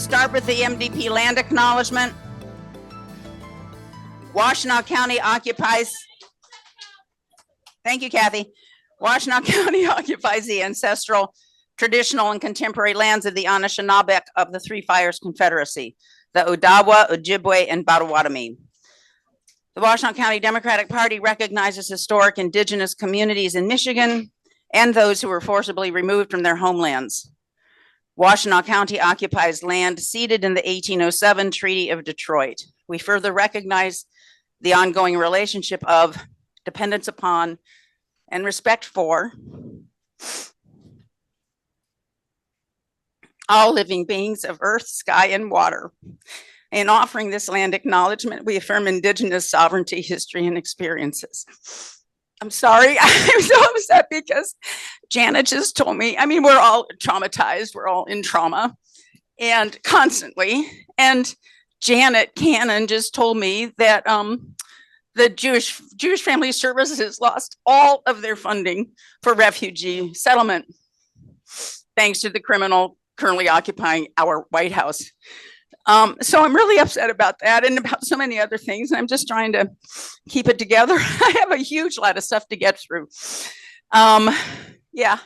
start with the MDP land acknowledgement. Washtenaw County occupies, thank you, Kathy. Washtenaw County occupies the ancestral, traditional, and contemporary lands of the Anishinaabe of the Three Fires Confederacy, the Odawa, Ojibwe, and Potawatomi. The Washtenaw County Democratic Party recognizes historic indigenous communities in Michigan and those who were forcibly removed from their homelands. Washtenaw County occupies land ceded in the 1807 Treaty of Detroit. We further recognize the ongoing relationship of dependence upon and respect for all living beings of earth, sky, and water. In offering this land acknowledgement, we affirm Indigenous sovereignty, history, and experiences. I'm sorry, I'm so upset because Janet just told me, I mean, we're all traumatized, we're all in trauma and constantly. And Janet Cannon just told me that the Jewish Family Services lost all of their funding for refugee settlement, thanks to the criminal currently occupying our White House. So I'm really upset about that and about so many other things. And I'm just trying to keep it together. I have a huge lot of stuff to get through. Yeah.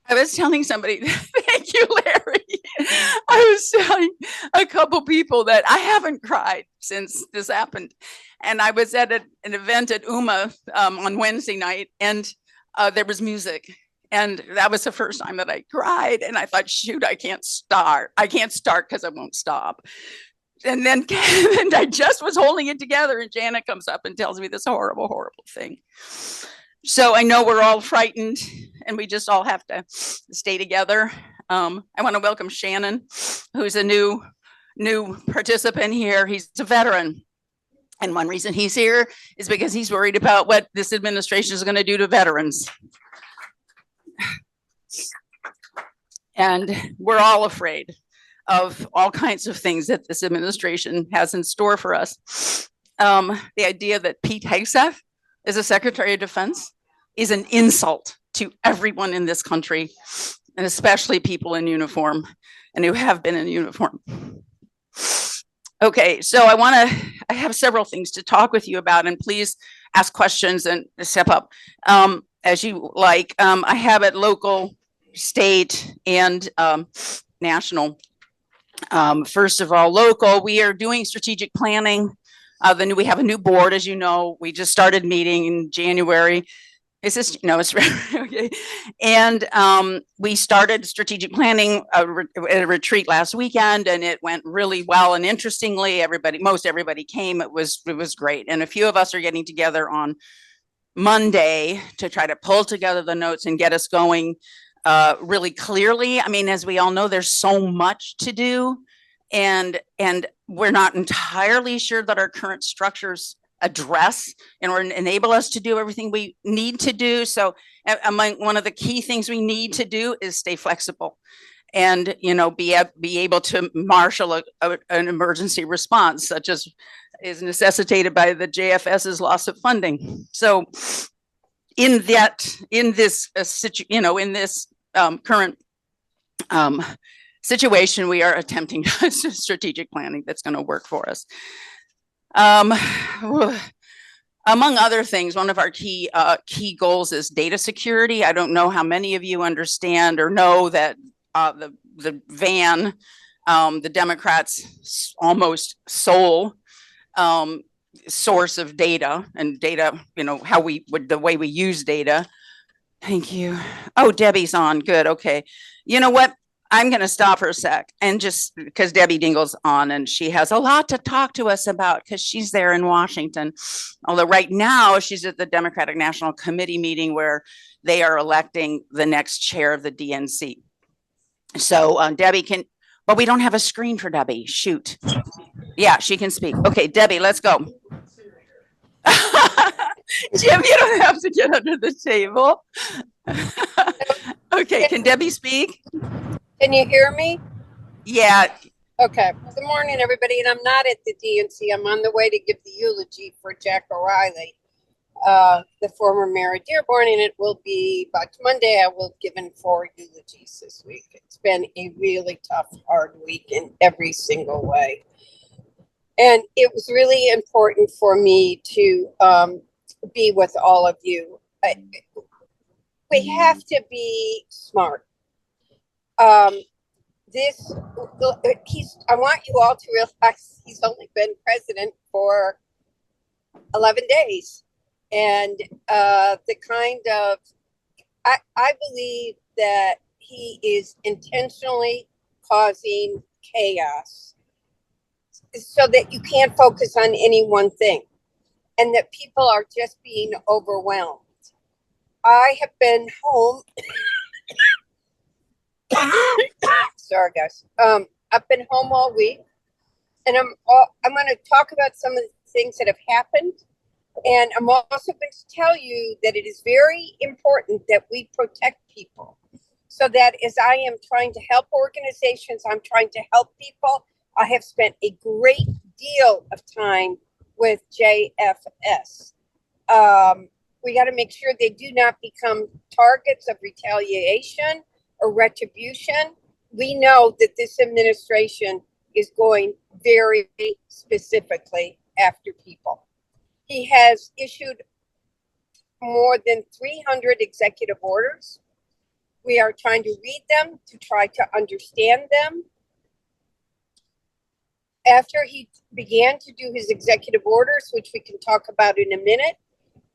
I was telling somebody, thank you, Larry. I was telling a couple people that I haven't cried since this happened. And I was at an event at UMA on Wednesday night, and there was music. And that was the first time that I cried. And I thought, shoot, I can't start. I can't start because I won't stop. And then and I just was holding it together. And Janet comes up and tells me this horrible, horrible thing. So I know we're all frightened and we just all have to stay together. I want to welcome Shannon, who's a new participant here. He's a veteran. And one reason he's here is because he's worried about what this administration is going to do to veterans. And we're all afraid of all kinds of things that this administration has in store for us. The idea that Pete Hegseth is a Secretary of Defense is an insult to everyone in this country, and especially people in uniform and who have been in uniform. Okay, so I have several things to talk with you about, and please ask questions and step up as you like. I have it local, state, and national. First of all, local, we are doing strategic planning. We have a new board, as you know. We just started meeting in January. Is this, no, it's okay. And we started strategic planning at a retreat last weekend, and it went really well. And interestingly, most everybody came. It was great. And a few of us are getting together on Monday to try to pull together the notes and get us going really clearly. I mean, as we all know, there's so much to do, and we're not entirely sure that our current structures address and or enable us to do everything we need to do. So one of the key things we need to do is stay flexible and, be able to marshal an emergency response, such as is necessitated by the JFS's loss of funding. So in this current situation, we are attempting strategic planning that's going to work for us. Among other things, one of our key goals is data security. I don't know how many of you understand or know that the van, the Democrats' almost sole source of data, and data, the way we use data. Thank you. Oh, Debbie's on. Good. Okay. You know what? I'm going to stop for a sec, and just because Debbie Dingell's on and she has a lot to talk to us about because she's there in Washington. Although right now she's at the Democratic National Committee meeting where they are electing the next chair of the DNC. So Debbie but we don't have a screen for Debbie. Shoot. Yeah, she can speak. Okay, Debbie, let's go. Jim, you don't have to get under the table. Okay, can Debbie speak? Can you hear me? Yeah. Okay. Good morning, everybody. And I'm not at the DNC. I'm on the way to give the eulogy for Jack O'Reilly. the former mayor of Dearborn, and it will be about Monday. I will have given 4 eulogies this week. It's been a really tough, hard week in every single way. And it was really important for me to be with all of you. We have to be smart. I want you all to realize he's only been president for 11 days. And I believe that he is intentionally causing chaos so that you can't focus on any one thing and that people are just being overwhelmed. I have been home. Sorry, guys. I've been home all week, and I'm going to talk about some of the things that have happened. And I'm also going to tell you that it is very important that we protect people. So that as I am trying to help organizations, I'm trying to help people. I have spent a great deal of time with JFS. We got to make sure they do not become targets of retaliation or retribution. We know that this administration is going very specifically after people. He has issued more than 300 executive orders. We are trying to read them to try to understand them. After he began to do his executive orders, which we can talk about in a minute,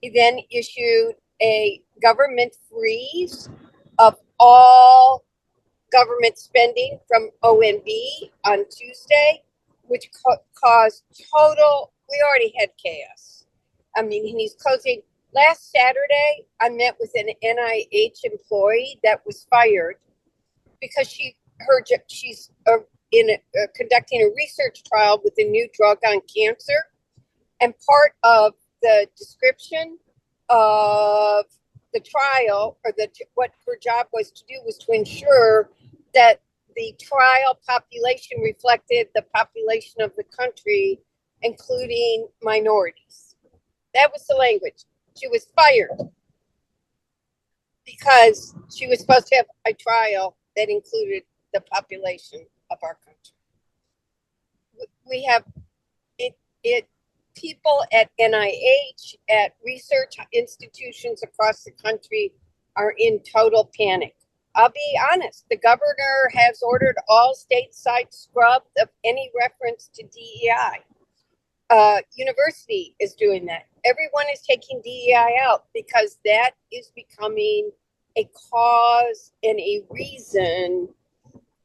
he then issued a government freeze of all government spending from ONB on Tuesday, which caused total, we already had chaos. I mean, he's closing. Last Saturday, I met with an NIH employee that was fired because she's conducting a research trial with a new drug on cancer. And part of the description of the trial, or what her job was to do, was to ensure that the trial population reflected the population of the country, including minorities. That was the language. She was fired because she was supposed to have a trial that included the population of our country. We have people at NIH, at research institutions across the country are in total panic. I'll be honest, the governor has ordered all state sites scrubbed of any reference to DEI. University is doing that. Everyone is taking DEI out because that is becoming a cause and a reason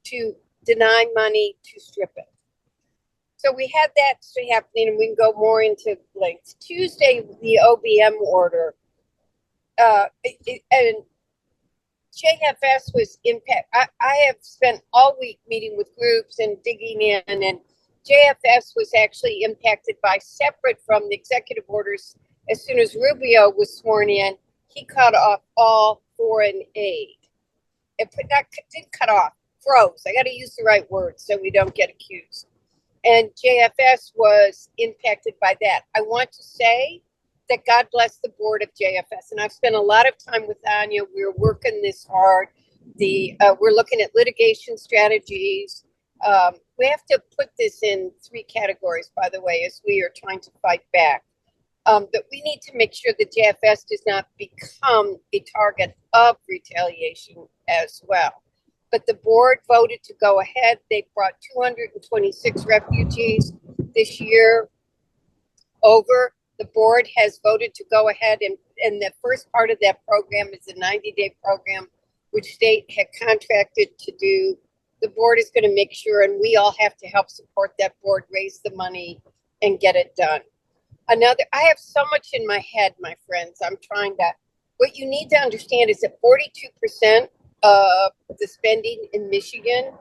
to deny money, to strip it. So we had that happening, and we can go more into length. Tuesday, the OBM order, and JFS was impact. I have spent all week meeting with groups and digging in, and JFS was actually impacted by, separate from the executive orders. As soon as Rubio was sworn in, he cut off all foreign aid. Didn't cut off, froze. I got to use the right word so we don't get accused. And JFS was impacted by that. I want to say that God bless the board of JFS. And I've spent a lot of time with Anya. We're working this hard. We're looking at litigation strategies. We have to put this in 3 categories, by the way, as we are trying to fight back. That we need to make sure that JFS does not become a target of retaliation as well. But the board voted to go ahead. They brought 226 refugees this year over. The board has voted to go ahead, and the first part of that program is a 90-day program, which state had contracted to do. The board is going to make sure, and we all have to help support that board, raise the money, and get it done. I have so much in my head, my friends. What you need to understand is that 42% of the spending in Michigan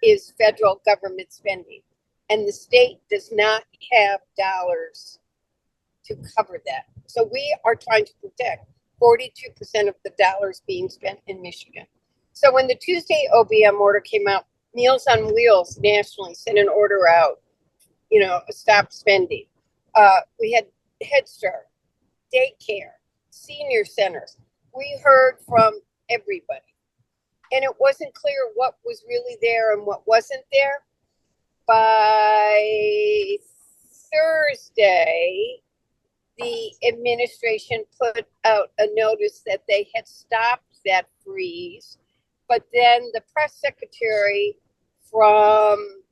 is federal government spending, and the state does not have dollars to cover that. So we are trying to protect 42% of the dollars being spent in Michigan. So when the Tuesday OBM order came out, Meals on Wheels nationally sent an order out, stop spending. We had Head Start, daycare, senior centers. We heard from everybody. And it wasn't clear what was really there and what wasn't there. By Thursday, the administration put out a notice that they had stopped that freeze. But then the press secretary from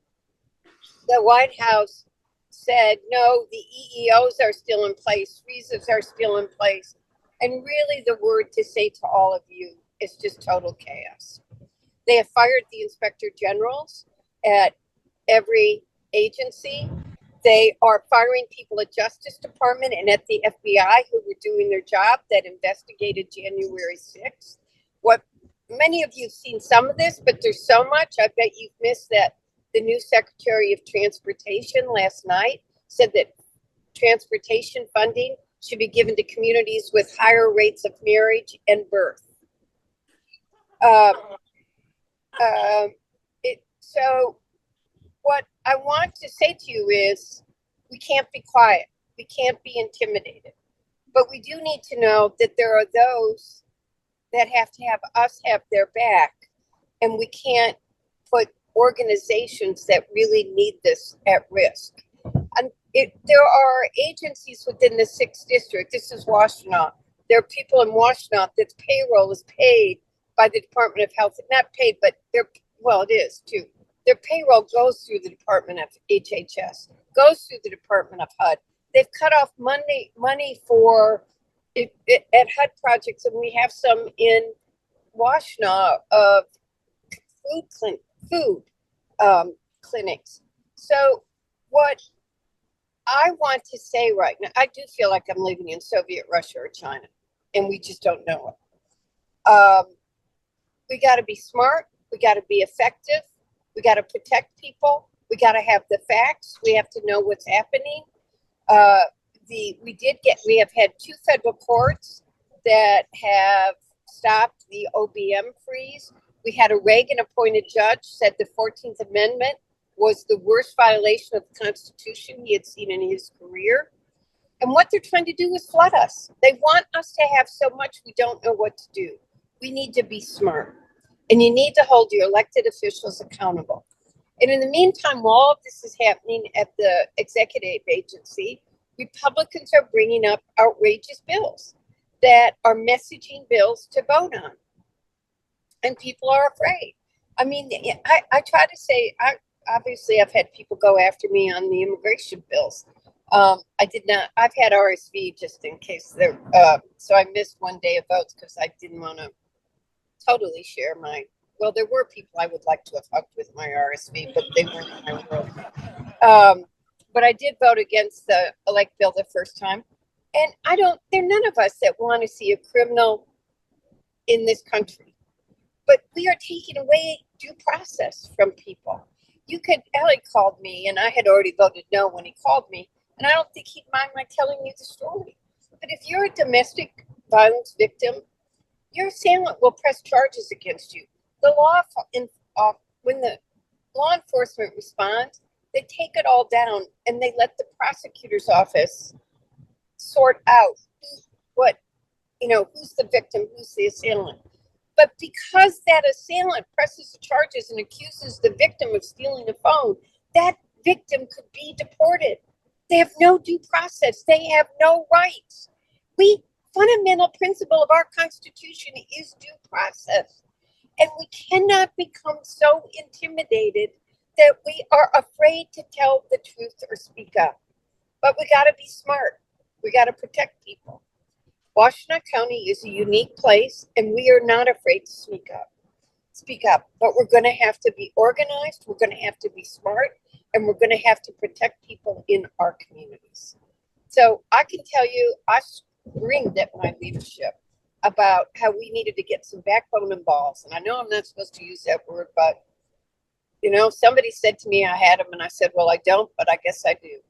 the White House said, no, the EEOs are still in place, freezes are still in place. And really the word to say to all of you is just total chaos. They have fired the inspector generals at every agency. They are firing people at Justice Department and at the FBI who were doing their job that investigated January 6th. What many of you have seen some of this, but there's so much. I bet you've missed that the new Secretary of Transportation last night said that transportation funding should be given to communities with higher rates of marriage and birth. So what I want to say to you is we can't be quiet. We can't be intimidated. But we do need to know that there are those that have to have us have their back. And we can't put organizations that really need this at risk. And there are agencies within the 6th district. This is Washtenaw. There are people in Washtenaw that's payroll is paid by the Department of Health. Not paid, but it is too. Their payroll goes through the Department of HHS, goes through the Department of HUD. They've cut off money for it at HUD projects, and we have some in Washtenaw of food clinics. So what I want to say right now, I do feel like I'm living in Soviet Russia or China, and we just don't know it. We got to be smart. We got to be effective. We got to protect people. We got to have the facts. We have to know what's happening. We have had 2 federal courts that have stopped the OBM freeze. We had a Reagan-appointed judge said the 14th Amendment was the worst violation of the Constitution he had seen in his career. And what they're trying to do is flood us. They want us to have so much we don't know what to do. We need to be smart. And you need to hold your elected officials accountable. And in the meantime, while all of this is happening at the executive agency, Republicans are bringing up outrageous bills that are messaging bills to vote on. And people are afraid. I mean, I try to say, obviously I've had people go after me on the immigration bills. I've had RSV just in case so I missed one day of votes because I didn't want to totally share there were people I would like to have hugged with my RSV, but they weren't in my world. But I did vote against the elect bill the first time. And there are none of us that want to see a criminal in this country. But we are taking away due process from people. Ellie called me, and I had already voted no when he called me, and I don't think he'd mind my telling you the story. But if you're a domestic violence victim, your assailant will press charges against you. When the law enforcement responds, they take it all down and they let the prosecutor's office sort out who's the victim, who's the assailant. But because that assailant presses the charges and accuses the victim of stealing a phone, that victim could be deported. They have no due process. They have no rights. Fundamental principle of our Constitution is due process. And we cannot become so intimidated that we are afraid to tell the truth or speak up. But we got to be smart. We got to protect people. Washtenaw County is a unique place, and we are not afraid to speak up. But we're going to have to be organized. We're going to have to be smart, and we're going to have to protect people in our communities. So I can tell you, I screamed at my leadership about how we needed to get some backbone and balls. And I know I'm not supposed to use that word, but somebody said to me I had them, and I said, well, I don't, but I guess I do.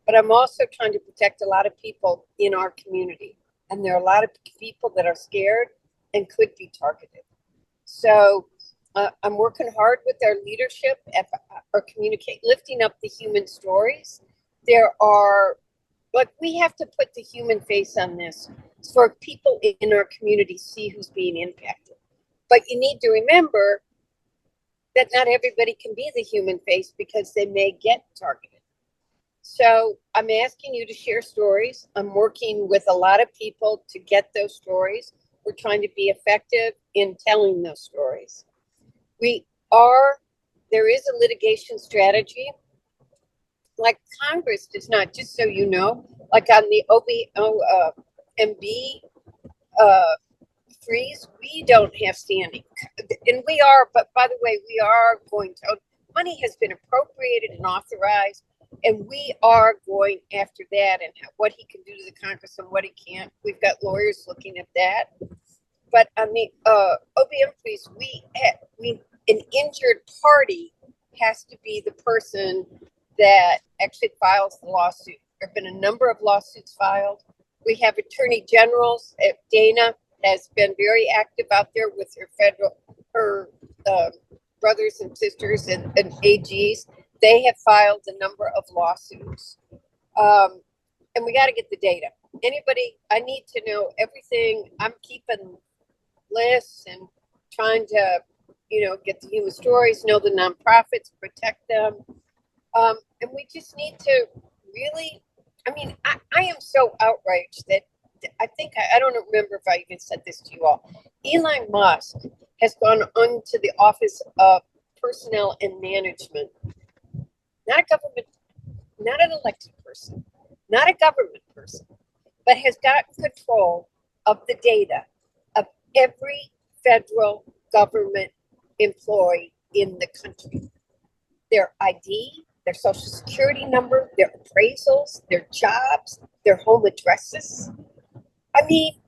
But I'm also trying to protect a lot of people in our community. And there are a lot of people that are scared and could be targeted. So I'm working hard with our leadership or lifting up the human stories. There are Like, we have to put the human face on this for people in our community see who's being impacted. But you need to remember that not everybody can be the human face because they may get targeted. So I'm asking you to share stories. I'm working with a lot of people to get those stories. We're trying to be effective in telling those stories. There is a litigation strategy. Like, Congress does not, just so you know, like on the OMB freeze, we don't have standing. And we are, but by the way, we are going to, money has been appropriated and authorized, and we are going after that and what he can do to the Congress and what he can't. We've got lawyers looking at that. But on the OBM freeze, an injured party has to be the person that actually files the lawsuit. There have been a number of lawsuits filed. We have attorney generals. Dana has been very active out there with her brothers and sisters and AGs. They have filed a number of lawsuits. And we got to get the data. I need to know everything. I'm keeping lists and trying to, get the human stories, know the nonprofits, protect them. And we just need to really, I am so outraged that I think, I don't remember if I even said this to you all. Elon Musk has gone on to the Office of Personnel and Management, not an elected person, not a government person, but has gotten control of the data of every federal government employee in the country. Their ID, their social security number, their appraisals, their jobs, their home addresses. We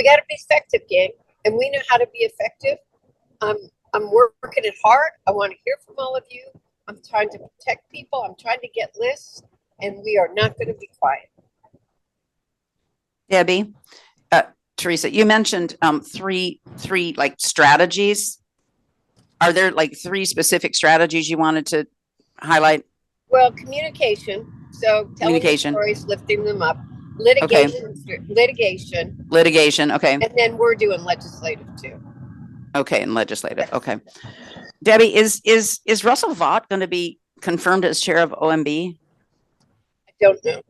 got to be effective, gang, and we know how to be effective. I'm working it hard. I want to hear from all of you. I'm trying to protect people. I'm trying to get lists, and we are not going to be quiet. Debbie, Theresa, you mentioned three like strategies. Are there like three specific strategies you wanted to highlight? Well, communication. So telling the stories, lifting them up. Litigation. Okay. And then we're doing legislative too. Okay, and legislative. Okay. Debbie, is Russell Vought going to be confirmed as chair of OMB? I don't know.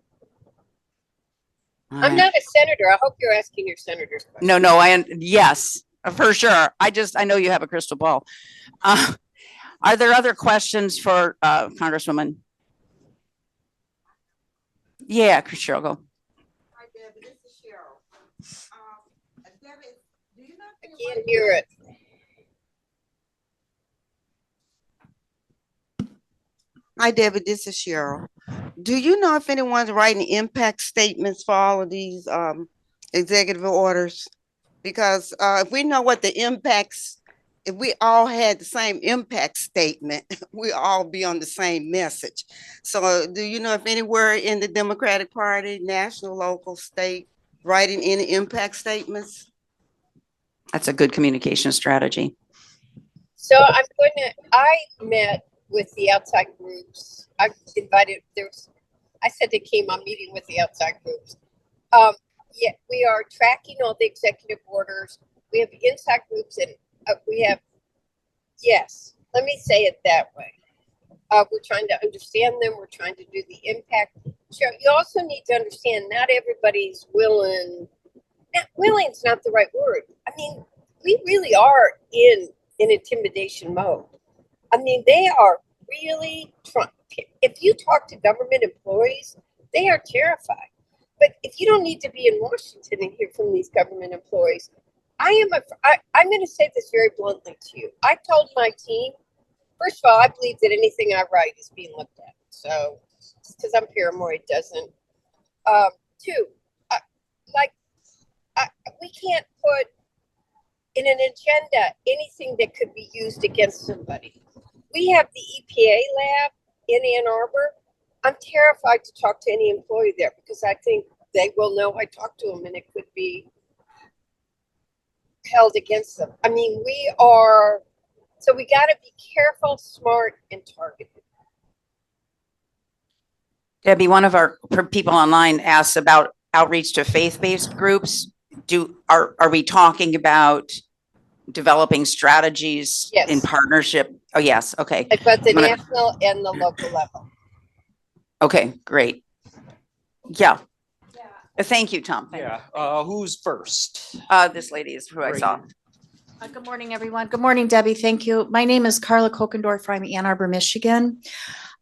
I'm not a senator. I hope you're asking your senator's question. No, yes, for sure. I know you have a crystal ball. Are there other questions for Congresswoman? Yeah, Cheryl, go. Hi, Debbie. This is Cheryl. Debbie, do you know? I can't hear it. Hi, Debbie. This is Cheryl. Do you know if anyone's writing impact statements for all of these executive orders? Because if we know what the impacts, if we all had the same impact statement, we all be on the same message. So do you know if anywhere in the Democratic Party, national, local, state, writing any impact statements? That's a good communication strategy. So I met with the outside groups. I invited, I said they came on meeting with the outside groups. Yeah, we are tracking all the executive orders. We have inside groups and yes, let me say it that way. We're trying to understand them. We're trying to do the impact. Sure, you also need to understand not everybody's willing. Willing's not the right word. We really are in intimidation mode. They are really trying. If you talk to government employees, they are terrified. But if you don't need to be in Washington and hear from these government employees, I'm going to say this very bluntly to you. I told my team, first of all, I believe that anything I write is being looked at. So, because I'm paranoid, doesn't. Two, we can't put in an agenda anything that could be used against somebody. We have the EPA lab in Ann Arbor. I'm terrified to talk to any employee there because I think they will know I talked to them and it could be held against them. So we got to be careful, smart, and targeted. Debbie, one of our people online asks about outreach to faith-based groups. Are we talking about developing strategies Yes. in partnership? Oh, yes. Okay. At both the I'm gonna- national and the local level. Okay, great. Yeah. Thank you, Tom. Thank Yeah, who's first? you. This lady is who I Great. saw. Good morning, everyone. Good morning, Debbie. Thank you. My name is Carla Kokendorf from Ann Arbor, Michigan.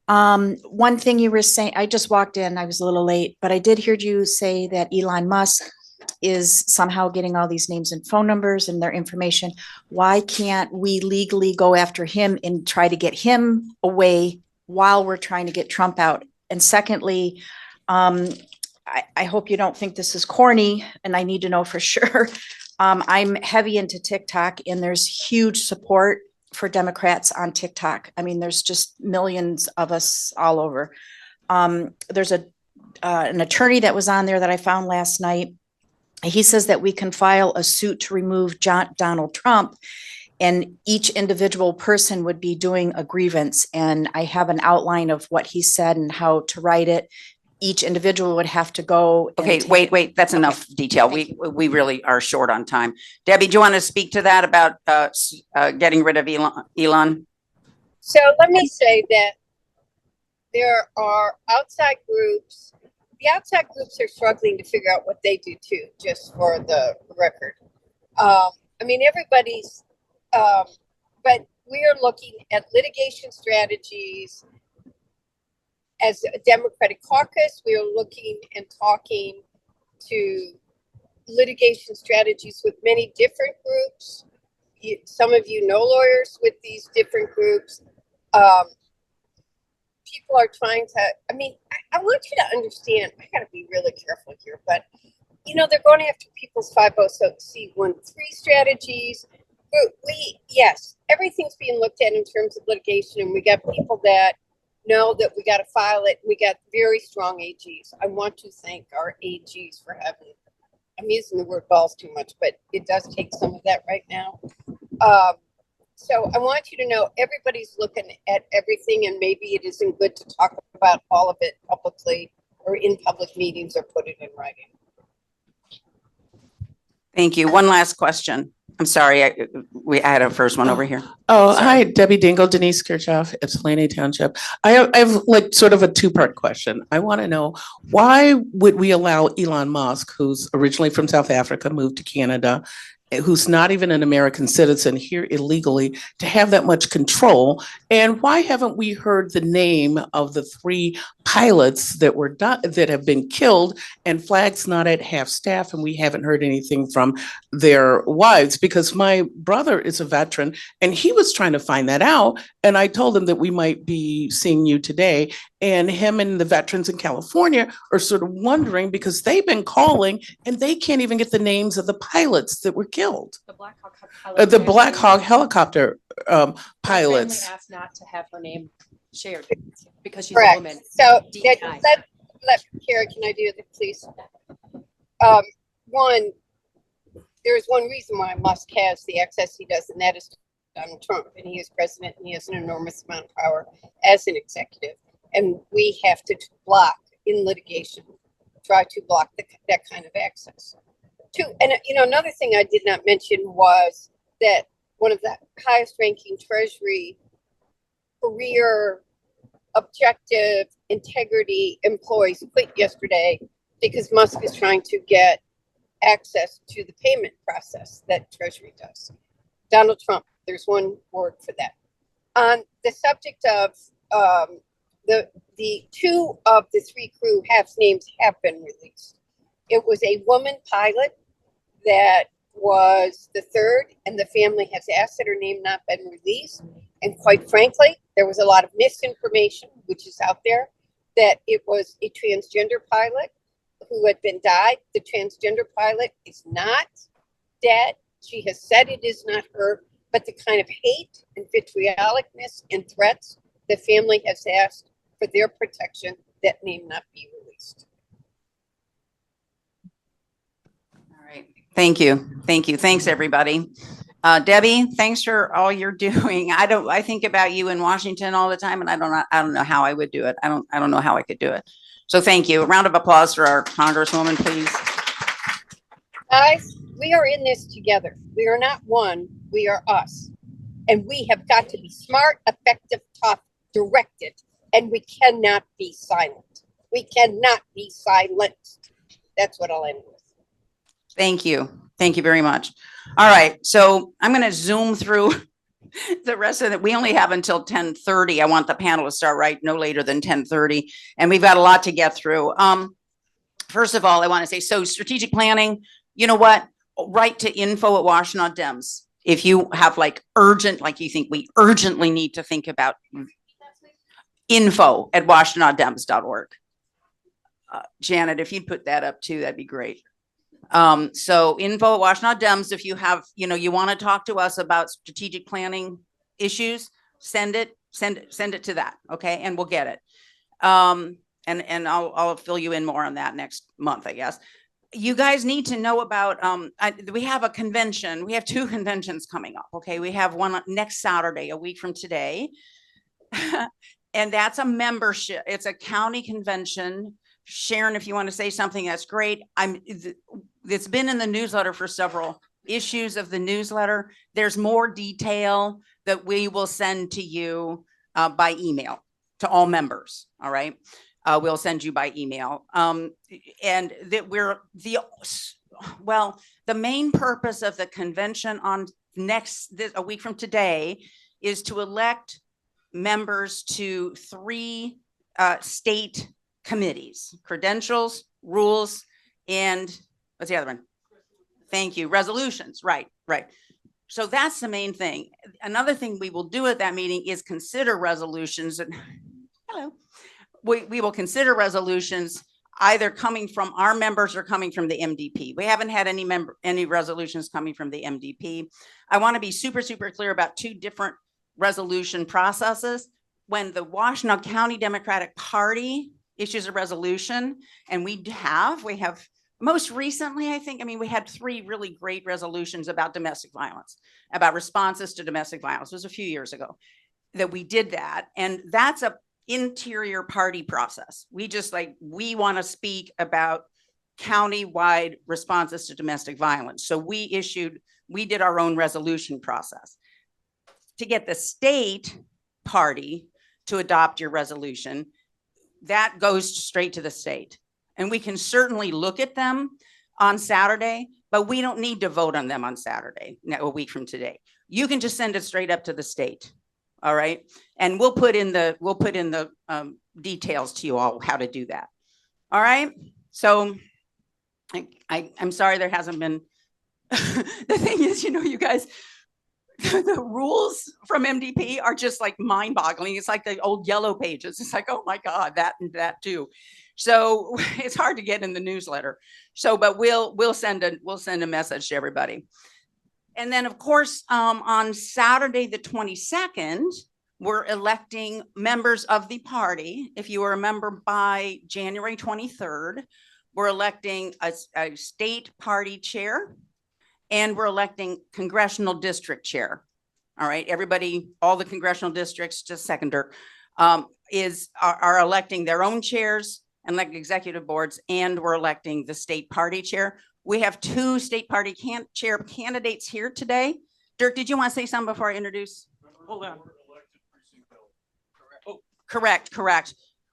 One thing you were saying, I just walked in, I was a little late, but I did hear you say that Elon Musk is somehow getting all these names and phone numbers and their information. Why can't we legally go after him and try to get him away while we're trying to get Trump out? And secondly, I hope you don't think this is corny, and I need to know for sure. I'm heavy into TikTok, and there's huge support for Democrats on TikTok. I mean, there's just millions of us all over. There's an attorney that was on there that I found last night. He says that we can file a suit to remove Donald Trump, and each individual person would be doing a grievance. And I have an outline of what he said and how to write it. Each individual would have to go. Okay, wait, that's enough detail. We really are short on time. Debbie, do you want to speak to that about getting rid of Elon? So let me say that there are outside groups. The outside groups are struggling to figure out what they do too, just for the record. I mean, everybody's, but we are looking at litigation strategies. As a Democratic caucus, we are looking and talking to litigation strategies with many different groups. Some of you know lawyers with these different groups. People are trying to, I mean, I want you to understand, I got to be really careful here, but you know, they're going after people's 501c13 strategies. Yes, everything's being looked at in terms of litigation, and we got people that know that we got to file it. We got very strong AGs. I want to thank our AGs for having, I'm using the word balls too much, but it does take some of that right now. So I want you to know everybody's looking at everything, and maybe it isn't good to talk about all of it publicly or in public meetings or put it in writing. Thank you. One last question. I'm sorry, I had a first one over here. Oh, Sorry. hi, Debbie Dingell, Denise Kirchhoff, Ypsilanti Township. I have like sort of a two-part question. I want to know, why would we allow Elon Musk, who's originally from South Africa, moved to Canada, who's not even an American citizen, here illegally, to have that much control? And why haven't we heard the name of the 3 pilots that were that have been killed, and flags not at half staff, and we haven't heard anything from their wives? Because my brother is a veteran, and he was trying to find that out, and I told him that we might be seeing you today, and him and the veterans in California are sort of wondering, because they've been calling and they can't even get the names of the pilots that were killed. The Black Hawk The Black Hawk helicopter pilots. family asked not to have her name shared because she's Correct. a woman. So DEI. let Kara, can I do it, please? One, there is one reason why Musk has the access he does, and that is Donald Trump, and he is president, and he has an enormous amount of power as an executive, and we have to block in litigation, try to block that kind of access. Two, and you know, another thing I did not mention was that one of the highest-ranking Treasury career objective integrity employees quit yesterday because Musk is trying to get access to the payment process that Treasury does. Donald Trump, there's one word for that. On the subject of the 2 of the 3 crew names have been released. It was a woman pilot that was the 3rd, and the family has asked that her name not been released. And quite frankly, there was a lot of misinformation, which is out there, that it was a transgender pilot who had been died. The transgender pilot is not dead. She has said it is not her, but the kind of hate and vitriolicness and threats, the family has asked for their protection, that name not be released. All right. Thank you. Thank you. Thanks, everybody. Debbie, thanks for all you're doing. I think about you in Washington all the time, and I don't know how I would do it. I don't know how I could do it. So thank you. A round of applause for our Congresswoman, please. Guys, we are in this together. We are not one, we are us. And we have got to be smart, effective, tough, directed, and we cannot be silent. We cannot be silenced. That's what I'll end with. Thank you. Thank you very much. All right. So I'm going to zoom through the rest of it. We only have until 10:30. I want the panel to start right no later than 10:30. And we've got a lot to get through. First of all, I want to say, so strategic planning, you know what? Write to info@Washtenaw Dems. If you have like urgent, like you think we urgently need to think about info@washtenaw.dems.org. Janet, if you'd put that up too, that'd be great. So info@Washtenaw Dems, if you have, you want to talk to us about strategic planning issues, send it to that. Okay. And we'll get it. And I'll fill you in more on that next month, I guess. You guys need to know about, we have a convention. We have 2 conventions coming up. Okay. We have one next Saturday, a week from today. And that's a membership. It's a county convention. Sharon, if you want to say something, that's great. It's been in the newsletter for several issues of the newsletter. There's more detail that we will send to you by email to all members. All right. We'll send you by email. And that the main purpose of the convention on a week from today is to elect members to 3 state committees: credentials, rules, and what's the other one? Thank you. Resolutions. Right. So that's the main thing. Another thing we will do at that meeting is consider resolutions. And hello. We will consider resolutions either coming from our members or coming from the MDP. We haven't had any resolutions coming from the MDP. I want to be super, super clear about 2 different resolution processes. When the Washtenaw County Democratic Party issues a resolution, and we have most recently, we had 3 really great resolutions about domestic violence, about responses to domestic violence. It was a few years ago that we did that. And that's a interior party process. We want to speak about county-wide responses to domestic violence. So we did our own resolution process. To get the state party to adopt your resolution, that goes straight to the state. And we can certainly look at them on Saturday, but we don't need to vote on them on Saturday, a week from today. You can just send it straight up to the state. All right. And we'll put in the details to you all how to do that. All right. So I'm sorry there hasn't been. The thing is, you guys, the rules from MDP are just like mind boggling. It's like the old yellow pages. It's like, oh my God, that and that too. So it's hard to get in the newsletter. So, but we'll send a message to everybody. And then, of course, on Saturday, the 22nd, we're electing members of the party. If you are a member by January 23rd, we're electing a state party chair, and we're electing congressional district chair. All right, everybody, all the congressional districts, just seconder, are electing their own chairs and like executive boards, and we're electing the state party chair. We have 2 state party chair candidates here today. Dirk, did you want to say something before I introduce? Hold on. Oh, correct.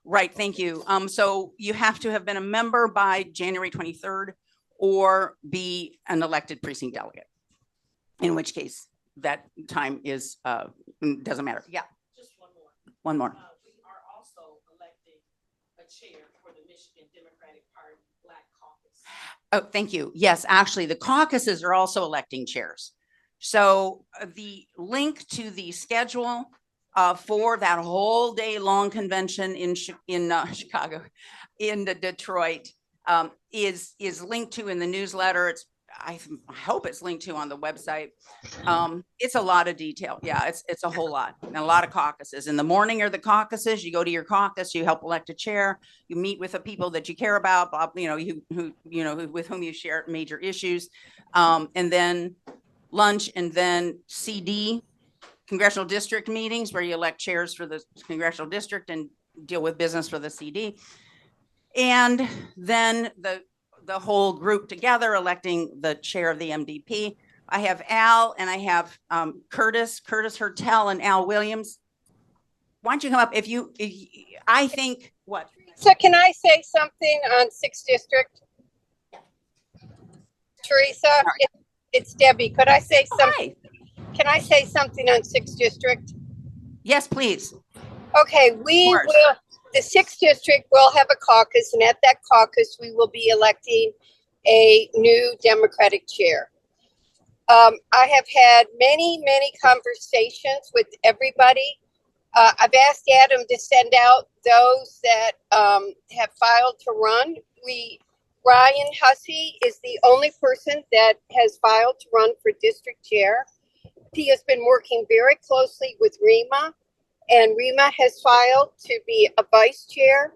Right, thank you. So you have to have been a member by January 23rd or be an elected precinct delegate, in which case that time is doesn't matter. Yeah. Just one more. We are also electing a chair for the Michigan Democratic Party Black Caucus. Oh, thank you. Yes, actually, the caucuses are also electing chairs. So the link to the schedule for that whole day long convention in Chicago, in Detroit, is linked to in the newsletter. I hope it's linked to on the website. It's a lot of detail. Yeah, it's a whole lot, and a lot of caucuses. In the morning are the caucuses. You go to your caucus, you help elect a chair, you meet with the people that you care about, with whom you share major issues. And then lunch, and then CD, congressional district meetings where you elect chairs for the congressional district and deal with business for the CD. And then the whole group together electing the chair of the MDP. I have Al and I have Curtis Hertel and Al Williams. Why don't you come up I think what? So can I say something on 6th District? Theresa, it's Debbie. Could I say something? Hi. Can I say something on 6th District? Yes, please. Okay, the 6th District will have a caucus, and at that caucus, we will be electing a new Democratic chair. I have had many conversations with everybody. I've asked Adam to send out those that have filed to run. Ryan Hussey is the only person that has filed to run for district chair. He has been working very closely with Rima, and Rima has filed to be a vice chair.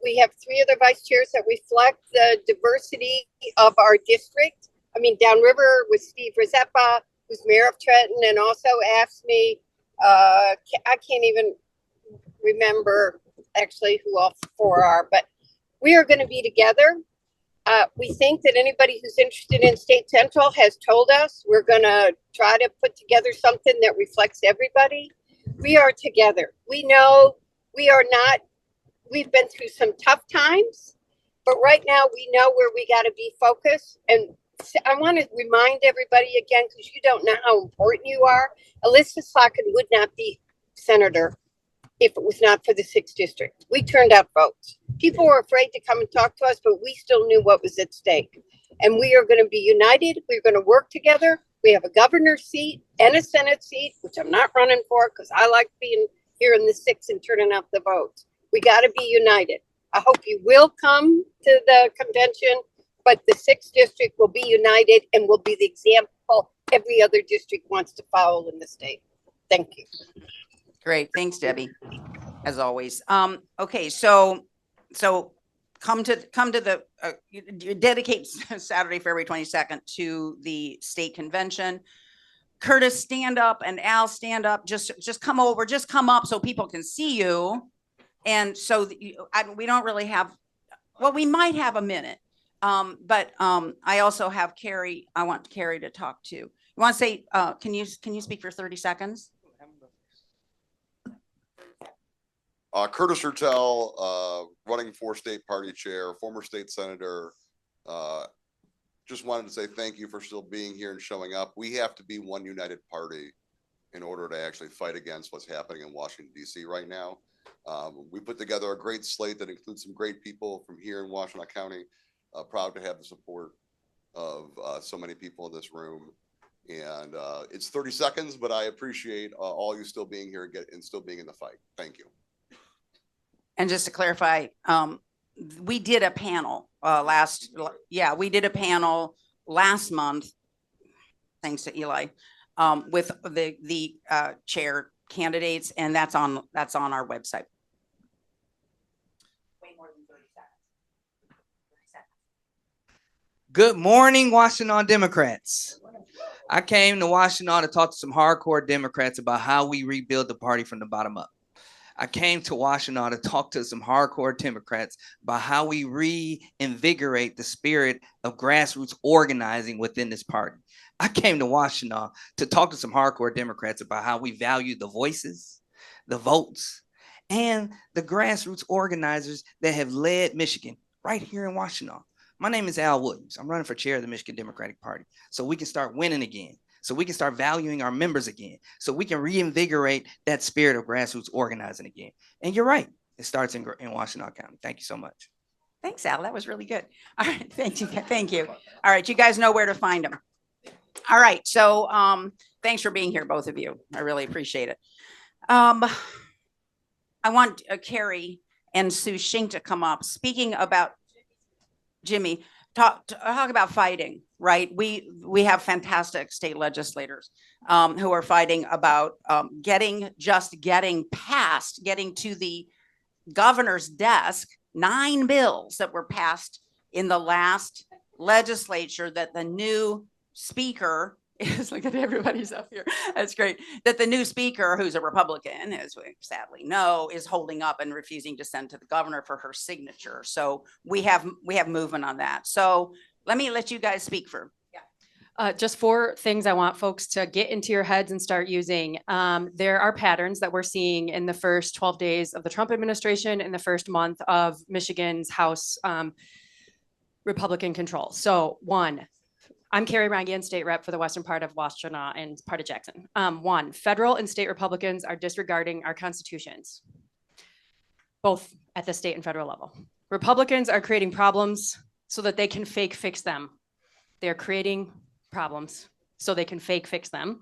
We have 3 other vice chairs that reflect the diversity of our district. I mean, downriver with Steve Rizeppa, who's mayor of Trenton, and also asked me, I can't even remember actually who all 4 are, but we are going to be together. We think that anybody who's interested in State Central has told us we're going to try to put together something that reflects everybody. We are together. We know we've been through some tough times, but right now we know where we got to be focused. And I want to remind everybody again, because you don't know how important you are. Alyssa Slocum would not be senator if it was not for the 6th District. We turned out votes. People were afraid to come and talk to us, but we still knew what was at stake. And we are going to be united. We're going to work together. We have a governor's seat and a Senate seat, which I'm not running for because I like being here in the 6th and turning out the votes. We got to be united. I hope you will come to the convention, but the 6th District will be united and will be the example every other district wants to follow in the state. Thank you. Great. Thanks, Debbie, as always. Okay, so come to the you dedicate Saturday, February 22nd to the state convention. Curtis, stand up, and Al, stand up. Just come over. Just come up so people can see you. And so we don't really have. Well, we might have a minute. But I also have Carrie. I want Carrie to talk to. You want to say? Can you speak for 30 seconds? Curtis Hertel, running for state party chair, former state senator. Just wanted to say thank you for still being here and showing up. We have to be one united party in order to actually fight against what's happening in Washington, D.C. right now. We put together a great slate that includes some great people from here in Washtenaw County. Proud to have the support of so many people in this room. And it's 30 seconds, but I appreciate all you still being here and still being in the fight. Thank you. And just to clarify, we did a panel we did a panel last month, thanks to Eli, with the chair candidates, and that's on our website. Way more than 30 seconds. Good morning, Washtenaw Democrats. I came to Washtenaw to talk to some hardcore Democrats about how we rebuild the party from the bottom up. I came to Washtenaw to talk to some hardcore Democrats about how we reinvigorate the spirit of grassroots organizing within this party. I came to Washtenaw to talk to some hardcore Democrats about how we value the voices, the votes, and the grassroots organizers that have led Michigan right here in Washtenaw. My name is Al Williams. I'm running for chair of the Michigan Democratic Party so we can start winning again, so we can start valuing our members again, so we can reinvigorate that spirit of grassroots organizing again. And you're right, it starts in Washtenaw County. Thank you so much. Thanks, Al. That was really good. All right, thank you. Thank you. All right, you guys know where to find them. All right, so thanks for being here, both of you. I really appreciate it. I want Carrie and Sue Shink to come up. Speaking about Jimmie, talk about fighting, right? We have fantastic state legislators who are fighting about getting to the governor's desk 9 bills that were passed in the last legislature that the new speaker is, look at everybody's up here. That's great. That the new speaker, who's a Republican, as we sadly know, is holding up and refusing to send to the governor for her signature. So we have movement on that. So let me let you guys speak for. Just 4 things I want folks to get into your heads and start using. There are patterns that we're seeing in the first 12 days of the Trump administration and the first month of Michigan's House Republican control. So 1, I'm Carrie Rangian, state rep for the western part of Washtenaw and part of Jackson. 1, federal and state Republicans are disregarding our constitutions, both at the state and federal level. Republicans are creating problems so that they can fake fix them. They're creating problems so they can fake fix them.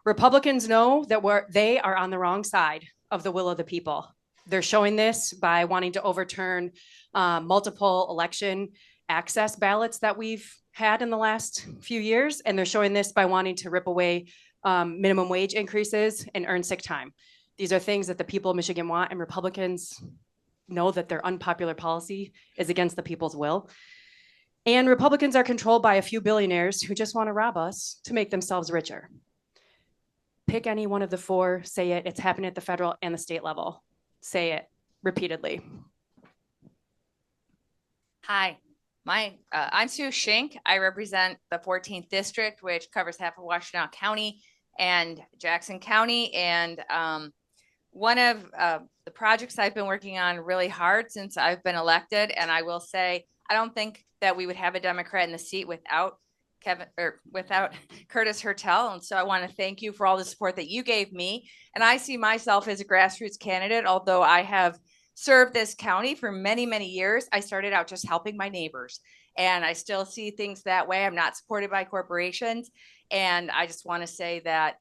Republicans know that they are on the wrong side of the will of the people. They're showing this by wanting to overturn multiple election access ballots that we've had in the last few years. And they're showing this by wanting to rip away minimum wage increases and earn sick time. These are things that the people of Michigan want, and Republicans know that their unpopular policy is against the people's will. And Republicans are controlled by a few billionaires who just want to rob us to make themselves richer. Pick any one of the 4, say it. It's happening at the federal and the state level. Say it repeatedly. Hi, I'm Sue Schenk. I represent the 14th district, which covers half of Washtenaw County and Jackson County. And one of the projects I've been working on really hard since I've been elected, and I will say, I don't think that we would have a Democrat in the seat without Curtis Hertel. And so I want to thank you for all the support that you gave me. And I see myself as a grassroots candidate, although I have served this county for many, many years. I started out just helping my neighbors, and I still see things that way. I'm not supported by corporations. And I just want to say that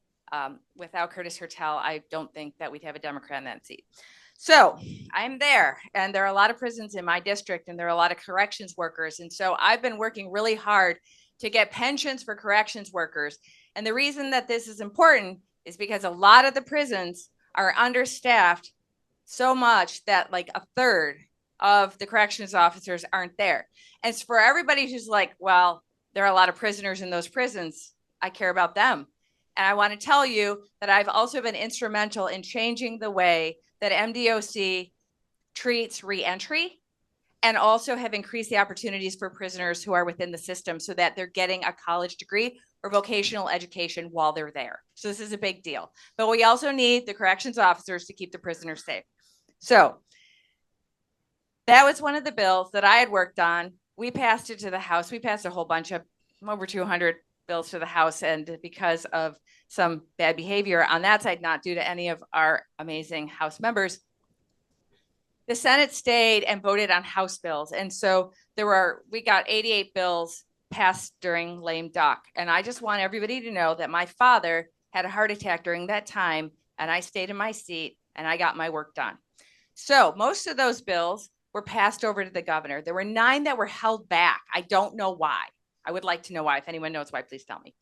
without Curtis Hertel, I don't think that we'd have a Democrat in that seat. So I'm there, and there are a lot of prisons in my district, and there are a lot of corrections workers. And so I've been working really hard to get pensions for corrections workers. And the reason that this is important is because a lot of the prisons are understaffed so much that like a third of the corrections officers aren't there. And it's for everybody who's like, well, there are a lot of prisoners in those prisons. I care about them. And I want to tell you that I've also been instrumental in changing the way that MDOC treats reentry, and also have increased the opportunities for prisoners who are within the system so that they're getting a college degree or vocational education while they're there. So this is a big deal. But we also need the corrections officers to keep the prisoners safe. So that was one of the bills that I had worked on. We passed it to the House. We passed a whole bunch of over 200 bills to the House, and because of some bad behavior on that side, not due to any of our amazing House members, the Senate stayed and voted on House bills. And so we got 88 bills passed during lame duck. And I just want everybody to know that my father had a heart attack during that time, and I stayed in my seat and I got my work done. So most of those bills were passed over to the governor. There were 9 that were held back. I don't know why. I would like to know why. If anyone knows why, please tell me.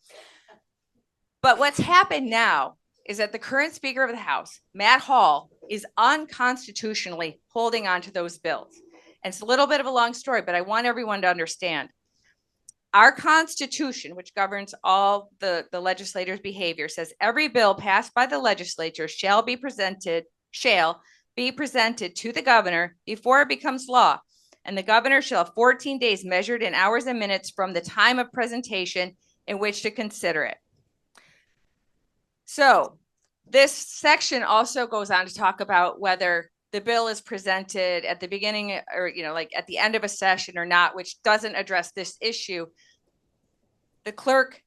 But what's happened now is that the current Speaker of the House, Matt Hall, is unconstitutionally holding on to those bills. And it's a little bit of a long story, but I want everyone to understand. Our Constitution, which governs all the legislators' behavior, says every bill passed by the legislature shall be presented to the governor before it becomes law. And the governor shall have 14 days measured in hours and minutes from the time of presentation in which to consider it. So this section also goes on to talk about whether the bill is presented at the beginning or, like at the end of a session or not, which doesn't address this issue. The clerk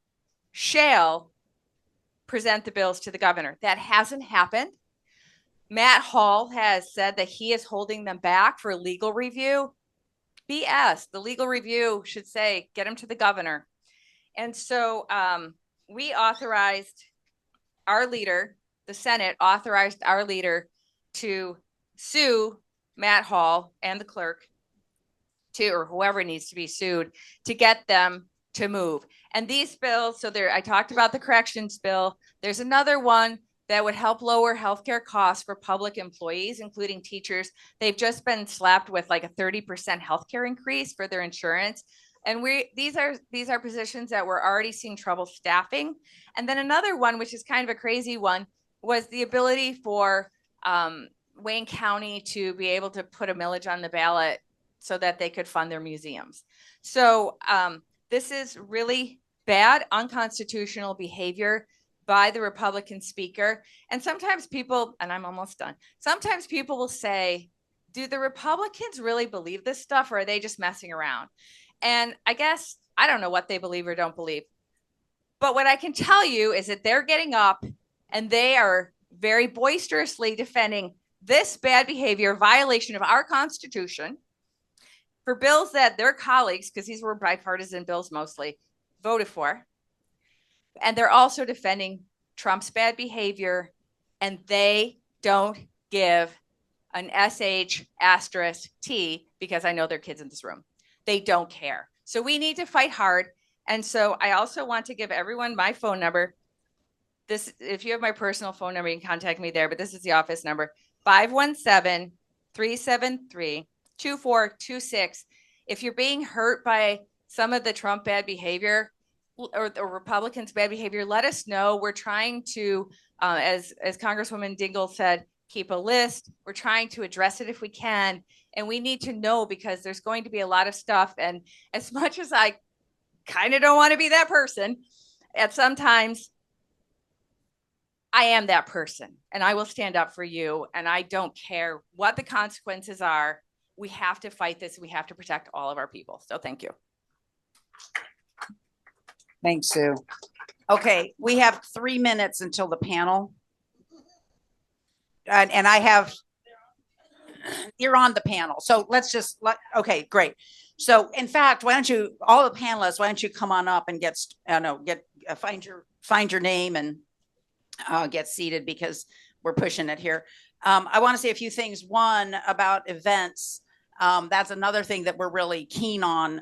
shall present the bills to the governor. That hasn't happened. Matt Hall has said that he is holding them back for legal review. BS. The legal review should say, get them to the governor. And so we authorized our leader, the Senate authorized our leader to sue Matt Hall and the clerk or whoever needs to be sued to get them to move. And these bills, I talked about the corrections bill. There's another one that would help lower healthcare costs for public employees, including teachers. They've just been slapped with like a 30% healthcare increase for their insurance. And these are positions that we're already seeing trouble staffing. And then another one, which is kind of a crazy one, was the ability for Wayne County to be able to put a millage on the ballot so that they could fund their museums. So this is really bad, unconstitutional behavior by the Republican speaker. And sometimes people, and I'm almost done, sometimes people will say, do the Republicans really believe this stuff, or are they just messing around? And I guess I don't know what they believe or don't believe. But what I can tell you is that they're getting up and they are very boisterously defending this bad behavior, violation of our Constitution, for bills that their colleagues, because these were bipartisan bills mostly, voted for. And they're also defending Trump's bad behavior, and they don't give an SH asterisk T, because I know there are kids in this room. They don't care. So we need to fight hard. And so I also want to give everyone my phone number. This, if you have my personal phone number, you can contact me there, but this is the office number, 517-373-2426. If you're being hurt by some of the Trump bad behavior or the Republicans bad behavior, let us know. We're trying to, as Congresswoman Dingell said, keep a list. We're trying to address it if we can. And we need to know, because there's going to be a lot of stuff. And as much as I kind of don't want to be that person, at sometimes I am that person, and I will stand up for you. And I don't care what the consequences are. We have to fight this. We have to protect all of our people. So thank you. Thanks, Sue. Okay, we have 3 minutes until the panel. And I have, you're on the panel. So let's just okay, great. So in fact, why don't you, all the panelists, why don't you come on up and find your name and get seated, because we're pushing it here. I want to say a few things. One, about events. That's another thing that we're really keen on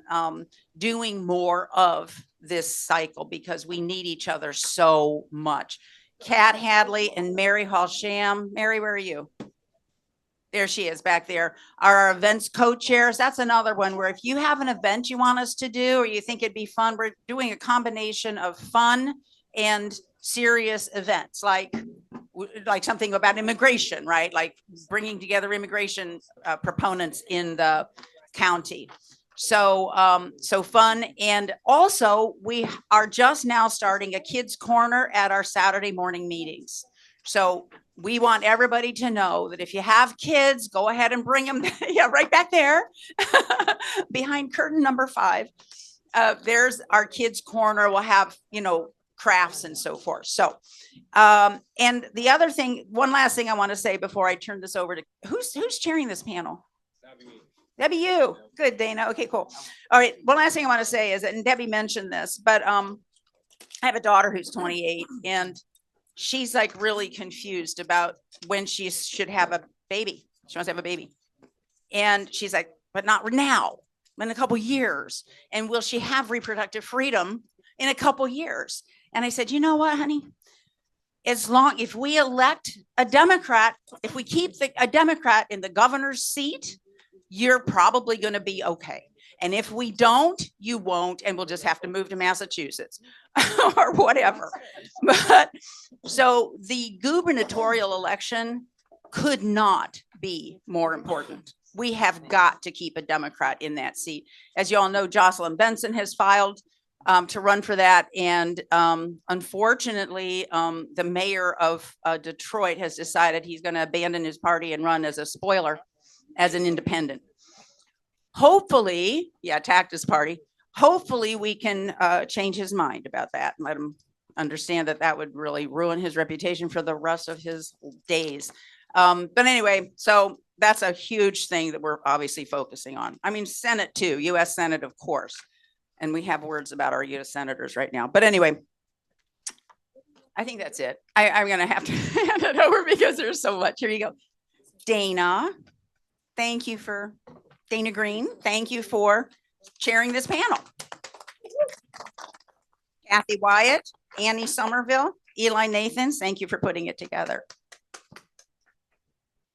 doing more of this cycle, because we need each other so much. Kat Hadley and Mary Halsham. Mary, where are you? There she is back there. Our events co-chairs. That's another one where if you have an event you want us to do, or you think it'd be fun, we're doing a combination of fun and serious events, like something about immigration, right? Like bringing together immigration proponents in the county. So fun. And also we are just now starting a kids corner at our Saturday morning meetings. So we want everybody to know that if you have kids, go ahead and bring them. Yeah, right back there behind curtain number 5. There's our kids corner. We'll have, crafts and so forth. So, and the other thing, one last thing I want to say before I turn this over to who's chairing this panel? Debbie, you. Good, Dana. Okay, cool. All right. One last thing I want to say is that, and Debbie mentioned this, but I have a daughter who's 28, and she's like really confused about when she should have a baby. She wants to have a baby. And she's like, but not now, in a couple years. And will she have reproductive freedom in a couple years? And I said, you know what, honey? If we elect a Democrat, if we keep a Democrat in the governor's seat, you're probably going to be okay. And if we don't, you won't, and we'll just have to move to Massachusetts or whatever. But so the gubernatorial election could not be more important. We have got to keep a Democrat in that seat. As you all know, Jocelyn Benson has filed to run for that. And unfortunately, the mayor of Detroit has decided he's going to abandon his party and run as a spoiler, as an independent. Hopefully, attacked his party. Hopefully we can change his mind about that and let him understand that that would really ruin his reputation for the rest of his days. But anyway, so that's a huge thing that we're obviously focusing on. I mean, Senate too, US Senate, of course. And we have words about our US senators right now. But anyway, I think that's it. I'm going to have to hand it over because there's so much. Here you go. Dana, thank you for, Dana Green, thank you for chairing this panel. Kathy Wyatt, Annie Somerville, Eli Nathans, thank you for putting it together.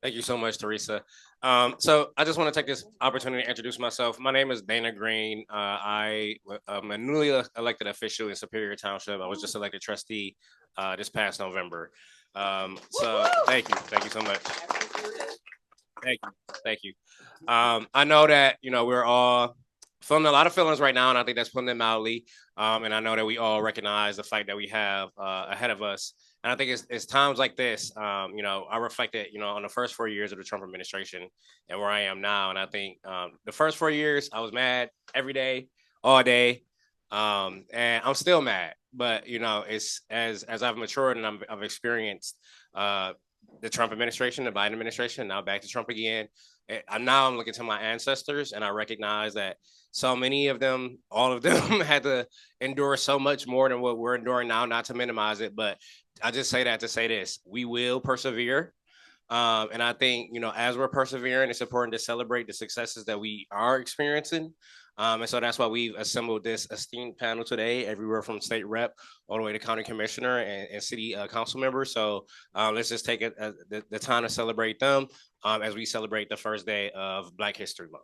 Thank you so much, Theresa. So I just want to take this opportunity to introduce myself. My name is Dana Green. I'm a newly elected official in Superior Township. I was just elected trustee this past November. So thank you so much. Thank you. I know that we're all feeling a lot of feelings right now, and I think that's putting it mildly. And I know that we all recognize the fight that we have ahead of us. And I think it's times like this, I reflected, on the first 4 years of the Trump administration and where I am now. And I think the first 4 years, I was mad every day, all day. And I'm still mad. But, it's as I've matured and I've experienced the Trump administration, the Biden administration, now back to Trump again. I'm looking to my ancestors, and I recognize that so many of them, all of them had to endure so much more than what we're enduring now, not to minimize it, but I just say that to say this: we will persevere. And I think, as we're persevering, it's important to celebrate the successes that we are experiencing. And so that's why we've assembled this esteemed panel today, everywhere from state rep all the way to county commissioner and city council members. So let's just take the time to celebrate them as we celebrate the first day of Black History Month.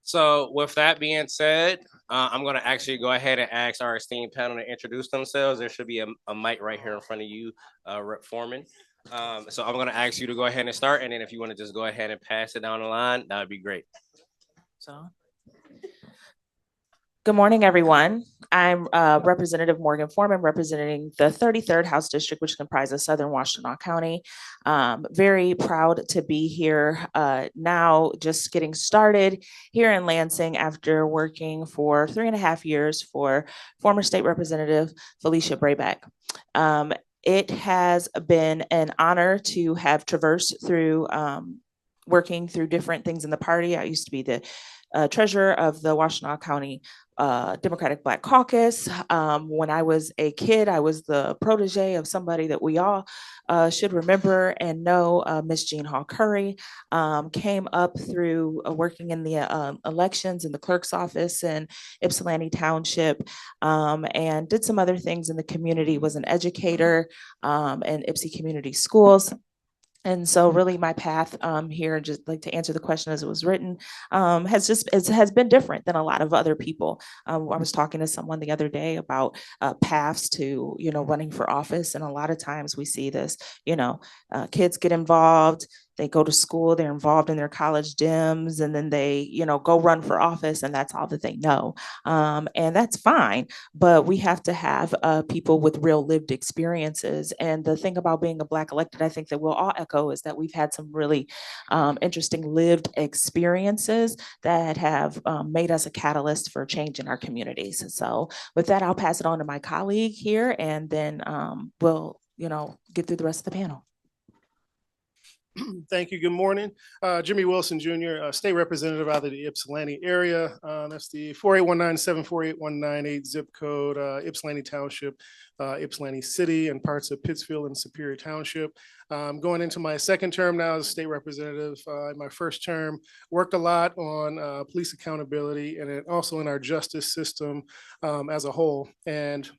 So with that being said, I'm going to actually go ahead and ask our esteemed panel to introduce themselves. There should be a mic right here in front of you, Rep. Foreman. So I'm going to ask you to go ahead and start. And then if you want to just go ahead and pass it down the line, that would be great. So, good morning, everyone. I'm Representative Morgan Foreman, representing the 33rd House District, which comprises Southern Washtenaw County. Very proud to be here now, just getting started here in Lansing after working for 3.5 years for former State Representative Felicia Brayback. It has been an honor to have traversed through working through different things in the party. I used to be the treasurer of the Washtenaw County Democratic Black Caucus. When I was a kid, I was the protege of somebody that we all should remember and know, Miss Jean Hall Curry. Came up through working in the elections in the clerk's office in Ypsilanti Township, and did some other things in the community, was an educator in Ypsi Community Schools. And so really my path here, just like to answer the question as it was written, has been different than a lot of other people. I was talking to someone the other day about paths to, running for office. And a lot of times we see this, kids get involved, they go to school, they're involved in their college Dems, and then they, go run for office, and that's all that they know. And that's fine, but we have to have people with real lived experiences. And the thing about being a Black elected, I think that we'll all echo, is that we've had some really interesting lived experiences that have made us a catalyst for change in our communities. So with that, I'll pass it on to my colleague here, and then we'll, get through the rest of the panel. Thank you. Good morning. Jimmie Wilson Jr., State Representative out of the Ypsilanti area. That's the 4819-748-1998 zip code, Ypsilanti Township, Ypsilanti City, and parts of Pittsfield and Superior Township. Going into my second term now as State Representative. In my first term, worked a lot on police accountability and also in our justice system as a whole. And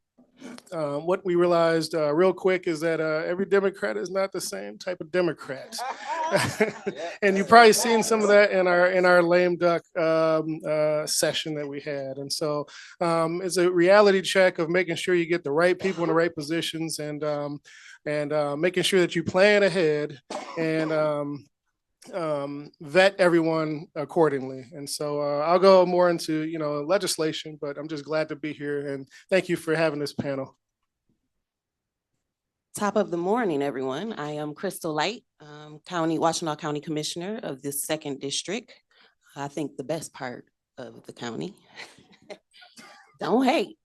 what we realized real quick is that every Democrat is not the same type of Democrat. And you've probably seen some of that in our lame duck session that we had. And so it's a reality check of making sure you get the right people in the right positions, and making sure that you plan ahead and vet everyone accordingly. And so I'll go more into legislation, but I'm just glad to be here, and thank you for having this panel. Top of the morning, everyone. I am Crystal Lyte, Washtenaw County Commissioner of the 2nd District. I think the best part of the county. Don't hate.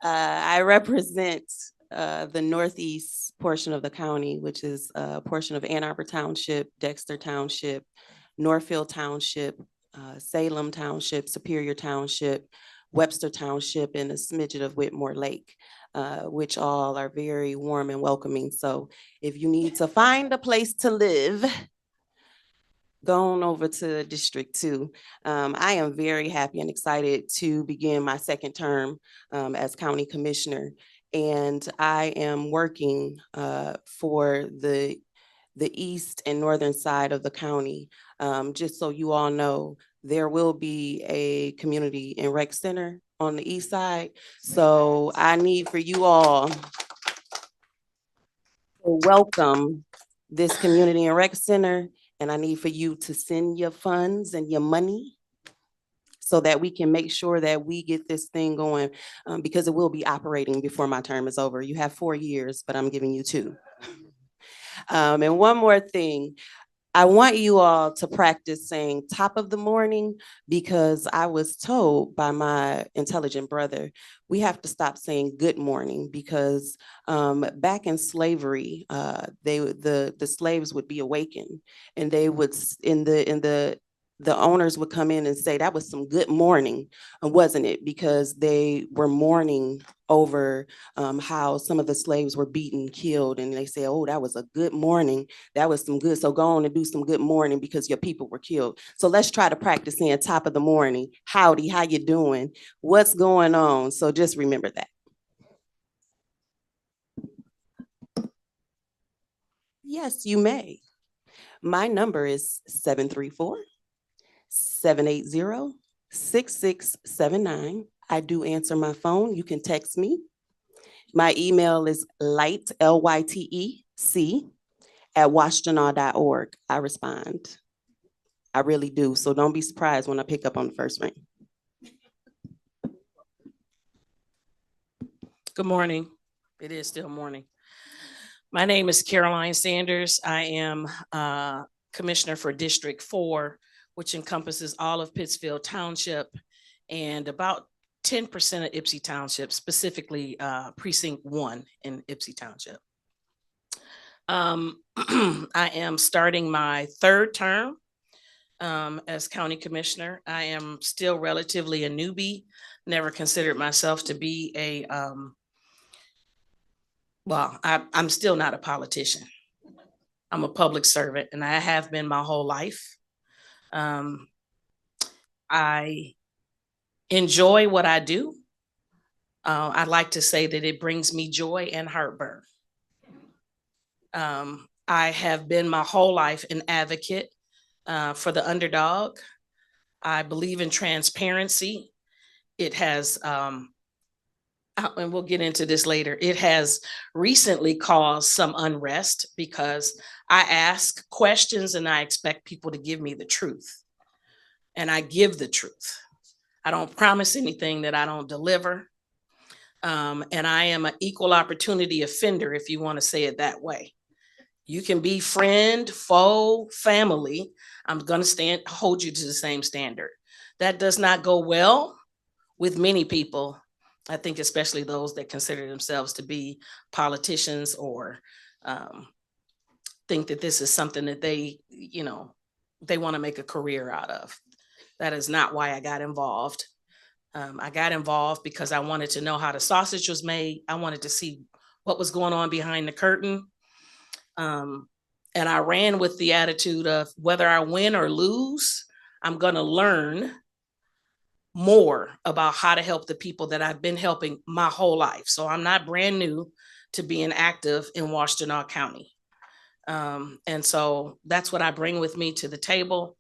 I represent the northeast portion of the county, which is a portion of Ann Arbor Township, Dexter Township, Northfield Township, Salem Township, Superior Township, Webster Township, and a smidget of Whitmore Lake, which all are very warm and welcoming. So if you need to find a place to live, go on over to District 2. I am very happy and excited to begin my second term as County Commissioner. and I am working for the east and northern side of the county. Just so you all know, there will be a community and rec center on the east side. So I need for you all to welcome this community and rec center, and I need for you to send your funds and your money so that we can make sure that we get this thing going, because it will be operating before my term is over. You have 4 years, but I'm giving you 2. And one more thing, I want you all to practice saying top of the morning, because I was told by my intelligent brother, we have to stop saying good morning, because back in slavery, the slaves would be awakened, and they would the owners would come in and say that was some good morning, wasn't it? Because they were mourning over how some of the slaves were beaten, killed, and they say, oh, that was a good morning. That was some good. So go on and do some good morning because your people were killed. So let's try to practice saying top of the morning. Howdy, how you doing? What's going on? So just remember that. Yes, you may. My number is 734-780-6679. I do answer my phone. You can text me. My email is Lyte, Lytec, @washtenaw.org. I respond. I really do. So don't be surprised when I pick up on the first ring. Good morning. It is still morning. My name is Caroline Sanders. I am Commissioner for District 4, which encompasses all of Pittsfield Township and about 10% of Ypsi Township, specifically Precinct 1 in Ypsi Township. I am starting my 3rd term as County Commissioner. I am still relatively a newbie, never considered myself to be a, I'm still not a politician. I'm a public servant, and I have been my whole life. I enjoy what I do. I like to say that it brings me joy and heartburn. I have been my whole life an advocate for the underdog. I believe in transparency. It has, and we'll get into this later, it has recently caused some unrest because I ask questions and I expect people to give me the truth. And I give the truth. I don't promise anything that I don't deliver. And I am an equal opportunity offender, if you want to say it that way. You can be friend, foe, family. I'm going to hold you to the same standard. That does not go well with many people. I think especially those that consider themselves to be politicians or think that this is something that they want to make a career out of. That is not why I got involved. I got involved because I wanted to know how the sausage was made. I wanted to see what was going on behind the curtain. And I ran with the attitude of whether I win or lose, I'm going to learn more about how to help the people that I've been helping my whole life. So I'm not brand new to being active in Washtenaw County. And so that's what I bring with me to the table.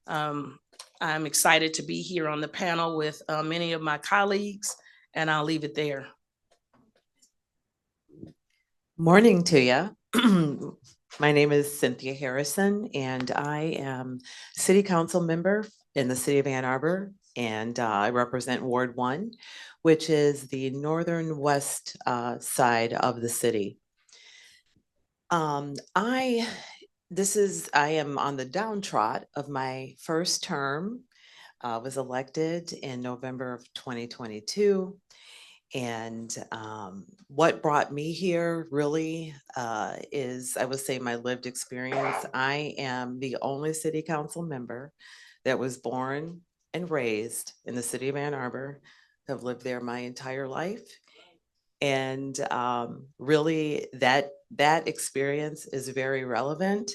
I'm excited to be here on the panel with many of my colleagues, and I'll leave it there. Morning to you. My name is Cynthia Harrison, and I am City Council member in the City of Ann Arbor, and I represent Ward 1, which is the northern west side of the city. I am on the downtrot of my first term. Was elected in November of 2022. And what brought me here really is, I would say, my lived experience. I am the only city council member that was born and raised in the city of Ann Arbor. I've lived there my entire life. And really that experience is very relevant.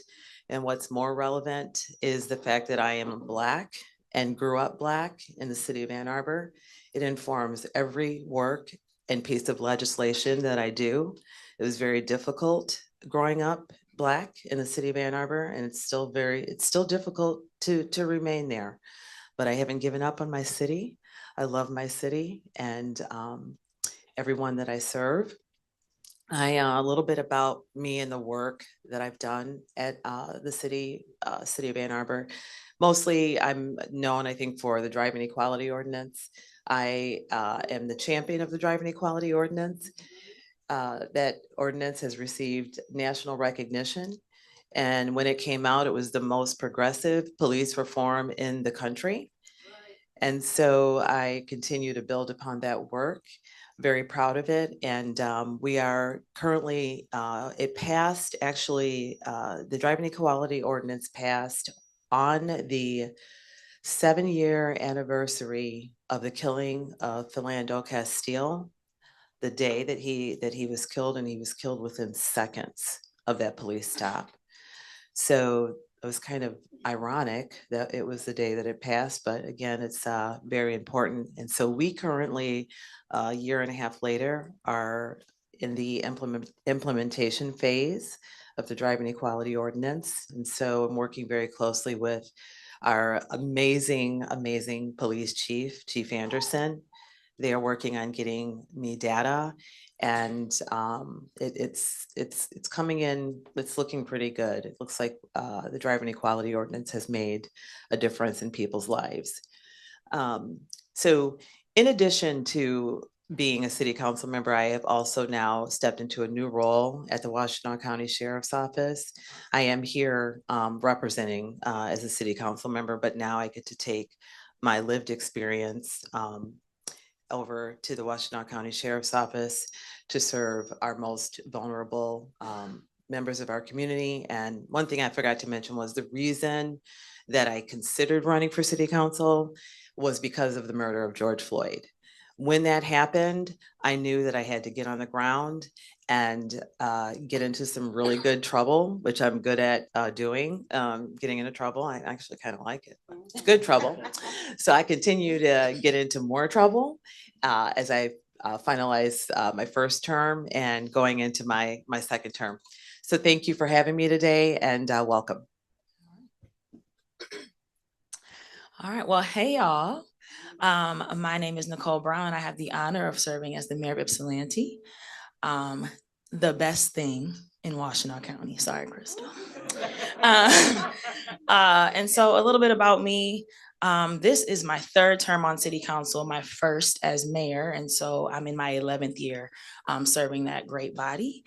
And what's more relevant is the fact that I am Black and grew up Black in the city of Ann Arbor. It informs every work and piece of legislation that I do. It was very difficult growing up Black in the city of Ann Arbor, and it's still difficult to remain there. But I haven't given up on my city. I love my city and everyone that I serve. A little bit about me and the work that I've done at the city of Ann Arbor. Mostly, I'm known, I think, for the driving equality ordinance. I am the champion of the driving equality ordinance. That ordinance has received national recognition. And when it came out, it was the most progressive police reform in the country. And so I continue to build upon that work. Very proud of it. And we are currently, it passed actually, the driving equality ordinance passed on the 7-year anniversary of the killing of Philando Castile, the day that he was killed, and he was killed within seconds of that police stop. So it was kind of ironic that it was the day that it passed, but again, it's very important. And so we currently, a year and a half later, are in the implementation phase of the driving equality ordinance. And so I'm working very closely with our amazing police chief, Chief Anderson. They are working on getting me data, and it's coming in. It's looking pretty good. It looks like the driving equality ordinance has made a difference in people's lives. So in addition to being a city council member, I have also now stepped into a new role at the Washtenaw County Sheriff's Office. I am here representing as a city council member, but now I get to take my lived experience over to the Washtenaw County Sheriff's Office to serve our most vulnerable members of our community. And one thing I forgot to mention was the reason that I considered running for city council was because of the murder of George Floyd. When that happened, I knew that I had to get on the ground and get into some really good trouble, which I'm good at doing, getting into trouble. I actually kind of like it. It's good trouble. So I continue to get into more trouble as I finalize my first term and going into my second term. So thank you for having me today, and welcome. All right, well, hey, y'all. My name is Nicole Brown. I have the honor of serving as the mayor of Ypsilanti, the best thing in Washtenaw County. Sorry, Crystal. And so a little bit about me. This is my third term on city council, my first as mayor. And so I'm in my 11th year serving that great body.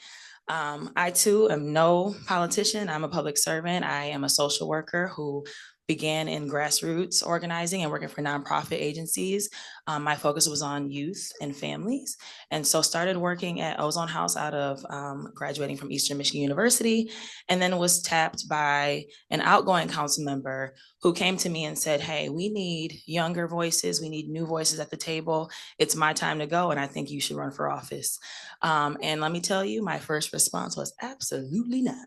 I too am no politician. I'm a public servant. I am a social worker who began in grassroots organizing and working for nonprofit agencies. My focus was on youth and families. And so started working at Ozone House out of graduating from Eastern Michigan University, and then was tapped by an outgoing council member who came to me and said, hey, we need younger voices. We need new voices at the table. It's my time to go, and I think you should run for office. And let me tell you, my first response was absolutely not.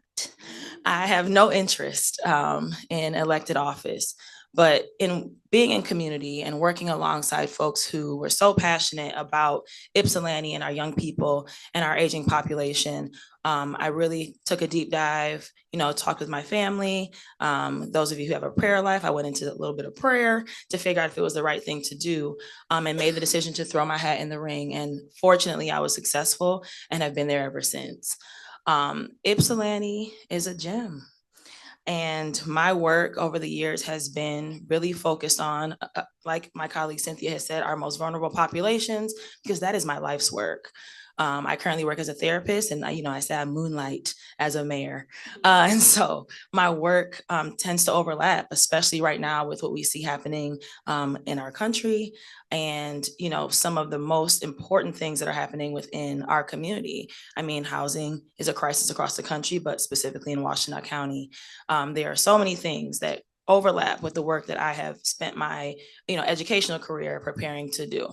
I have no interest in elected office, but in being in community and working alongside folks who were so passionate about Ypsilanti and our young people and our aging population, I really took a deep dive, talked with my family. Those of you who have a prayer life, I went into a little bit of prayer to figure out if it was the right thing to do, and made the decision to throw my hat in the ring. And fortunately, I was successful and have been there ever since. Ypsilanti is a gem. And my work over the years has been really focused on, like my colleague Cynthia has said, our most vulnerable populations, because that is my life's work. I currently work as a therapist, and I say I moonlight as a mayor. And so my work tends to overlap, especially right now with what we see happening in our country, and some of the most important things that are happening within our community. I mean, housing is a crisis across the country, but specifically in Washtenaw County, there are so many things that overlap with the work that I have spent my educational career preparing to do.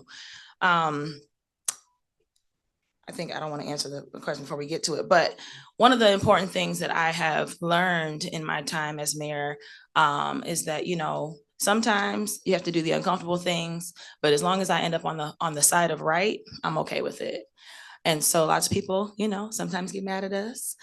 I think I don't want to answer the question before we get to it, but one of the important things that I have learned in my time as mayor is that, Sometimes you have to do the uncomfortable things, but as long as I end up on the side of right, I'm okay with it. And so lots of people, sometimes get mad at us.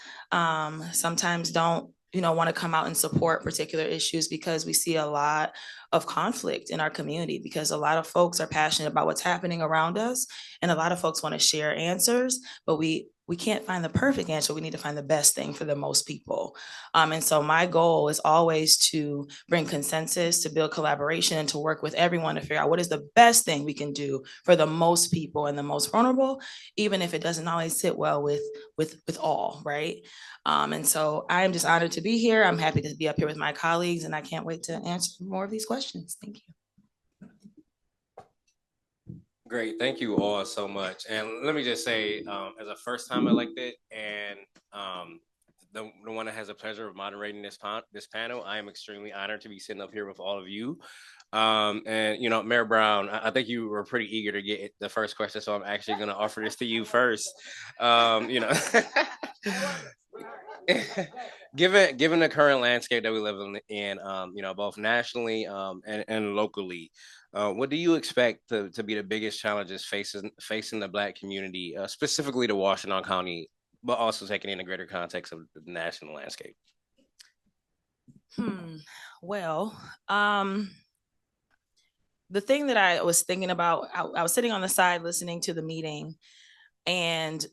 Sometimes don't, want to come out and support particular issues because we see a lot of conflict in our community because a lot of folks are passionate about what's happening around us. And a lot of folks want to share answers, but we can't find the perfect answer. We need to find the best thing for the most people. And so my goal is always to bring consensus, to build collaboration, and to work with everyone to figure out what is the best thing we can do for the most people and the most vulnerable, even if it doesn't always sit well with all, right? And so I am just honored to be here. I'm happy to be up here with my colleagues, and I can't wait to answer more of these questions. Thank you. Great, thank you all so much. And let me just say, as a first-time elected and the one that has the pleasure of moderating this panel, I am extremely honored to be sitting up here with all of you. And Mayor Brown, I think you were pretty eager to get the first question, so I'm actually going to offer this to you first. Given the current landscape that we live in, both nationally and locally, what do you expect to be the biggest challenges facing the Black community, specifically the Washtenaw County, but also taking in the greater context of the national landscape? Well, the thing that I was thinking about, I was sitting on the side listening to the meeting, and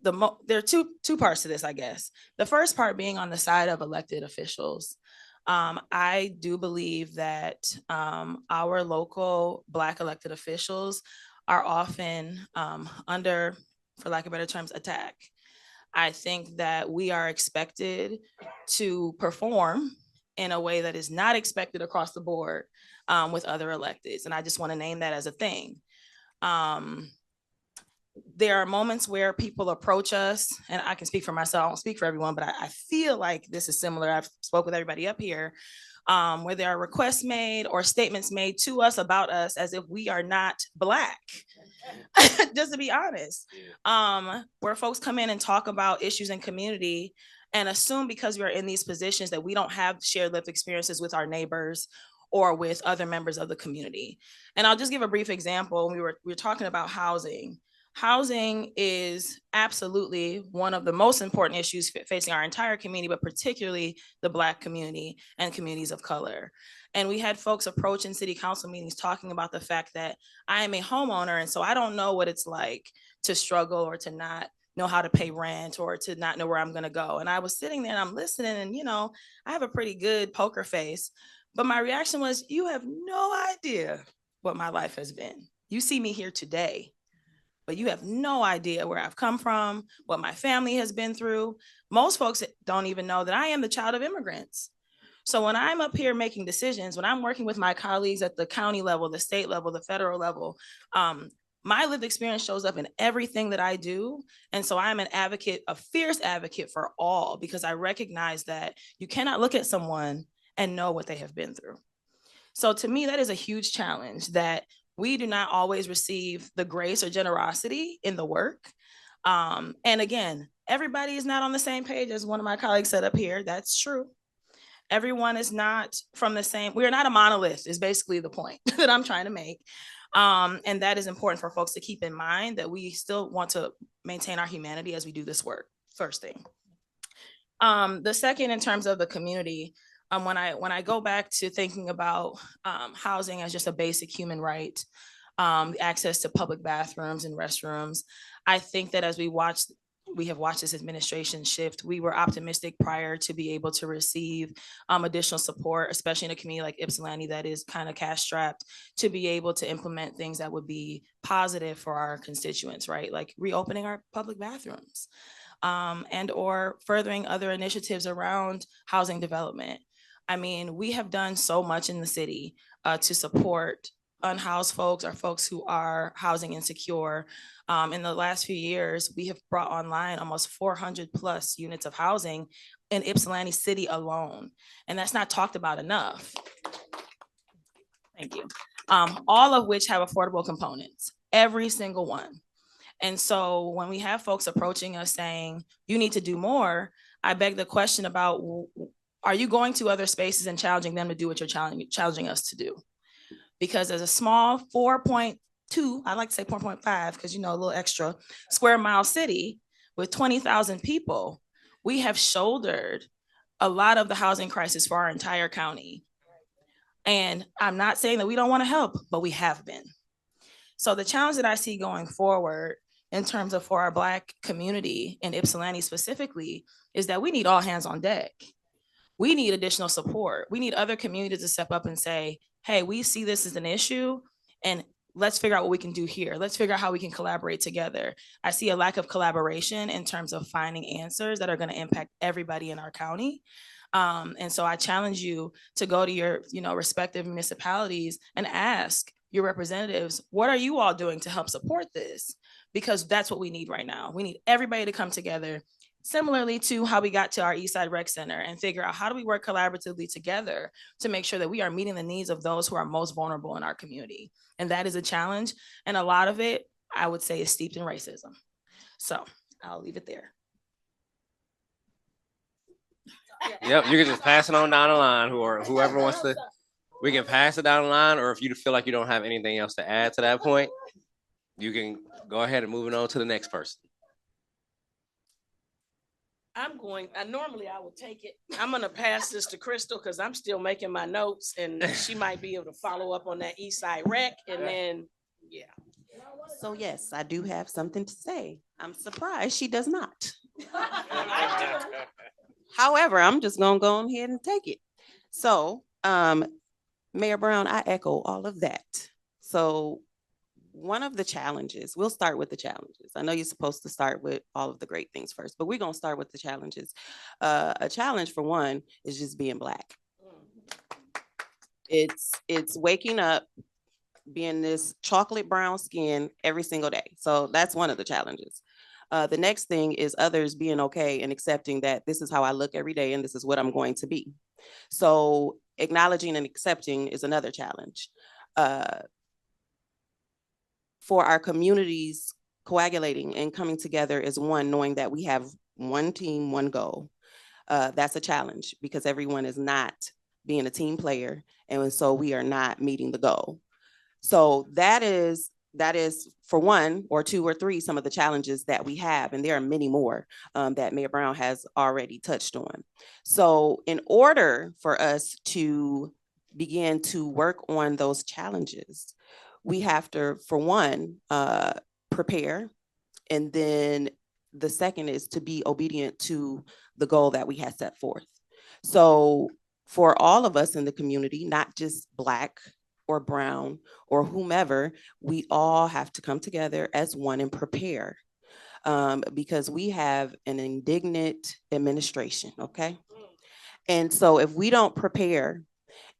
there are two parts to this, I guess. The first part being on the side of elected officials. I do believe that our local Black elected officials are often under, for lack of better terms, attack. I think that we are expected to perform in a way that is not expected across the board with other electeds. And I just want to name that as a thing. There are moments where people approach us, and I can speak for myself, I don't speak for everyone, but I feel like this is similar. I've spoke with everybody up here, where there are requests made or statements made to us about us as if we are not Black, just to be honest, where folks come in and talk about issues in community and assume because we're in these positions that we don't have shared lived experiences with our neighbors or with other members of the community. And I'll just give a brief example. We were talking about housing. Housing is absolutely one of the most important issues facing our entire community, but particularly the Black community and communities of color. And we had folks approach in city council meetings talking about the fact that I am a homeowner, and so I don't know what it's like to struggle or to not know how to pay rent or to not know where I'm gonna go. And I was sitting there and I'm listening, and I have a pretty good poker face, but my reaction was, you have no idea what my life has been. You see me here today, but you have no idea where I've come from, what my family has been through. Most folks don't even know that I am the child of immigrants. So when I'm up here making decisions, when I'm working with my colleagues at the county level, the state level, the federal level, my lived experience shows up in everything that I do. And so I'm an advocate, a fierce advocate for all, because I recognize that you cannot look at someone and know what they have been through. So to me, that is a huge challenge, that we do not always receive the grace or generosity in the work. And again, everybody is not on the same page, as one of my colleagues said up here. That's true. Everyone is not from the same, we are not a monolith, is basically the point that I'm trying to make. And that is important for folks to keep in mind, that we still want to maintain our humanity as we do this work, first thing. The second, in terms of the community, when I go back to thinking about housing as just a basic human right, access to public bathrooms and restrooms, I think that as we have watched this administration shift, we were optimistic prior to be able to receive additional support, especially in a community like Ypsilanti that is kind of cash strapped, to be able to implement things that would be positive for our constituents, right? Like reopening our public bathrooms and or furthering other initiatives around housing development. I mean, we have done so much in the city to support unhoused folks or folks who are housing insecure. In the last few years, we have brought online almost 400 plus units of housing in Ypsilanti City alone. And that's not talked about enough. Thank you. All of which have affordable components, every single one. And so when we have folks approaching us saying, you need to do more, I beg the question about Are you going to other spaces and challenging them to do what you're challenging us to do? Because as a small 4.2, I like to say 4.5, because, you know, a little extra square mile city with 20,000 people, we have shouldered a lot of the housing crisis for our entire county. And I'm not saying that we don't want to help, but we have been. So the challenge that I see going forward in terms of for our Black community in Ypsilanti specifically is that we need all hands on deck. We need additional support. We need other communities to step up and say, hey, we see this as an issue and let's figure out what we can do here. Let's figure out how we can collaborate together. I see a lack of collaboration in terms of finding answers that are going to impact everybody in our county. And so I challenge you to go to your, you know, respective municipalities and ask your representatives, what are you all doing to help support this? Because that's what we need right now. We need everybody to come together, similarly to how we got to our Eastside Rec Center, and figure out how do we work collaboratively together to make sure that we are meeting the needs of those who are most vulnerable in our community. And that is a challenge. And a lot of it, I would say, is steeped in racism. So I'll leave it there. Yep, you can just pass it on down the line, whoever wants to. We can pass it down the line, or if you feel like you don't have anything else to add to that point, you can go ahead and move it on to the next person. Normally I would take it. I'm gonna pass this to Crystal because I'm still making my notes and she might be able to follow up on that East Side Rec and then, yeah. So yes, I do have something to say. I'm surprised she does not. However, I'm just gonna go ahead and take it. So, Mayor Brown, I echo all of that. So one of the challenges, we'll start with the challenges. I know you're supposed to start with all of the great things first, but we're gonna start with the challenges. A challenge for one is just being Black. It's waking up, being this chocolate brown skin every single day. So that's one of the challenges. The next thing is others being okay and accepting that this is how I look every day and this is what I'm going to be. So acknowledging and accepting is another challenge. For our communities coagulating and coming together as one, knowing that we have one team, one goal. That's a challenge because everyone is not being a team player. And so we are not meeting the goal. So that is for one or two or three, some of the challenges that we have. And there are many more that Mayor Brown has already touched on. So in order for us to begin to work on those challenges, we have to, for one, prepare. And then the second is to be obedient to the goal that we had set forth. So for all of us in the community, not just Black or brown or whomever, we all have to come together as one and prepare because we have an indignant administration, okay? And so if we don't prepare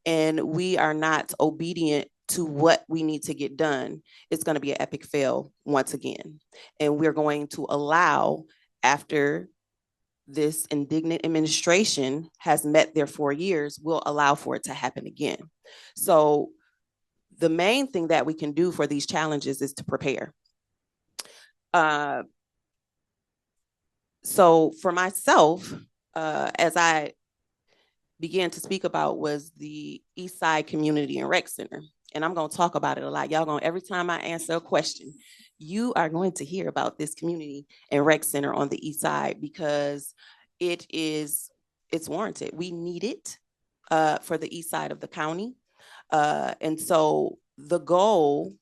and we are not obedient to what we need to get done, it's going to be an epic fail once again. And we're going to allow, after this indignant administration has met their 4 years, we'll allow for it to happen again. So the main thing that we can do for these challenges is to prepare. So for myself, as I began to speak about, was the East Side Community and Rec Center. And I'm going to talk about it a lot. Y'all going, every time I answer a question, you are going to hear about this community and rec center on the East Side because it's warranted. We need it for the East Side of the county. And so the goal,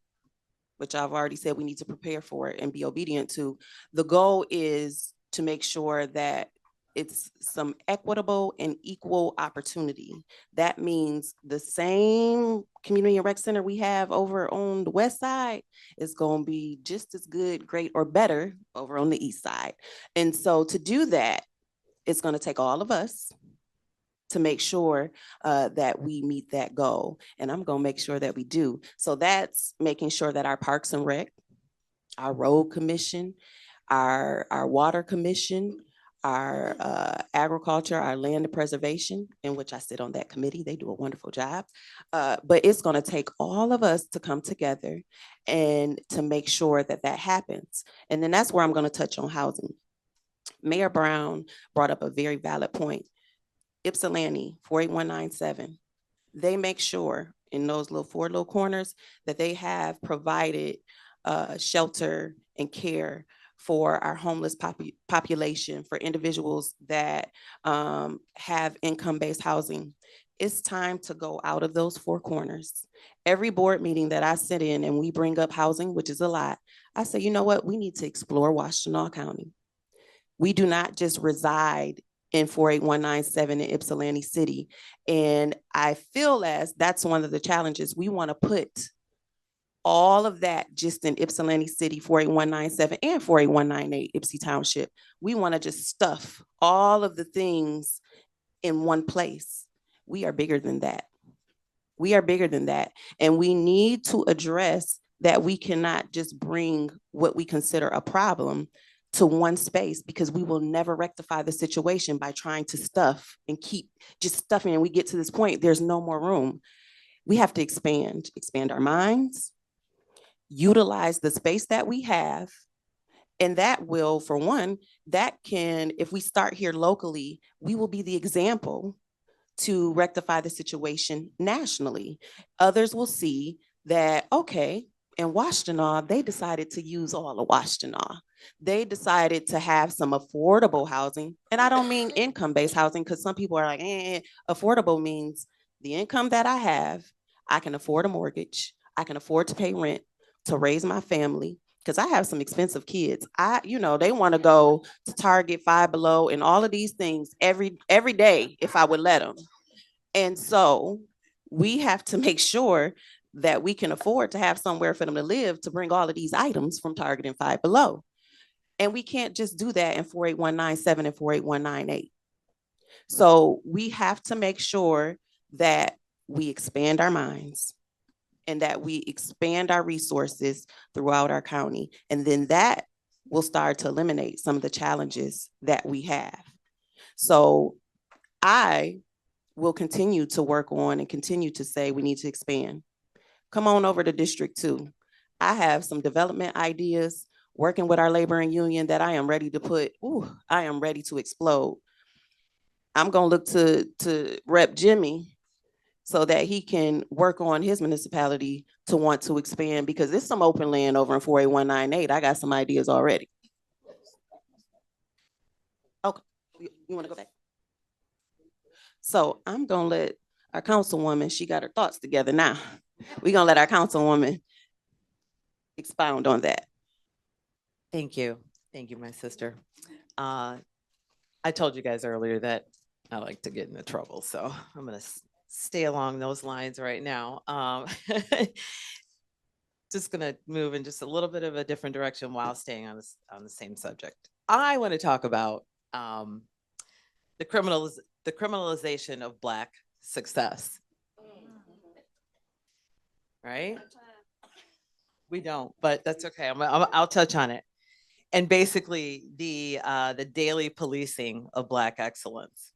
which I've already said we need to prepare for it and be obedient to, the goal is to make sure that it's some equitable and equal opportunity. That means the same community and rec center we have over on the West Side is going to be just as good, great, or better over on the East Side. And so to do that, it's going to take all of us to make sure that we meet that goal. And I'm going to make sure that we do. So that's making sure that our Parks and Rec, our Road Commission, our Water Commission, our agriculture, our land preservation, in which I sit on that committee. They do a wonderful job. But it's going to take all of us to come together and to make sure that that happens. And then that's where I'm going to touch on housing. Mayor Brown brought up a very valid point. Ypsilanti, 48197. They make sure in those four little corners that they have provided shelter and care for our homeless population, for individuals that have income-based housing. It's time to go out of those four corners. Every board meeting that I sit in and we bring up housing, which is a lot, I say, you know what? We need to explore Washtenaw County. We do not just reside in 48197 in Ypsilanti City. And I feel as that's one of the challenges. We want to put all of that just in Ypsilanti City, 48197 and 48198 Ypsi Township. We want to just stuff all of the things in one place. We are bigger than that. We are bigger than that. And we need to address that we cannot just bring what we consider a problem to one space, because we will never rectify the situation by trying to stuff and keep just stuffing. And we get to this point, there's no more room. We have to expand our minds, utilize the space that we have. And that will, for one, that can, if we start here locally, we will be the example to rectify the situation nationally. Others will see that, okay, in Washtenaw, they decided to use all of Washtenaw. They decided to have some affordable housing. And I don't mean income-based housing, because some people are like, affordable means the income that I have, I can afford a mortgage, I can afford to pay rent, to raise my family, because I have some expensive kids. They want to go to Target, Five Below, and all of these things every day if I would let them. And so we have to make sure that we can afford to have somewhere for them to live, to bring all of these items from Target and Five Below. And we can't just do that in 48197 and 48198. So we have to make sure that we expand our minds and that we expand our resources throughout our county. And then that will start to eliminate some of the challenges that we have. So I will continue to work on and continue to say we need to expand. Come on over to District 2. I have some development ideas working with our laboring union that I am ready to put, I am ready to explode. I'm gonna look to Rep. Jimmie so that he can work on his municipality to want to expand, because there's some open land over in 48198. I got some ideas already. Okay, you wanna go back? So I'm gonna let our councilwoman, she got her thoughts together now. We're gonna let our councilwoman expound on that. Thank you. Thank you, my sister. I told you guys earlier that I like to get into trouble, so I'm gonna stay along those lines right now. Just gonna move in just a little bit of a different direction while staying on the same subject. I want to talk about the criminalization of Black success. Right? We don't, but that's okay. I'll touch on it. And basically the daily policing of Black excellence.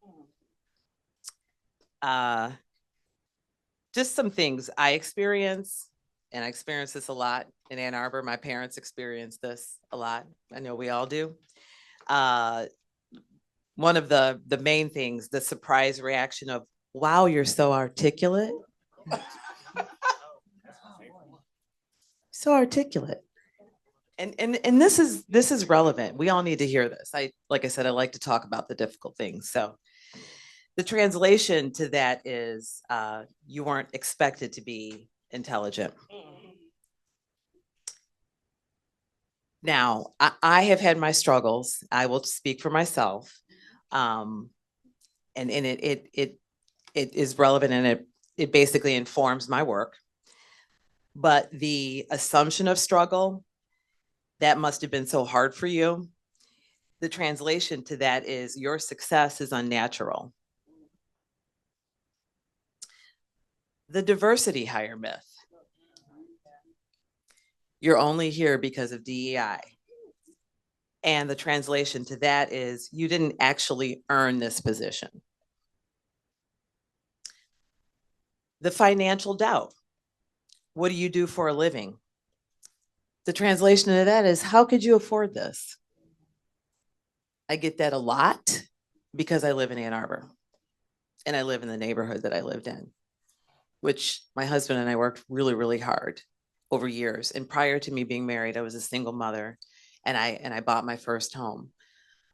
Just some things I experience, and I experience this a lot in Ann Arbor. My parents experience this a lot. I know we all do. One of the main things, the surprise reaction of, wow, you're so articulate. So articulate. And this is relevant. We all need to hear this. Like I said, I like to talk about the difficult things. So the translation to that is you weren't expected to be intelligent. Now, I have had my struggles. I will speak for myself. And it is relevant, and it basically informs my work. But the assumption of struggle, that must have been so hard for you. The translation to that is your success is unnatural. The diversity hire myth. You're only here because of DEI. And the translation to that is you didn't actually earn this position. The financial doubt. What do you do for a living? The translation of that is, how could you afford this? I get that a lot because I live in Ann Arbor. and I live in the neighborhood that I lived in, which my husband and I worked really, really hard over years. And prior to me being married, I was a single mother, and I bought my first home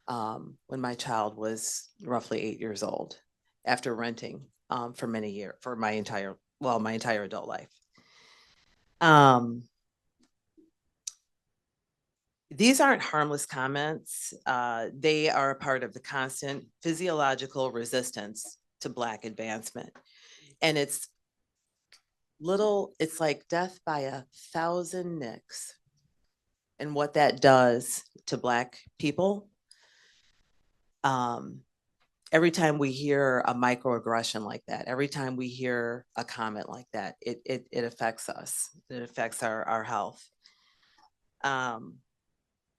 when my child was roughly 8 years old, after renting for many years, for my entire adult life. These aren't harmless comments. They are a part of the constant physiological resistance to Black advancement. And it's like death by 1,000 nicks. And what that does to Black people, every time we hear a microaggression like that, every time we hear a comment like that, it affects us. It affects our health.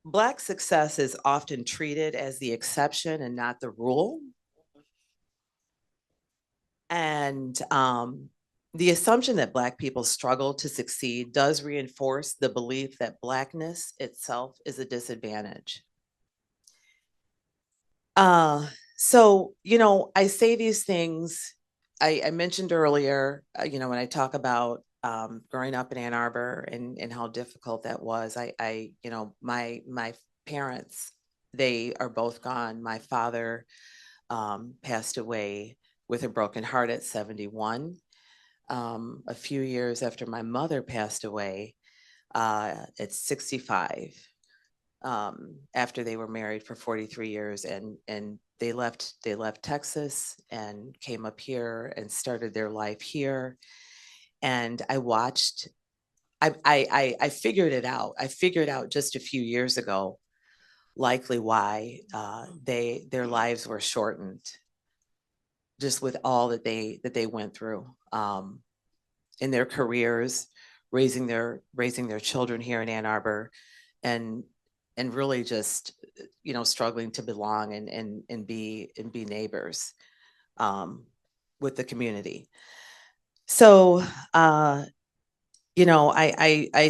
Black success is often treated as the exception and not the rule. And the assumption that Black people struggle to succeed does reinforce the belief that Blackness itself is a disadvantage. So, I say these things, I mentioned earlier, when I talk about growing up in Ann Arbor and how difficult that was, my parents, they are both gone. My father passed away with a broken heart at 71. A few years after my mother passed away at 65, after they were married for 43 years, and they left Texas and came up here and started their life here. And I watched, I figured it out. I figured out just a few years ago, likely why their lives were shortened, just with all that they went through in their careers, raising their children here in Ann Arbor, and really just struggling to belong and be neighbors with the community. So I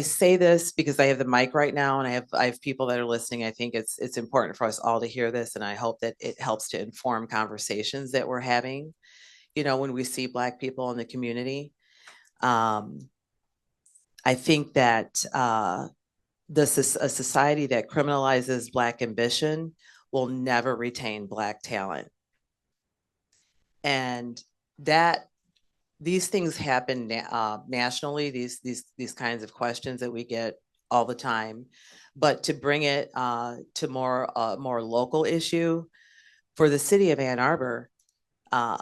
say this because I have the mic right now, and I have people that are listening. I think it's important for us all to hear this, and I hope that it helps to inform conversations that we're having, when we see Black people in the community. I think that a society that criminalizes Black ambition will never retain Black talent. And that these things happen nationally, these kinds of questions that we get all the time. But to bring it to more local issue for the city of Ann Arbor,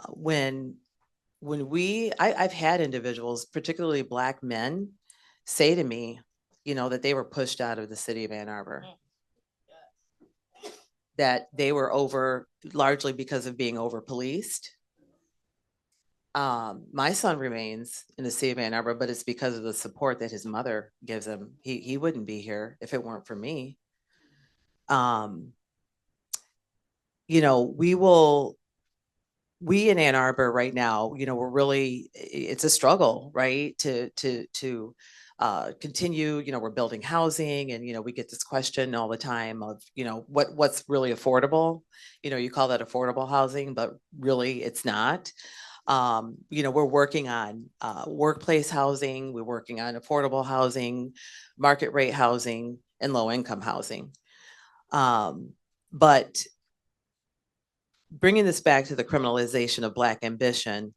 when I've had individuals, particularly Black men, say to me, that they were pushed out of the city of Ann Arbor, that they were largely because of being over policed. My son remains in the city of Ann Arbor, but it's because of the support that his mother gives him. He wouldn't be here if it weren't for me. We in Ann Arbor right now, it's a struggle, right? To continue, we're building housing, and, we get this question all the time of, what's really affordable? You call that affordable housing, but really it's not. We're working on workplace housing, we're working on affordable housing, market rate housing, and low income housing. But bringing this back to the criminalization of Black ambition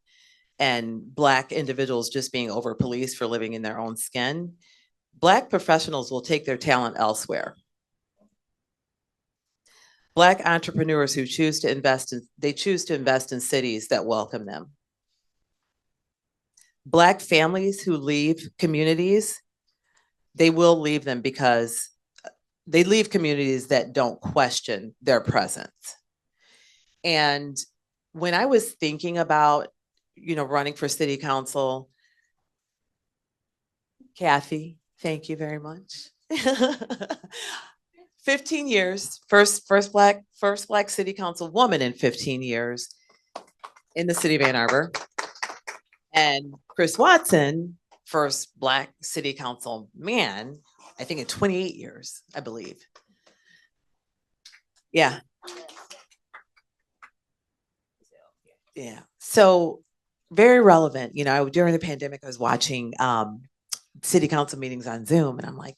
and Black individuals just being over policed for living in their own skin, Black professionals will take their talent elsewhere. Black entrepreneurs who choose to invest in cities that welcome them. Black families who leave communities, they will leave them because they leave communities that don't question their presence. And when I was thinking about, running for city council, Kathy, thank you very much. 15 years, first Black city council woman in 15 years in the city of Ann Arbor. And Chris Watson, first Black city council man, I think in 28 years, I believe. Yeah. Yeah. So very relevant, you know, during the pandemic, I was watching city council meetings on Zoom, and I'm like,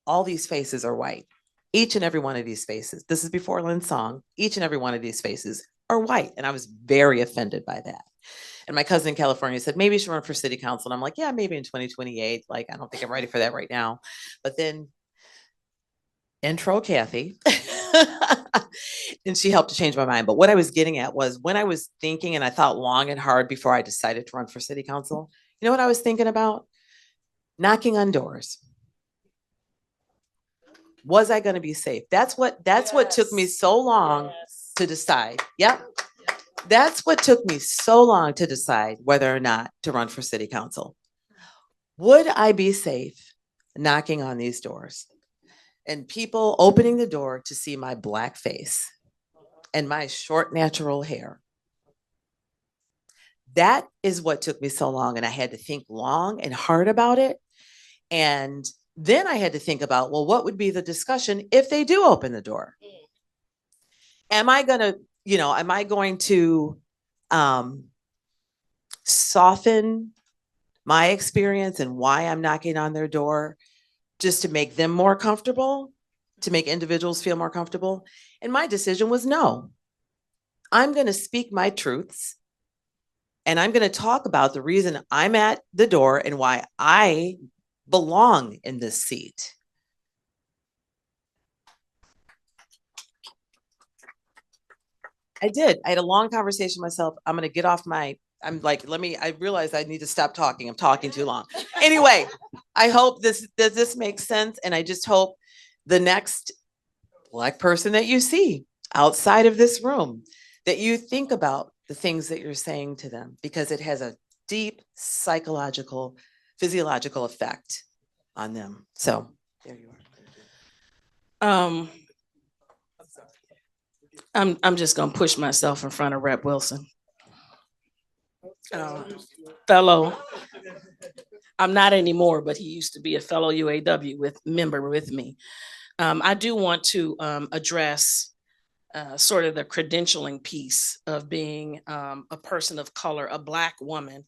all these faces are white. Each and every one of these faces, this is before Lynn's song, each and every one of these faces are white. And I was very offended by that. And my cousin in California said, maybe you should run for city council. And I'm like, yeah, maybe in 2028. Like, I don't think I'm ready for that right now. But then intro Kathy, and she helped to change my mind. But what I was getting at was when I was thinking, and I thought long and hard before I decided to run for city council, you know what I was thinking about? Knocking on doors. Was I going to be safe? That's what took me so long to decide. Yep. That's what took me so long to decide whether or not to run for city council. Would I be safe knocking on these doors and people opening the door to see my Black face and my short natural hair? That is what took me so long. And I had to think long and hard about it. And then I had to think about, well, what would be the discussion if they do open the door? Am I going to soften my experience and why I'm knocking on their door just to make them more comfortable, to make individuals feel more comfortable? And my decision was no. I'm going to speak my truths, and I'm going to talk about the reason I'm at the door and why I belong in this seat. I did. I had a long conversation with myself. I'm going to get off I realized I need to stop talking. I'm talking too long. Anyway, I hope this makes sense. And I just hope the next Black person that you see outside of this room, that you think about the things that you're saying to them, because it has a deep psychological, physiological effect on them. So there you are. I'm just gonna push myself in front of Rep. Wilson. Fellow, I'm not anymore, but he used to be a fellow UAW member with me. I do want to address sort of the credentialing piece of being a person of color, a Black woman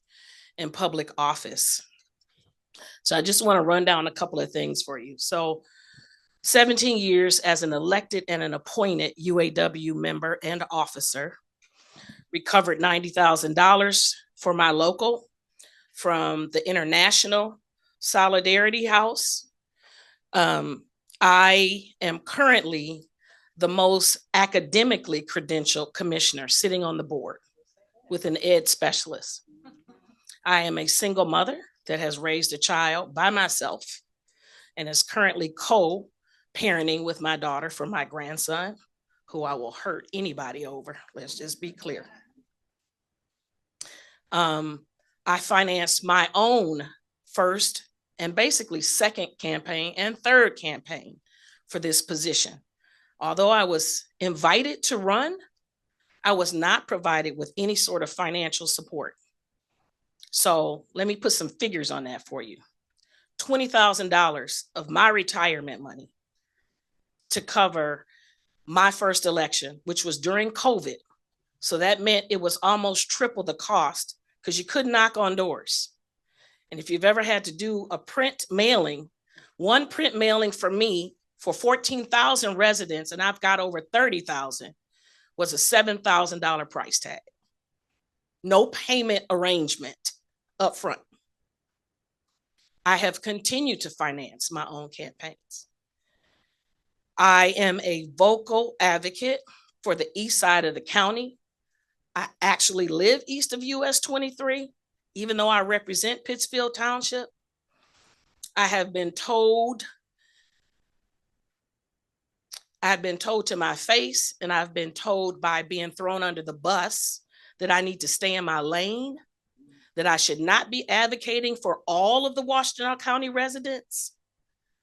in public office. So I just want to run down a couple of things for you. So 17 years as an elected and an appointed UAW member and officer, recovered $90,000 for my local from the International Solidarity House. I am currently the most academically credentialed commissioner sitting on the board with an ed specialist. I am a single mother that has raised a child by myself and is currently co-parenting with my daughter for my grandson, who I will hurt anybody over. Let's just be clear. I financed my own first and basically second campaign and third campaign for this position. Although I was invited to run, I was not provided with any sort of financial support. So let me put some figures on that for you. $20,000 of my retirement money to cover my first election, which was during COVID. So that meant it was almost triple the cost because you couldn't knock on doors. And if you've ever had to do a print mailing, one print mailing for me for 14,000 residents, and I've got over 30,000, was a $7,000 price tag. No payment arrangement up front. I have continued to finance my own campaigns. I am a vocal advocate for the east side of the county. I actually live east of US 23, even though I represent Pittsfield Township. I have been told to my face, and I've been told by being thrown under the bus that I need to stay in my lane, that I should not be advocating for all of the Washtenaw County residents,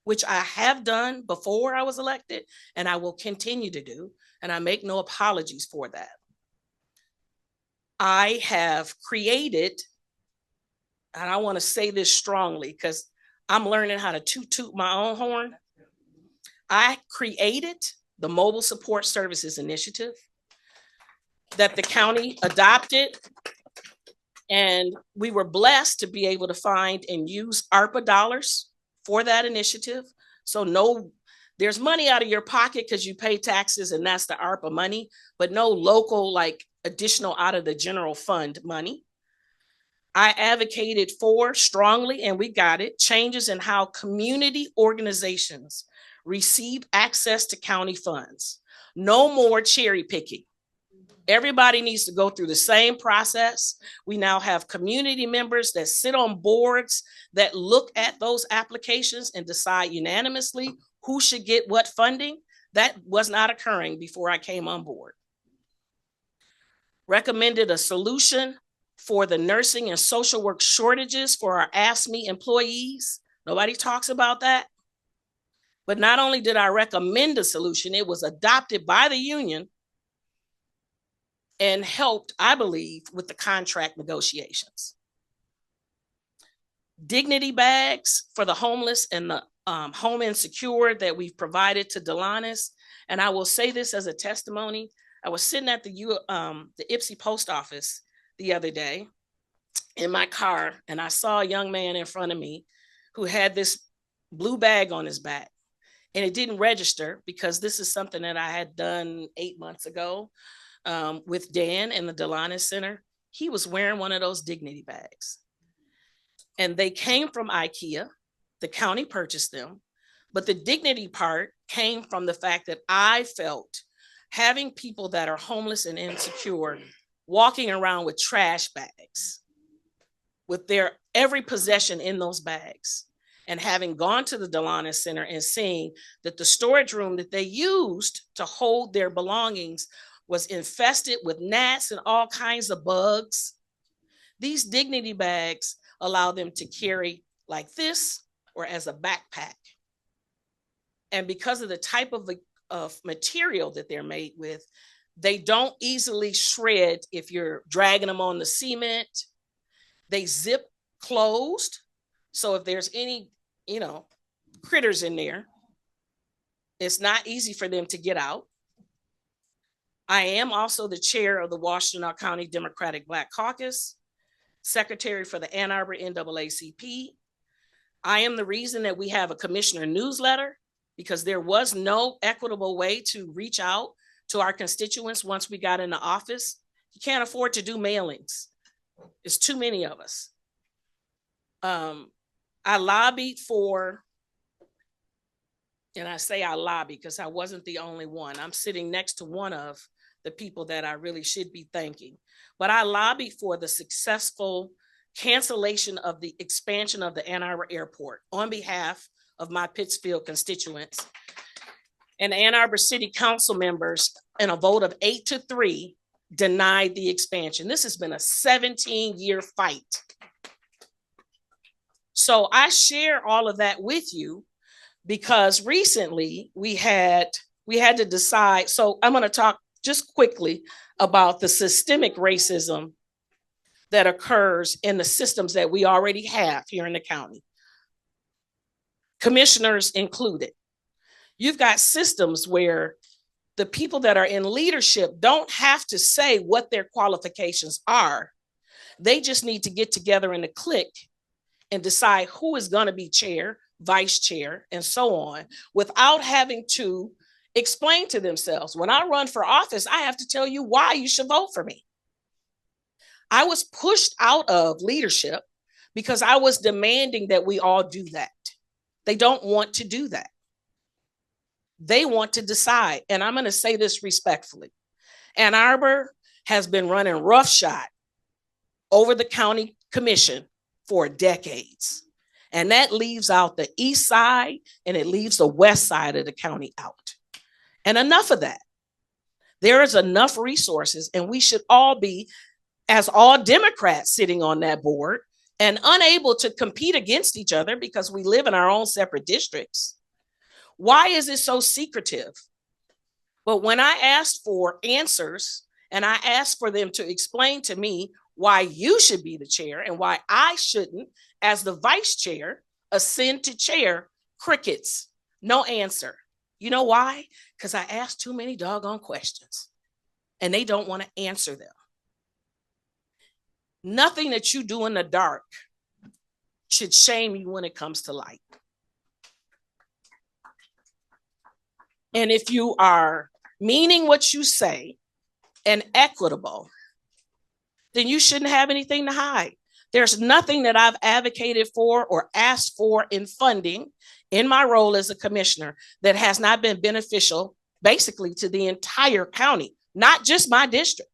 which I have done before I was elected, and I will continue to do, and I make no apologies for that. I have created, and I want to say this strongly because I'm learning how to toot my own horn. I created the Mobile Support Services Initiative that the county adopted And we were blessed to be able to find and use ARPA dollars for that initiative. So no, there's money out of your pocket because you pay taxes and that's the ARPA money, but no local like additional out of the general fund money. I advocated for strongly, and we got it, changes in how community organizations receive access to county funds. No more cherry picking. Everybody needs to go through the same process. We now have community members that sit on boards that look at those applications and decide unanimously who should get what funding. That was not occurring before I came on board. Recommended a solution for the nursing and social work shortages for our AFSCME employees. Nobody talks about that. But not only did I recommend a solution, it was adopted by the union and helped, I believe, with the contract negotiations. Dignity bags for the homeless and the home insecure that we've provided to Delonis. And I will say this as a testimony. I was sitting at the Ypsi post office the other day in my car, and I saw a young man in front of me who had this blue bag on his back, and it didn't register because this is something that I had done 8 months ago with Dan in the Delonis Center. He was wearing one of those dignity bags, and they came from IKEA. The county purchased them, but the dignity part came from the fact that I felt having people that are homeless and insecure walking around with trash bags, with their every possession in those bags, and having gone to the Delonis Center and seeing that the storage room that they used to hold their belongings was infested with gnats and all kinds of bugs. These dignity bags allow them to carry like this or as a backpack. And because of the type of material that they're made with, they don't easily shred if you're dragging them on the cement. They zip closed. So if there's any, critters in there, it's not easy for them to get out. I am also the chair of the Washtenaw County Democratic Black Caucus, secretary for the Ann Arbor NAACP. I am the reason that we have a commissioner newsletter, because there was no equitable way to reach out to our constituents once we got into office. You can't afford to do mailings. It's too many of us. I lobbied for, and I say I lobbied because I wasn't the only one. I'm sitting next to one of the people that I really should be thanking. But I lobbied for the successful cancellation of the expansion of the Ann Arbor Airport on behalf of my Pittsfield constituents. And Ann Arbor City Council members, in a vote of 8-3, denied the expansion. This has been a 17-year fight. So I share all of that with you because recently we had to decide. So I'm going to talk just quickly about the systemic racism that occurs in the systems that we already have here in the county, commissioners included. You've got systems where the people that are in leadership don't have to say what their qualifications are. They just need to get together in a clique and decide who is going to be chair, vice chair, and so on, without having to explain to themselves. When I run for office, I have to tell you why you should vote for me. I was pushed out of leadership because I was demanding that we all do that. They don't want to do that. They want to decide. And I'm going to say this respectfully. Ann Arbor has been running roughshod over the county commission for decades. And that leaves out the east side and it leaves the west side of the county out. And enough of that. There is enough resources, and we should all be, as all Democrats sitting on that board, and unable to compete against each other because we live in our own separate districts. Why is it so secretive? But when I asked for answers and I asked for them to explain to me why you should be the chair and why I shouldn't, as the vice chair, ascend to chair, crickets, no answer. You know why? Because I asked too many doggone questions and they don't want to answer them. Nothing that you do in the dark should shame you when it comes to light. And if you are meaning what you say and equitable, then you shouldn't have anything to hide. There's nothing that I've advocated for or asked for in funding in my role as a commissioner that has not been beneficial basically to the entire county, not just my district.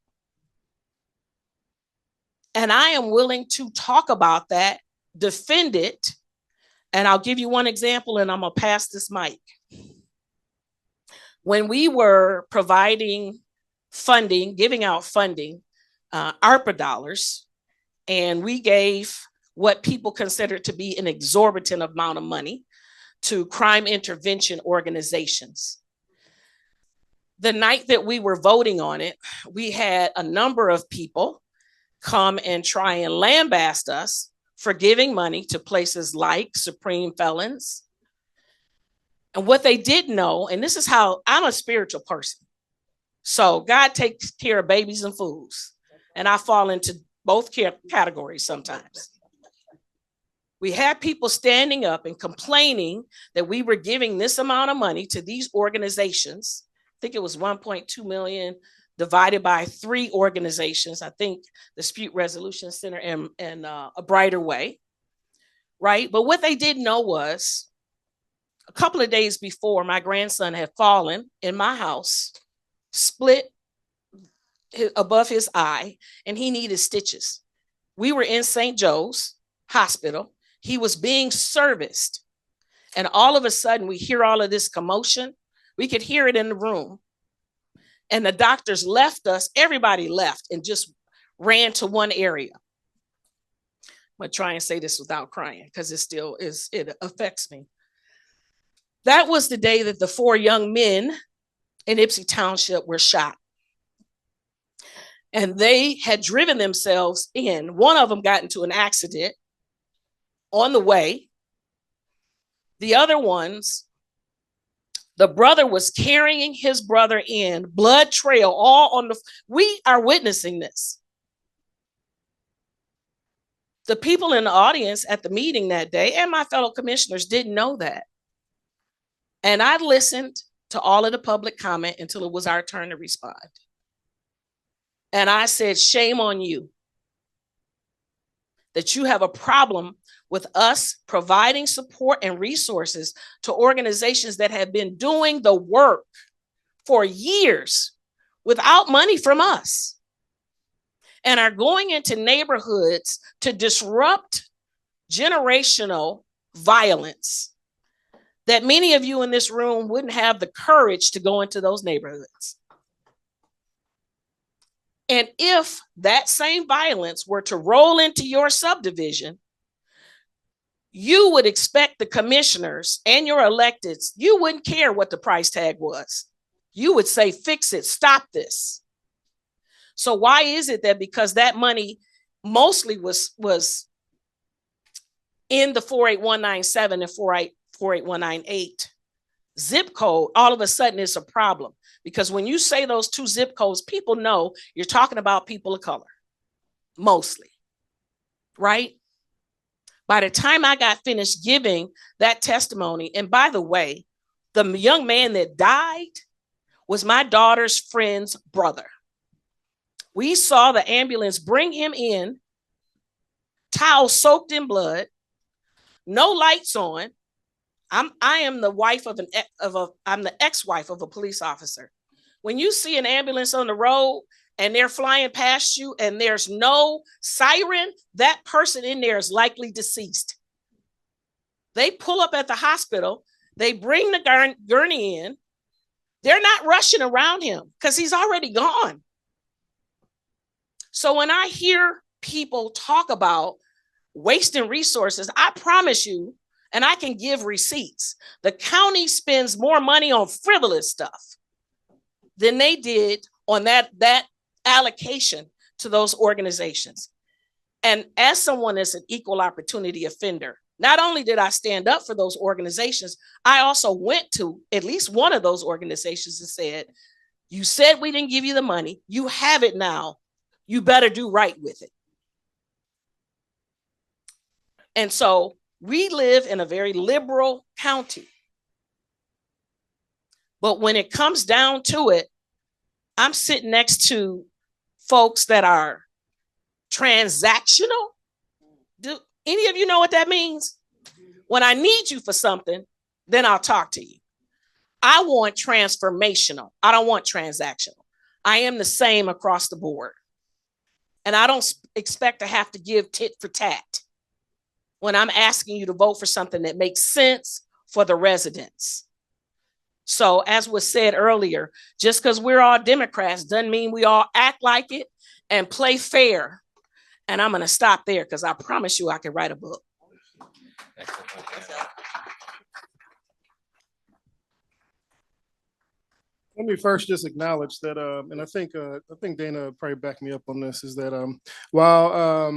And I am willing to talk about that, defend it. And I'll give you one example and I'm gonna pass this mic. When we were providing funding, giving out funding, Arbor dollars, and we gave what people considered to be an exorbitant amount of money to crime intervention organizations. The night that we were voting on it, we had a number of people come and try and lambaste us for giving money to places like Supreme Felons. And what they didn't know, and this is how I'm a spiritual person. So God takes care of babies and fools. And I fall into both categories sometimes. We had people standing up and complaining that we were giving this amount of money to these organizations. I think it was 1.2 million divided by 3 organizations. I think Dispute Resolution Center and A Brighter Way, right? But what they didn't know was a couple of days before, my grandson had fallen in my house, split above his eye, and he needed stitches. We were in St. Joe's Hospital. He was being serviced. And all of a sudden, we hear all of this commotion. We could hear it in the room. And the doctors left us. Everybody left and just ran to one area. I'm going to try and say this without crying because it affects me. That was the day that the 4 young men in Ypsi Township were shot. And they had driven themselves in. One of them got into an accident on the way. The other ones, the brother was carrying his brother in, blood trail all on the, we are witnessing this. The people in the audience at the meeting that day and my fellow commissioners didn't know that. And I listened to all of the public comment until it was our turn to respond. And I said, shame on you that you have a problem with us providing support and resources to organizations that have been doing the work for years without money from us and are going into neighborhoods to disrupt generational violence that many of you in this room wouldn't have the courage to go into those neighborhoods. And if that same violence were to roll into your subdivision, you would expect the commissioners and your electeds, you wouldn't care what the price tag was. You would say, fix it, stop this. So why is it that because that money mostly was in the 48197 and 48198 zip code, all of a sudden it's a problem? Because when you say those 2 zip codes, people know you're talking about people of color, mostly, right? By the time I got finished giving that testimony, and by the way, the young man that died was my daughter's friend's brother. We saw the ambulance bring him in, towel soaked in blood, no lights on. I am the wife of I'm the ex-wife of a police officer. When you see an ambulance on the road and they're flying past you and there's no siren, that person in there is likely deceased. They pull up at the hospital, they bring the gurney in. They're not rushing around him because he's already gone. So when I hear people talk about wasting resources, I promise you, and I can give receipts, the county spends more money on frivolous stuff than they did on that allocation to those organizations. And as someone that's an equal opportunity offender, not only did I stand up for those organizations, I also went to at least one of those organizations and said, you said we didn't give you the money. You have it now. You better do right with it. And so we live in a very liberal county. But when it comes down to it, I'm sitting next to folks that are transactional. Do any of you know what that means? When I need you for something, then I'll talk to you. I want transformational. I don't want transactional. I am the same across the board. And I don't expect to have to give tit for tat when I'm asking you to vote for something that makes sense for the residents. So as was said earlier, just because we're all Democrats doesn't mean we all act like it and play fair. And I'm going to stop there because I promise you I can write a book. Let me first just acknowledge that, and I think Dana probably backed me up on this, is that while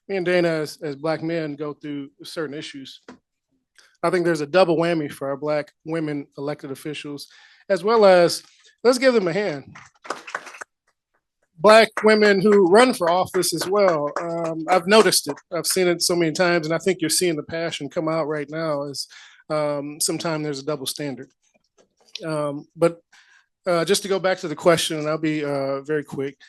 me and Dana as Black men go through certain issues, I think there's a double whammy for our Black women elected officials, as well as, let's give them a hand. Black women who run for office as well. I've noticed it. I've seen it so many times, and I think you're seeing the passion come out right now as sometimes there's a double standard. But just to go back to the question, and I'll be very quick.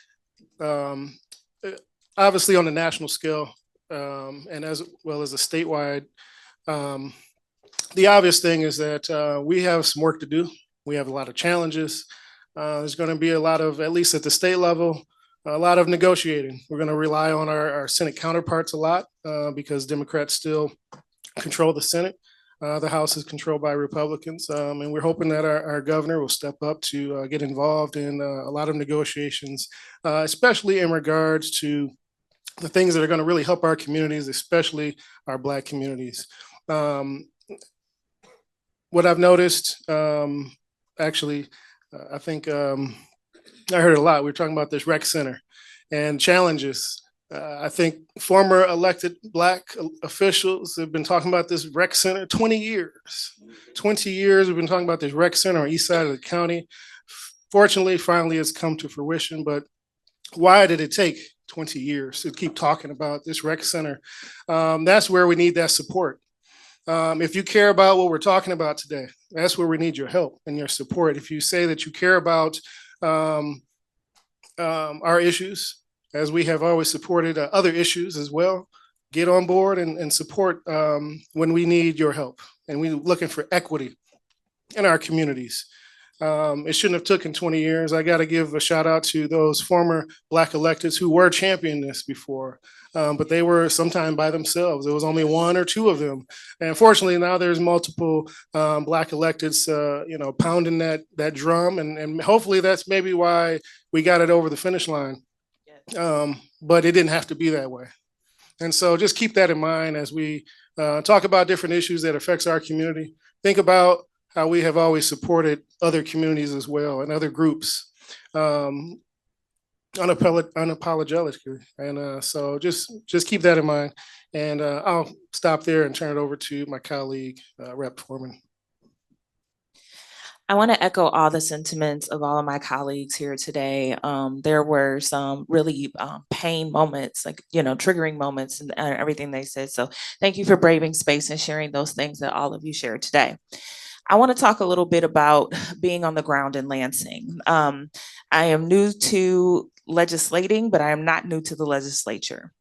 Obviously on the national scale, and as well as a statewide, the obvious thing is that we have some work to do. We have a lot of challenges. There's going to be a lot of, at least at the state level, a lot of negotiating. We're going to rely on our Senate counterparts a lot because Democrats still control the Senate. The House is controlled by Republicans, and we're hoping that our governor will step up to get involved in a lot of negotiations, especially in regards to the things that are going to really help our communities, especially our Black communities. What I've noticed, actually, I think I heard a lot. We were talking about this rec center and challenges. I think former elected Black officials have been talking about this rec center 20 years. 20 years we've been talking about this rec center on the east side of the county. Fortunately, finally it's come to fruition, but why did it take 20 years to keep talking about this rec center? That's where we need that support. If you care about what we're talking about today, that's where we need your help and your support. If you say that you care about our issues, as we have always supported other issues as well, get on board and support when we need your help. And we're looking for equity in our communities. It shouldn't have taken 20 years. I got to give a shout out to those former Black electeds who were championing this before, but they were sometimes by themselves. There was only one or two of them. And fortunately, now there's multiple Black electeds, pounding that drum. And hopefully that's maybe why we got it over the finish line. But it didn't have to be that way. And so just keep that in mind as we talk about different issues that affects our community. Think about how we have always supported other communities as well and other groups unapologetically. And so just keep that in mind. And I'll stop there and turn it over to my colleague, Rep. Foreman. I want to echo all the sentiments of all of my colleagues here today. There were some really pain moments, triggering moments and everything they said. So thank you for braving space and sharing those things that all of you shared today. I want to talk a little bit about being on the ground in Lansing. I am new to legislating, but I am not new to the legislature.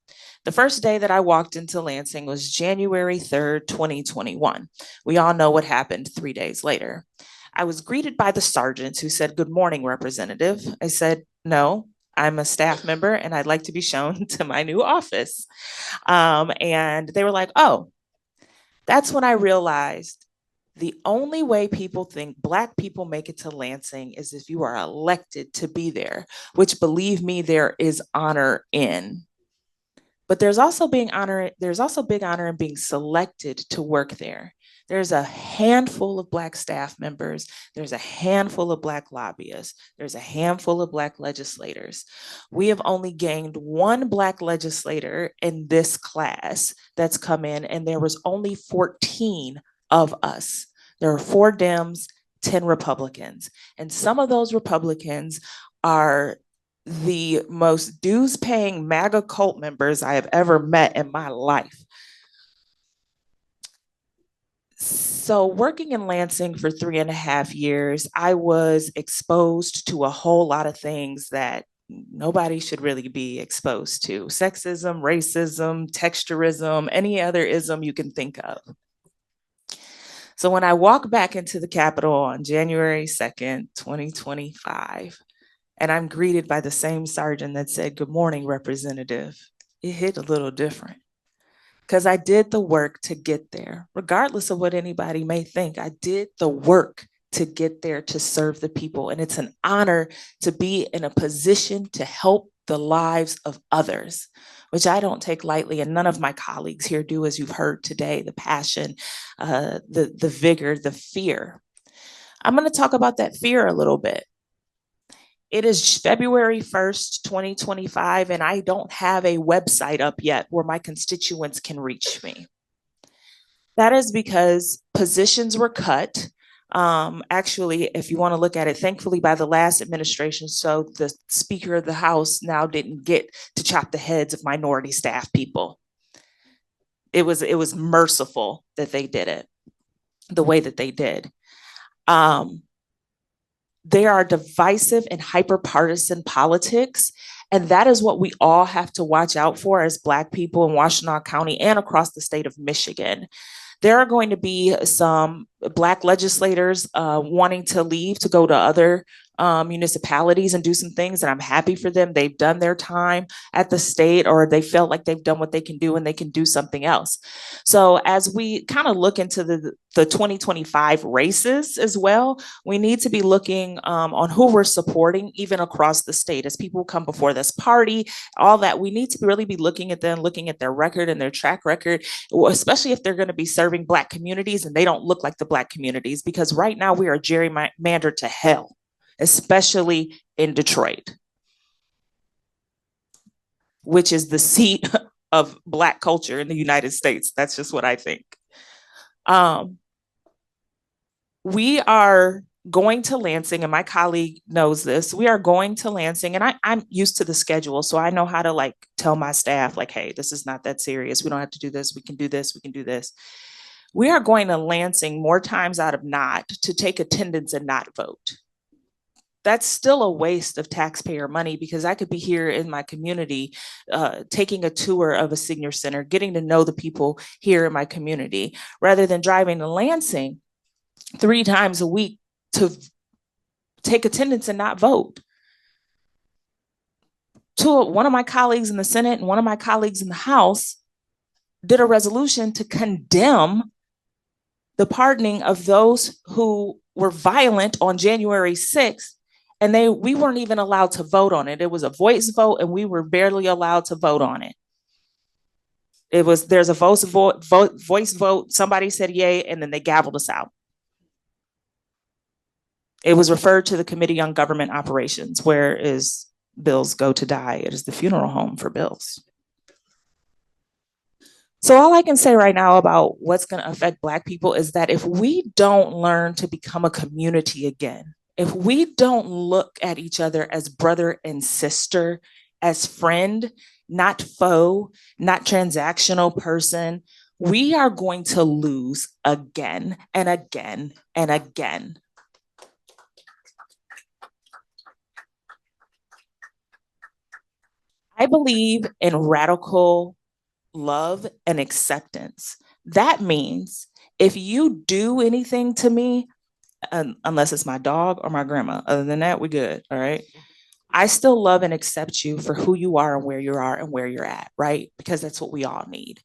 The first day that I walked into Lansing was January 3rd, 2021. We all know what happened 3 days later. I was greeted by the sergeants who said, "Good morning, Representative." I said, "No, I'm a staff member and I'd like to be shown to my new office." And they were like, "Oh." That's when I realized the only way people think Black people make it to Lansing is if you are elected to be there, which, believe me, there is honor in. But there's also big honor in being selected to work there. There's a handful of Black staff members. There's a handful of Black lobbyists. There's a handful of Black legislators. We have only gained one Black legislator in this class that's come in, and there was only 14 of us. There are 4 Dems, 10 Republicans. And some of those Republicans are the most dues-paying MAGA cult members I have ever met in my life. So working in Lansing for 3.5 years, I was exposed to a whole lot of things that nobody should really be exposed to. Sexism, racism, texturism, any other ism you can think of. So when I walk back into the Capitol on January 2nd, 2025, and I'm greeted by the same sergeant that said, "Good morning, Representative," it hit a little different. Because I did the work to get there. Regardless of what anybody may think, I did the work to get there to serve the people. And it's an honor to be in a position to help the lives of others, which I don't take lightly. And none of my colleagues here do, as you've heard today, the passion, the vigor, the fear. I'm going to talk about that fear a little bit. It is February 1st, 2025, and I don't have a website up yet where my constituents can reach me. That is because positions were cut. Actually, if you want to look at it, thankfully by the last administration, so the Speaker of the House now didn't get to chop the heads of minority staff people. It was merciful that they did it the way that they did. There are divisive and hyper-partisan politics, and that is what we all have to watch out for as Black people in Washtenaw County and across the state of Michigan. There are going to be some Black legislators wanting to leave to go to other municipalities and do some things, and I'm happy for them. They've done their time at the state, or they felt like they've done what they can do and they can do something else. So as we kind of look into the 2025 races as well, we need to be looking on who we're supporting, even across the state. As people come before this party, all that, we need to really be looking at them, looking at their record and their track record, especially if they're going to be serving Black communities and they don't look like the Black communities, because right now we are gerrymandered to hell, especially in Detroit, which is the seat of Black culture in the United States. That's just what I think. We are going to Lansing, and my colleague knows this. We are going to Lansing, and I'm used to the schedule, so I know how to like tell my staff, like, hey, this is not that serious. We don't have to do this. We can do this. We can do this. We are going to Lansing more times out of not to take attendance and not vote. That's still a waste of taxpayer money, because I could be here in my community taking a tour of a senior center, getting to know the people here in my community, rather than driving to Lansing 3 times a week to take attendance and not vote. One of my colleagues in the Senate and one of my colleagues in the House did a resolution to condemn the pardoning of those who were violent on January 6th. And we weren't even allowed to vote on it. It was a voice vote, and we were barely allowed to vote on it. There's a voice vote. Somebody said yay, and then they gavelled us out. It was referred to the Committee on Government Operations, where is bills go to die. It is the funeral home for bills. So all I can say right now about what's going to affect Black people is that if we don't learn to become a community again, if we don't look at each other as brother and sister, as friend, not foe, not transactional person, we are going to lose again and again and again. I believe in radical love and acceptance. That means if you do anything to me, unless it's my dog or my grandma, other than that, we're good, all right? I still love and accept you for who you are and where you are and where you're at, right? Because that's what we all need.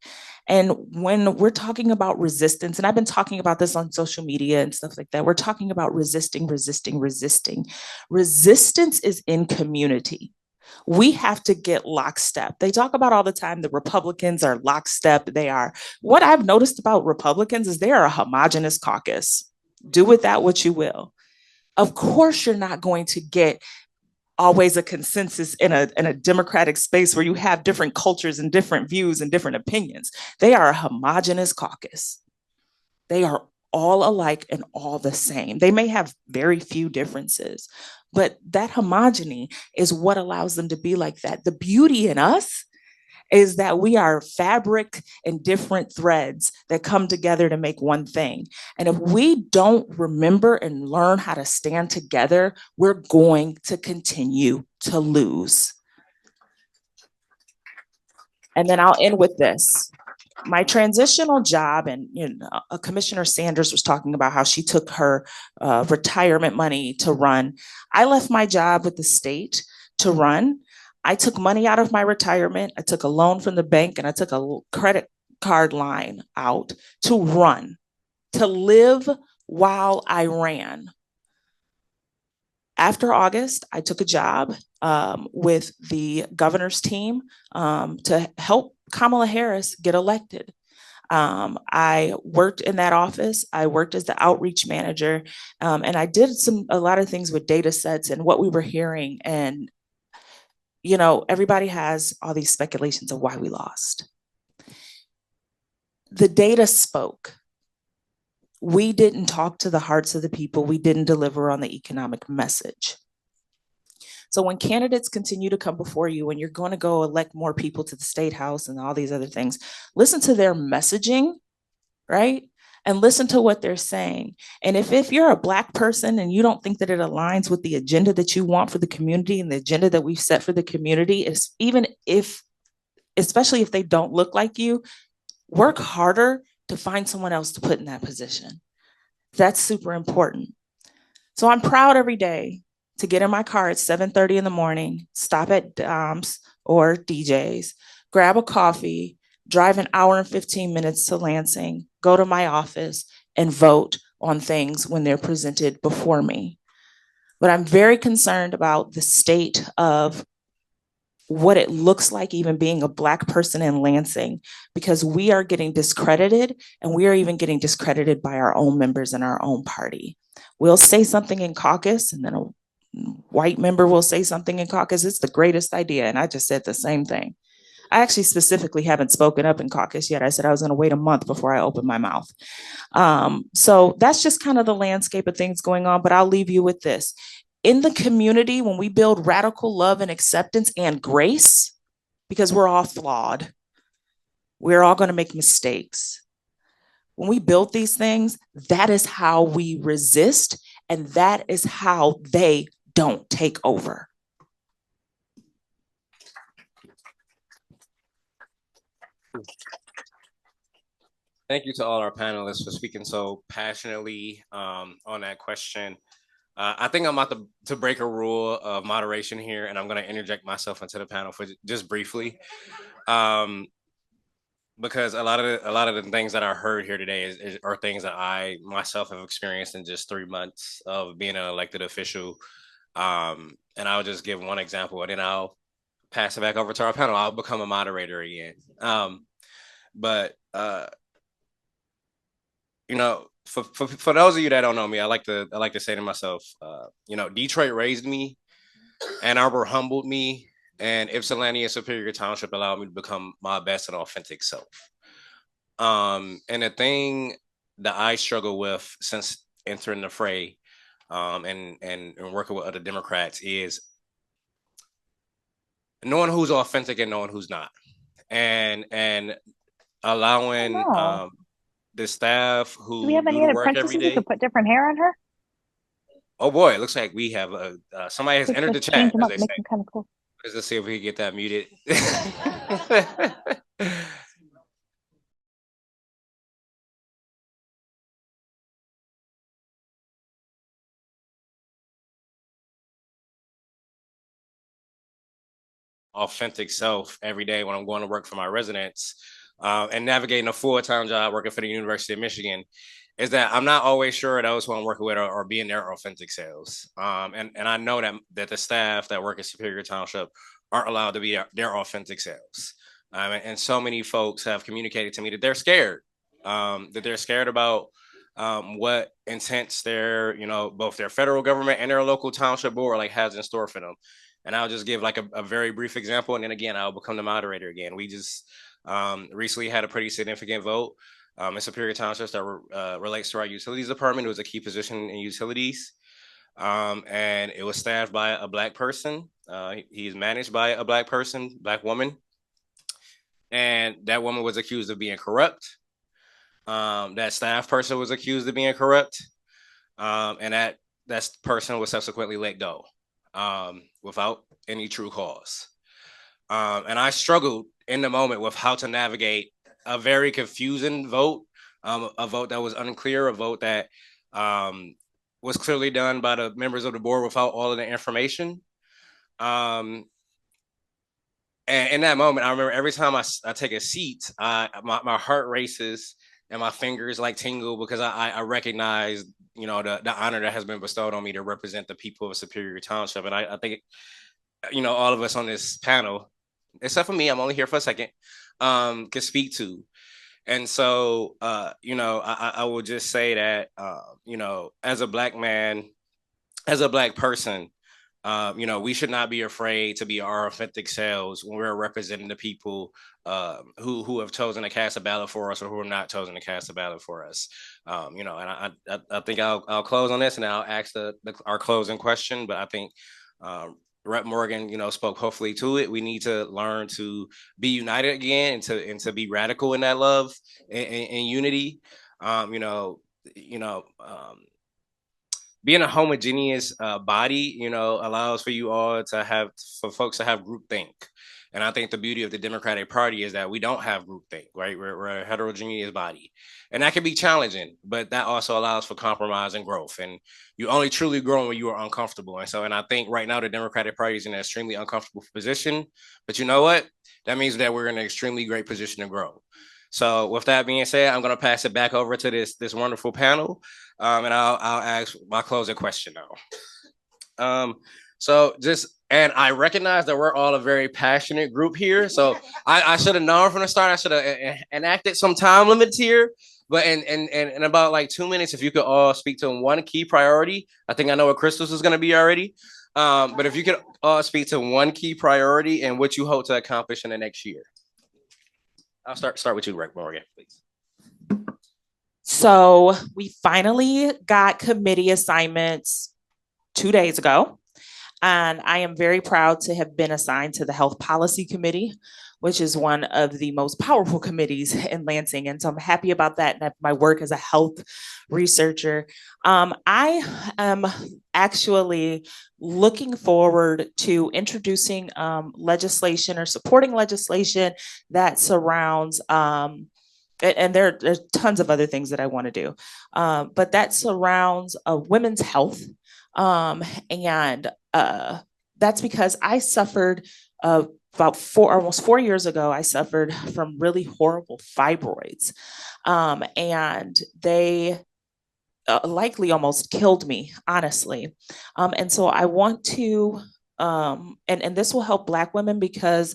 And when we're talking about resistance, and I've been talking about this on social media and stuff like that, we're talking about resisting. Resistance is in community. We have to get lockstep. They talk about all the time the Republicans are lockstep. They are. What I've noticed about Republicans is they are a homogenous caucus. Do with that what you will. Of course, you're not going to get always a consensus in a democratic space where you have different cultures and different views and different opinions. They are a homogenous caucus. They are all alike and all the same. They may have very few differences, but that homogeny is what allows them to be like that. The beauty in us is that we are fabric and different threads that come together to make one thing. And if we don't remember and learn how to stand together, we're going to continue to lose. And then I'll end with this. My transitional job, and Commissioner Sanders was talking about how she took her retirement money to run. I left my job with the state to run. I took money out of my retirement. I took a loan from the bank and I took a credit card line out to run, to live while I ran. After August, I took a job with the governor's team to help Kamala Harris get elected. I worked in that office. I worked as the outreach manager, and I did a lot of things with data sets and what we were hearing. And, everybody has all these speculations of why we lost. The data spoke. We didn't talk to the hearts of the people. We didn't deliver on the economic message. So when candidates continue to come before you and you're going to go elect more people to the state house and all these other things, listen to their messaging, right? And listen to what they're saying. And if you're a Black person and you don't think that it aligns with the agenda that you want for the community and the agenda that we've set for the community, especially if they don't look like you, work harder to find someone else to put in that position. That's super important. So I'm proud every day to get in my car at 7:30 in the morning, stop at Dom's or DJ's, grab a coffee, drive an hour and 15 minutes to Lansing, go to my office and vote on things when they're presented before me. But I'm very concerned about the state of what it looks like even being a Black person in Lansing, because we are getting discredited, and we are even getting discredited by our own members in our own party. We'll say something in caucus and then a white member will say something in caucus. It's the greatest idea. And I just said the same thing. I actually specifically haven't spoken up in caucus yet. I said I was going to wait a month before I opened my mouth. So that's just kind of the landscape of things going on. But I'll leave you with this. In the community, when we build radical love and acceptance and grace, because we're all flawed, we're all going to make mistakes. When we build these things, that is how we resist, and that is how they don't take over. Thank you to all our panelists for speaking so passionately on that question. I think I'm about to break a rule of moderation here, and I'm going to interject myself into the panel for just briefly, because a lot of the things that I heard here today are things that I myself have experienced in just 3 months of being an elected official. And I'll just give one example, and then I'll pass it back over to our panel. I'll become a moderator again. For those of you that don't know me, I like to say to myself, Detroit raised me, and Arbor humbled me, and Ypsilanti and Superior Township allowed me to become my best and authentic self. And the thing that I struggle with since entering the fray, and working with other Democrats, is knowing who's authentic and knowing who's not, and allowing the staff who do we have any do the other work princesses every day. who could put different hair on her? Oh boy, it looks like we have somebody has entered the Just change chat, them as up, they make say. them kind of cool. Let's see if we can get that muted. Authentic self every day when I'm going to work for my residents, and navigating a full-time job working for the University of Michigan, is that I'm not always sure those who I'm working with are being their authentic selves. And I know that the staff that work at Superior Township aren't allowed to be their authentic selves. And so many folks have communicated to me that they're scared, about what intents both their federal government and their local township board has in store for them. And I'll just give a very brief example, and then again, I'll become the moderator again. We just recently had a pretty significant vote in Superior Township that relates to our utilities department. It was a key position in utilities, and it was staffed by a Black person. He's managed by a Black person, Black woman. and that woman was accused of being corrupt. That staff person was accused of being corrupt, and that person was subsequently let go without any true cause. And I struggled in the moment with how to navigate a very confusing vote, a vote that was unclear, a vote that was clearly done by the members of the board without all of the information. And in that moment, I remember every time I take a seat, my heart races and my fingers like tingle because I recognize, you know, the honor that has been bestowed on me to represent the people of Superior Township. And I think, you know, all of us on this panel, except for me, I'm only here for a second, can speak to. And so, you know, I will just say that, you know, as a Black man, as a Black person, you know, we should not be afraid to be our authentic selves when we're representing the people who have chosen to cast a ballot for us or who have not chosen to cast a ballot for us. You know, and I think I'll close on this and I'll ask our closing question. But I think Rep. Morgan, you know, spoke hopefully to it. We need to learn to be united again and to be radical in that love and unity. You know. Being a homogeneous body, you know, allows for you all to for folks to have groupthink. And I think the beauty of the Democratic Party is that we don't have groupthink, right? We're a heterogeneous body. And that can be challenging, but that also allows for compromise and growth. And you only truly grow when you are uncomfortable. And I think right now the Democratic Party is in an extremely uncomfortable position. But you know what? That means that we're in an extremely great position to grow. So with that being said, I'm going to pass it back over to this wonderful panel. And I'll ask my closing question now. And I recognize that we're all a very passionate group here. So I should have known from the start, I should have enacted some time limits here. But in about like 2 minutes, if you could all speak to one key priority, I think I know what Crystal's is going to be already. But if you could all speak to one key priority and what you hope to accomplish in the next year. I'll start with you, Rep. Morgan, please. So we finally got committee assignments 2 days ago. And I am very proud to have been assigned to the Health Policy Committee, which is one of the most powerful committees in Lansing. And so I'm happy about that and my work as a health researcher. I am actually looking forward to introducing legislation or supporting legislation that surrounds and there's tons of other things that I want to do, but that surrounds women's health. And that's because I suffered almost 4 years ago, I suffered from really horrible fibroids. And they likely almost killed me, honestly. And so I want to, and this will help Black women because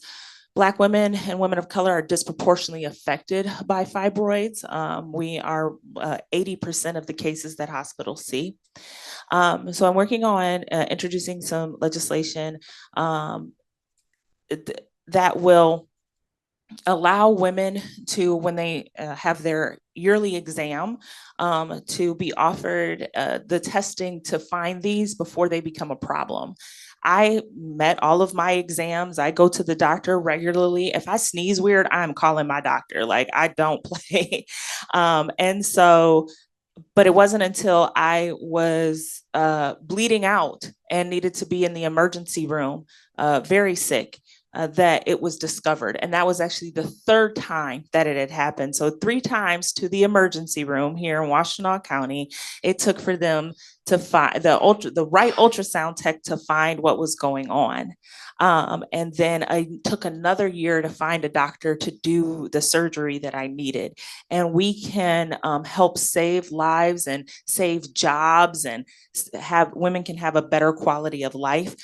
Black women and women of color are disproportionately affected by fibroids. We are 80% of the cases that hospitals see. So I'm working on introducing some legislation that will allow women to, when they have their yearly exam, to be offered the testing to find these before they become a problem. I met all of my exams. I go to the doctor regularly. If I sneeze weird, I'm calling my doctor. Like, I don't play. And so, but it wasn't until I was bleeding out and needed to be in the emergency room, very sick, that it was discovered. And that was actually the third time that it had happened. So 3 times to the emergency room here in Washtenaw County, it took for them to find the right ultrasound tech to find what was going on. And then I took another year to find a doctor to do the surgery that I needed. And we can help save lives and save jobs and women can have a better quality of life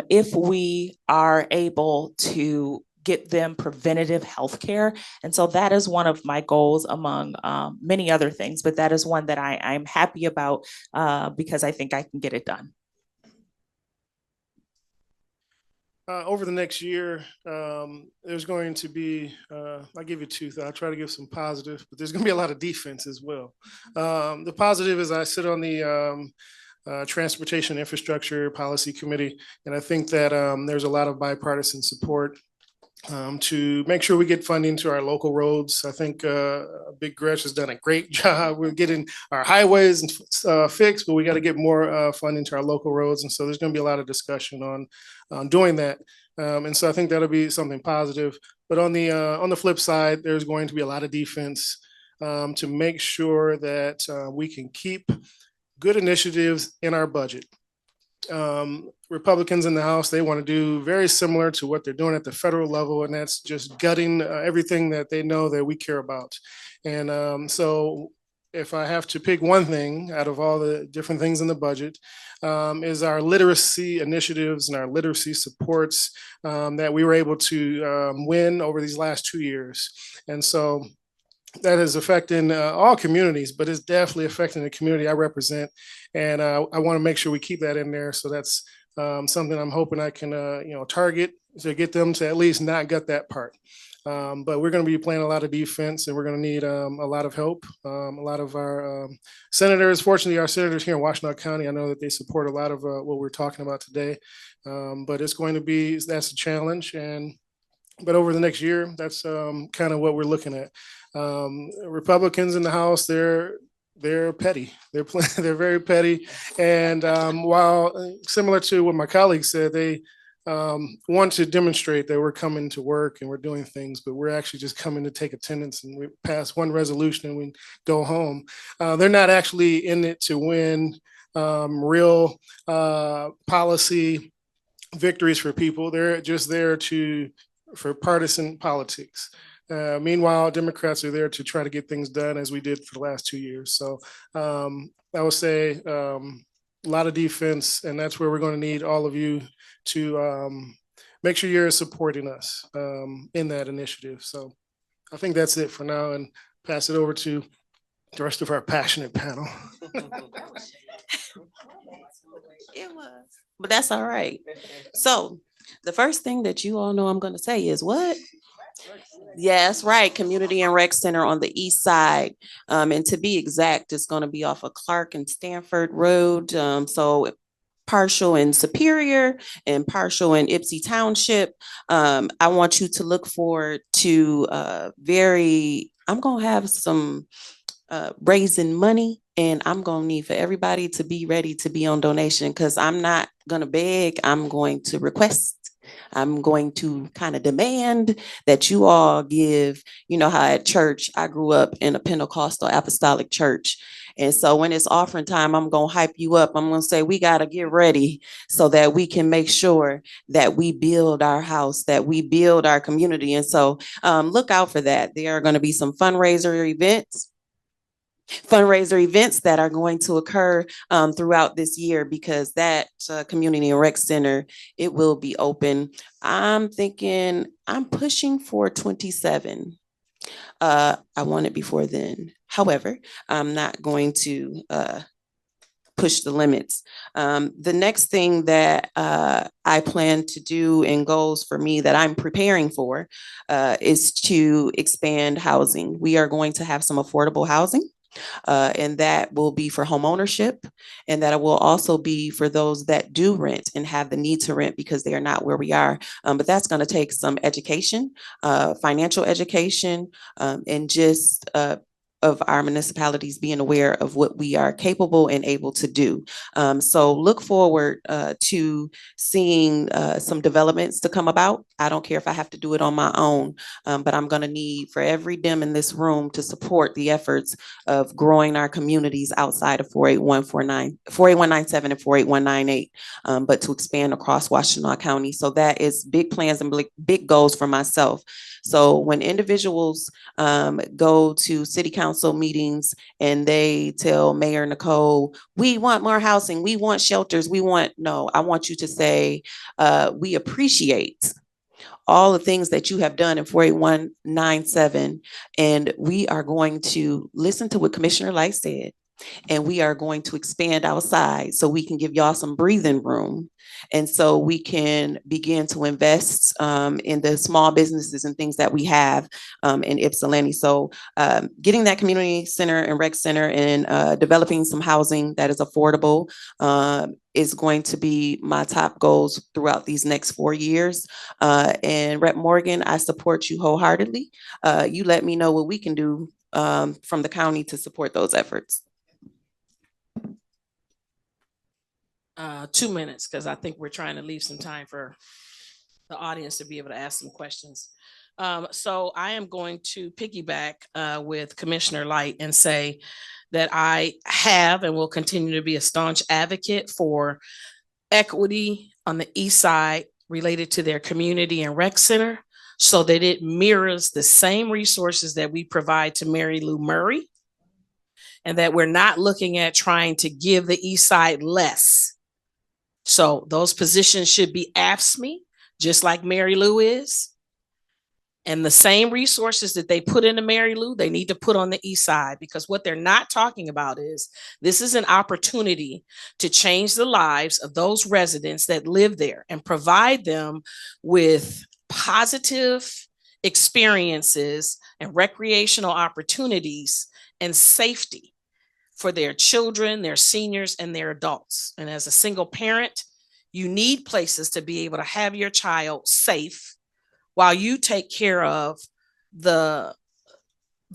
if we are able to get them preventative health care. And so that is one of my goals among many other things, but that is one that I'm happy about because I think I can get it done. Over the next year, there's going to be, I'll give you 2 thoughts. I'll try to give some positive, but there's going to be a lot of defense as well. The positive is I sit on the Transportation Infrastructure Policy Committee, and I think that there's a lot of bipartisan support to make sure we get funding to our local roads. I think Big Gresh has done a great job. We're getting our highways fixed, but we got to get more funding to our local roads. And so there's going to be a lot of discussion on doing that. And so I think that'll be something positive. But on the flip side, there's going to be a lot of defense to make sure that we can keep good initiatives in our budget. Republicans in the House, they want to do very similar to what they're doing at the federal level, and that's just gutting everything that they know that we care about. And so if I have to pick one thing out of all the different things in the budget, is our literacy initiatives and our literacy supports that we were able to win over these last 2 years. And so that is affecting all communities, but it's definitely affecting the community I represent. And I want to make sure we keep that in there. So that's something I'm hoping I can, target to get them to at least not gut that part. But we're going to be playing a lot of defense, and we're going to need a lot of help. A lot of our senators, fortunately, our senators here in Washtenaw County, I know that they support a lot of what we're talking about today. But it's going to be, that's a challenge. But over the next year, that's kind of what we're looking at. Republicans in the House, they're petty. They're very petty. And while similar to what my colleague said, they want to demonstrate that we're coming to work and we're doing things, but we're actually just coming to take attendance, and we pass one resolution and we go home. They're not actually in it to win real policy victories for people. They're just there for partisan politics. Meanwhile, Democrats are there to try to get things done, as we did for the last 2 years. So I would say a lot of defense, and that's where we're going to need all of you to make sure you're supporting us in that initiative. So I think that's it for now, and pass it over to the rest of our passionate panel. It was, but that's all right. So the first thing that you all know I'm going to say is what? Yes, right. Community and Rec Center on the east side. And to be exact, it's going to be off of Clark and Stanford Road. So partial in Superior and partial in Ypsi Township. I want you to look forward to I'm going to have some raising money. And I'm going to need for everybody to be ready to be on donation, because I'm not going to beg. I'm going to request. I'm going to kind of demand that you all give. You know how at church, I grew up in a Pentecostal apostolic church. And so when it's offering time, I'm going to hype you up. I'm going to say, we got to get ready so that we can make sure that we build our house, that we build our community. And so look out for that. There are going to be some fundraiser events that are going to occur throughout this year, because that community and rec center, it will be open. I'm pushing for 27. I want it before then. However, I'm not going to push the limits. The next thing that I plan to do and goals for me that I'm preparing for is to expand housing. We are going to have some affordable housing. And that will be for home ownership, and that will also be for those that do rent and have the need to rent because they are not where we are. But that's going to take some education, financial education, and just of our municipalities being aware of what we are capable and able to do. So look forward to seeing some developments to come about. I don't care if I have to do it on my own, but I'm going to need for every Dem in this room to support the efforts of growing our communities outside of 48197 and 48198, but to expand across Washtenaw County. So that is big plans and big goals for myself. So when individuals go to city council meetings and they tell Mayor Nicole, we want more housing, we want shelters, I want you to say, we appreciate all the things that you have done in 48197. And we are going to listen to what Commissioner Lyte said. And we are going to expand outside so we can give y'all some breathing room. And so we can begin to invest in the small businesses and things that we have in Ypsilanti. So getting that community center and rec center and developing some housing that is affordable is going to be my top goals throughout these next 4 years. And Rep. Morgan, I support you wholeheartedly. You let me know what we can do from the county to support those efforts. 2 minutes, because I think we're trying to leave some time for the audience to be able to ask some questions. So I am going to piggyback with Commissioner Lyte and say that I have and will continue to be a staunch advocate for equity on the east side related to their community and rec center, so that it mirrors the same resources that we provide to Mary Lou Murray, and that we're not looking at trying to give the east side less. So those positions should be AFSCME, just like Mary Lou is. And the same resources that they put into Mary Lou, they need to put on the east side, because what they're not talking about is this is an opportunity to change the lives of those residents that live there and provide them with positive experiences and recreational opportunities and safety for their children, their seniors, and their adults. And as a single parent, you need places to be able to have your child safe while you take care of the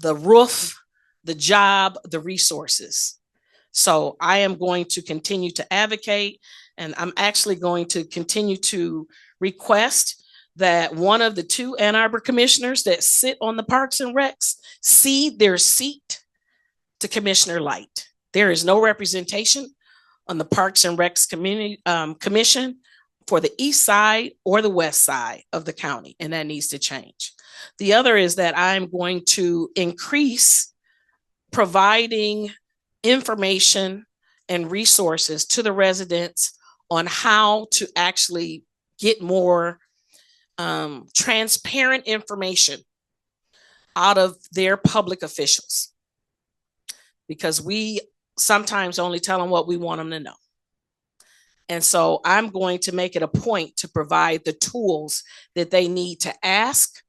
roof, the job, the resources. So I am going to continue to advocate, and I'm actually going to continue to request that one of the 2 Ann Arbor commissioners that sit on the Parks and Recs cede their seat to Commissioner Lyte. There is no representation on the Parks and Recs community commission for the east side or the west side of the county, and that needs to change. The other is that I'm going to increase providing information and resources to the residents on how to actually get more transparent information out of their public officials, because we sometimes only tell them what we want them to know. And so I'm going to make it a point to provide the tools that they need to ask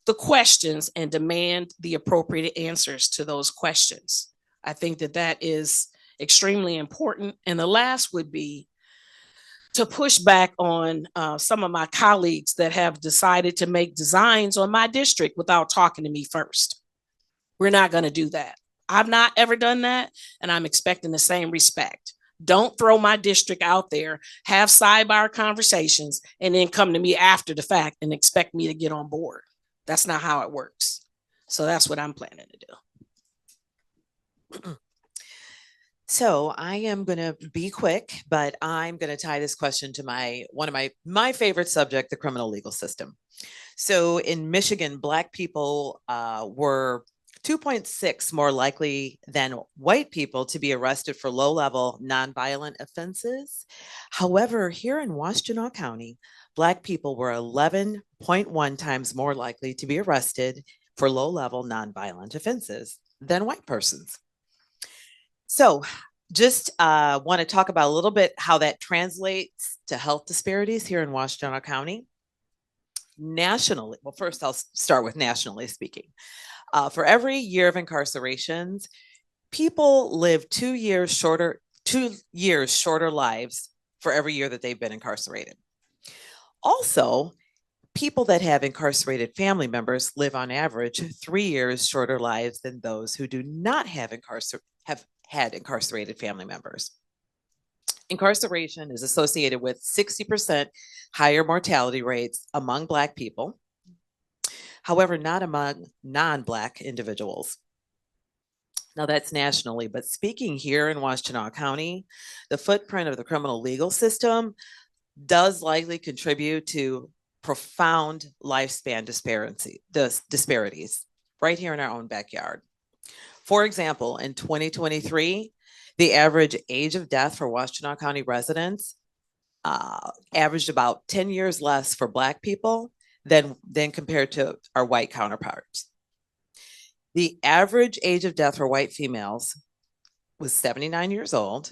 the questions and demand the appropriate answers to those questions. I think that that is extremely important. And the last would be to push back on some of my colleagues that have decided to make designs on my district without talking to me first. We're not going to do that. I've not ever done that, and I'm expecting the same respect. Don't throw my district out there, have sidebar conversations, and then come to me after the fact and expect me to get on board. That's not how it works. So that's what I'm planning to do. So I am going to be quick, but I'm going to tie this question to one of my favorite subject, the criminal legal system. So in Michigan, Black people were 2.6 more likely than white people to be arrested for low-level nonviolent offenses. However, here in Washtenaw County, Black people were 11.1 times more likely to be arrested for low-level nonviolent offenses than white persons. So just want to talk about a little bit how that translates to health disparities here in Washtenaw County. Nationally, well, first I'll start with nationally speaking. For every year of incarcerations, people live 2 years shorter lives for every year that they've been incarcerated. Also, people that have incarcerated family members live on average 3 years shorter lives than those who do not have had incarcerated family members. Incarceration is associated with 60% higher mortality rates among Black people. However, not among non-Black individuals. Now that's nationally, but speaking here in Washtenaw County, the footprint of the criminal legal system does likely contribute to profound lifespan disparities right here in our own backyard. For example, in 2023, the average age of death for Washtenaw County residents averaged about 10 years less for Black people than compared to our white counterparts. The average age of death for white females was 79 years old,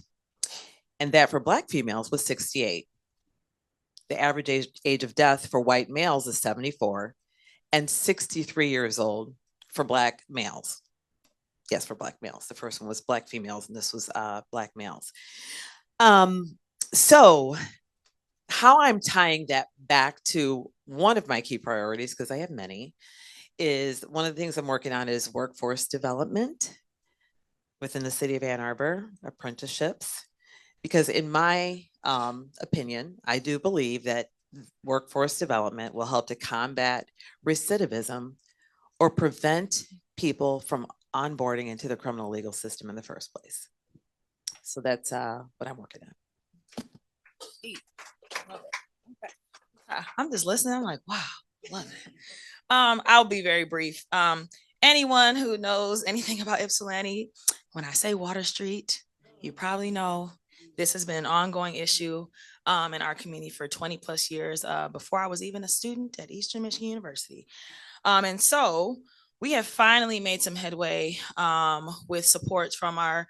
and that for Black females was 68. The average age of death for white males is 74 and 63 years old for Black males. Yes, for Black males. The first one was Black females, and this was Black males. So how I'm tying that back to one of my key priorities, because I have many, is one of the things I'm working on is workforce development within the city of Ann Arbor, apprenticeships, because in my opinion, I do believe that workforce development will help to combat recidivism or prevent people from onboarding into the criminal legal system in the first place. So that's what I'm working on. I'm just listening. I'm like, wow, love it. I'll be very brief. Anyone who knows anything about Ypsilanti, when I say Water Street, you probably know this has been an ongoing issue in our community for 20 plus years, before I was even a student at Eastern Michigan University. And so we have finally made some headway with support from our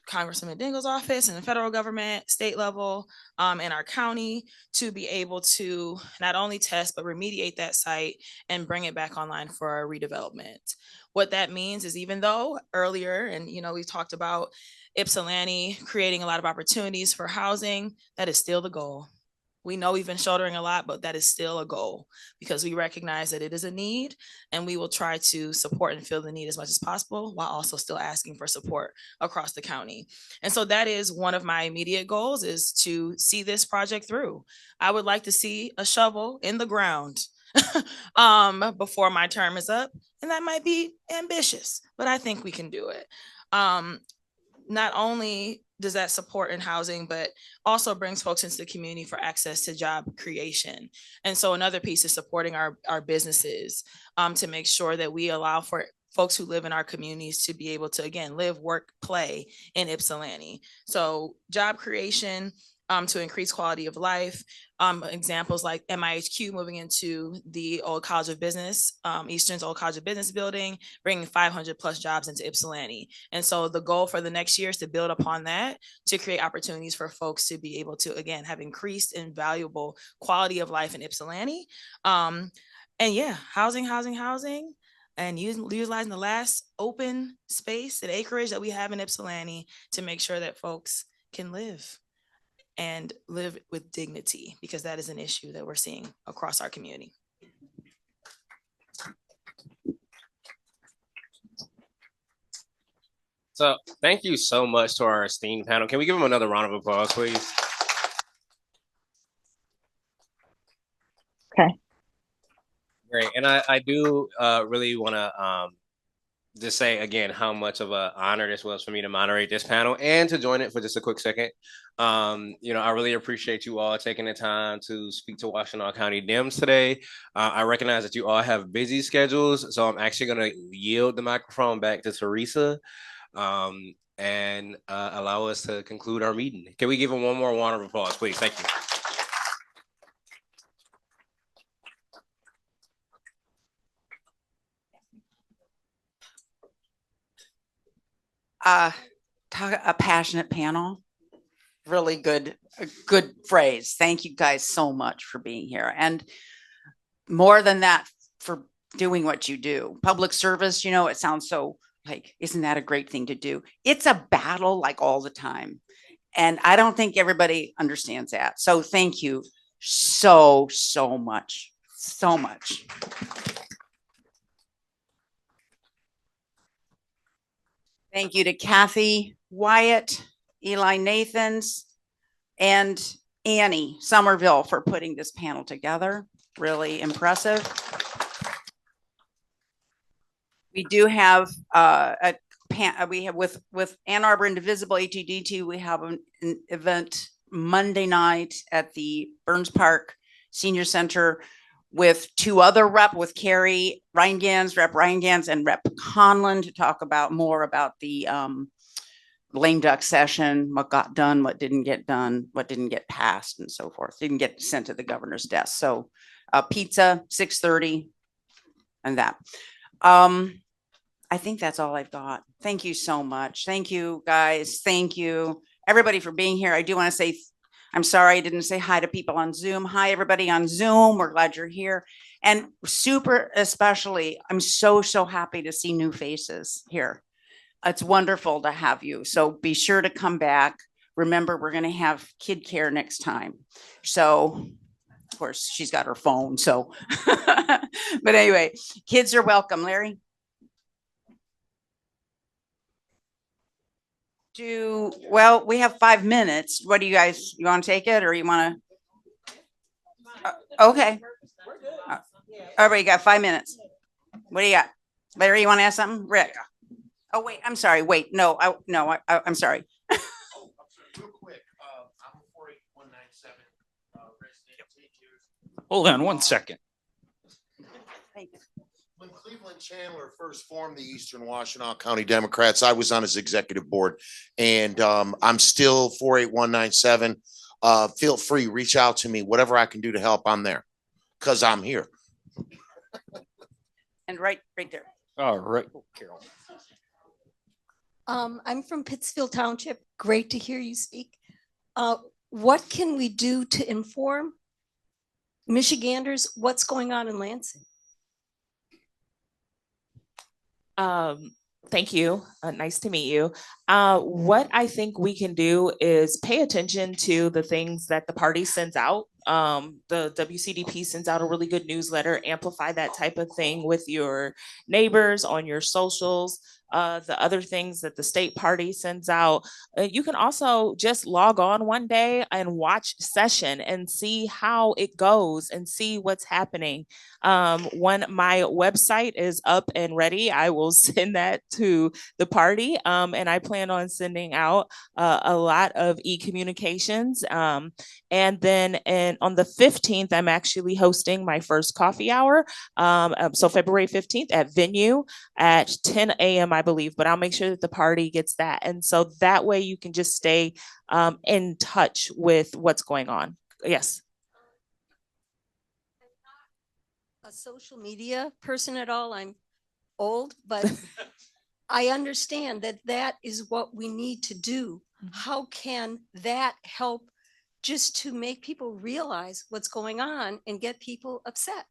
Congressman Dingell's office and the federal government, state level, and our county to be able to not only test, but remediate that site and bring it back online for our redevelopment. What that means is, even though earlier, and we talked about Ypsilanti creating a lot of opportunities for housing, that is still the goal. We know we've been shouldering a lot, but that is still a goal because we recognize that it is a need, and we will try to support and fill the need as much as possible while also still asking for support across the county. And so that is one of my immediate goals, is to see this project through. I would like to see a shovel in the ground before my term is up. And that might be ambitious, but I think we can do it. Not only does that support in housing, but also brings folks into the community for access to job creation. And so another piece is supporting our businesses to make sure that we allow for folks who live in our communities to be able to, again, live, work, play in Ypsilanti. So job creation to increase quality of life. Examples like MIHQ moving into the old College of Business, Eastern's old College of Business building, bringing 500 plus jobs into Ypsilanti. And so the goal for the next year is to build upon that, to create opportunities for folks to be able to, again, have increased and valuable quality of life in Ypsilanti. And yeah, housing, and utilizing the last open space and acreage that we have in Ypsilanti to make sure that folks can live and live with dignity, because that is an issue that we're seeing across our community. So thank you so much to our esteemed panel. Can we give them another round of applause, please? Okay. Great. And I do really want to just say again how much of an honor this was for me to moderate this panel and to join it for just a quick second. I really appreciate you all taking the time to speak to Washtenaw County Dems today. I recognize that you all have busy schedules, so I'm actually going to yield the microphone back to Theresa and allow us to conclude our meeting. Can we give them one more round of applause, please? Thank you. A passionate panel, really good, a good phrase. Thank you guys so much for being here. And more than that, for doing what you do. Public service, it sounds so like, isn't that a great thing to do? It's a battle like all the time. And I don't think everybody understands that. So thank you so much. So much. Thank you to Kathy Wyatt, Eli Nathans, and Annie Somerville for putting this panel together. Really impressive. We do have with Ann Arbor Indivisible ATD2, we have an event Monday night at the Burns Park Senior Center with two other with Carrie Reingans, Rep Reingans, and Rep Conlon to talk about more about the lame duck session, what got done, what didn't get done, what didn't get passed, and so forth. Didn't get sent to the governor's desk. So pizza, 6:30, and that. I think that's all I've got. Thank you so much. Thank you, guys. Thank you, everybody, for being here. I do want to say, I'm sorry I didn't say hi to people on Zoom. Hi, everybody on Zoom. We're glad you're here. And super especially, I'm so, so happy to see new faces here. It's wonderful to have you. So be sure to come back. Remember, we're going to have kid care next time. So, of course, she's got her phone. So, but anyway, kids are welcome. Larry? Well, we have 5 minutes. What do you guys, you want to take it or you want to? Okay. Everybody got 5 minutes. What do you got? Larry, you want to ask something? Rick? Oh, wait, I'm sorry. Wait, no, I'm sorry. Real quick, I'm a 48197 resident. Hold on 1 second. When Cleveland Chandler first formed the Eastern Washtenaw County Democrats, I was on his executive board, and I'm still 48197. Feel free, reach out to me, whatever I can do to help. I'm there because I'm here. And right there. All right, Carol. I'm from Pittsfield Township. Great to hear you speak. What can we do to inform Michiganders what's going on in Lansing? Thank you. Nice to meet you. What I think we can do is pay attention to the things that the party sends out. The WCDP sends out a really good newsletter. Amplify that type of thing with your neighbors on your socials. The other things that the state party sends out. You can also just log on one day and watch session and see how it goes and see what's happening. When my website is up and ready, I will send that to the party. And I plan on sending out a lot of e-communications. And then on the 15th, I'm actually hosting my first coffee hour. So February 15th at Venue at 10 a.m., I believe, but I'll make sure that the party gets that. And so that way you can just stay in touch with what's going on. Yes. A social media person at all. I'm old, but I understand that that is what we need to do. How can that help just to make people realize what's going on and get people upset?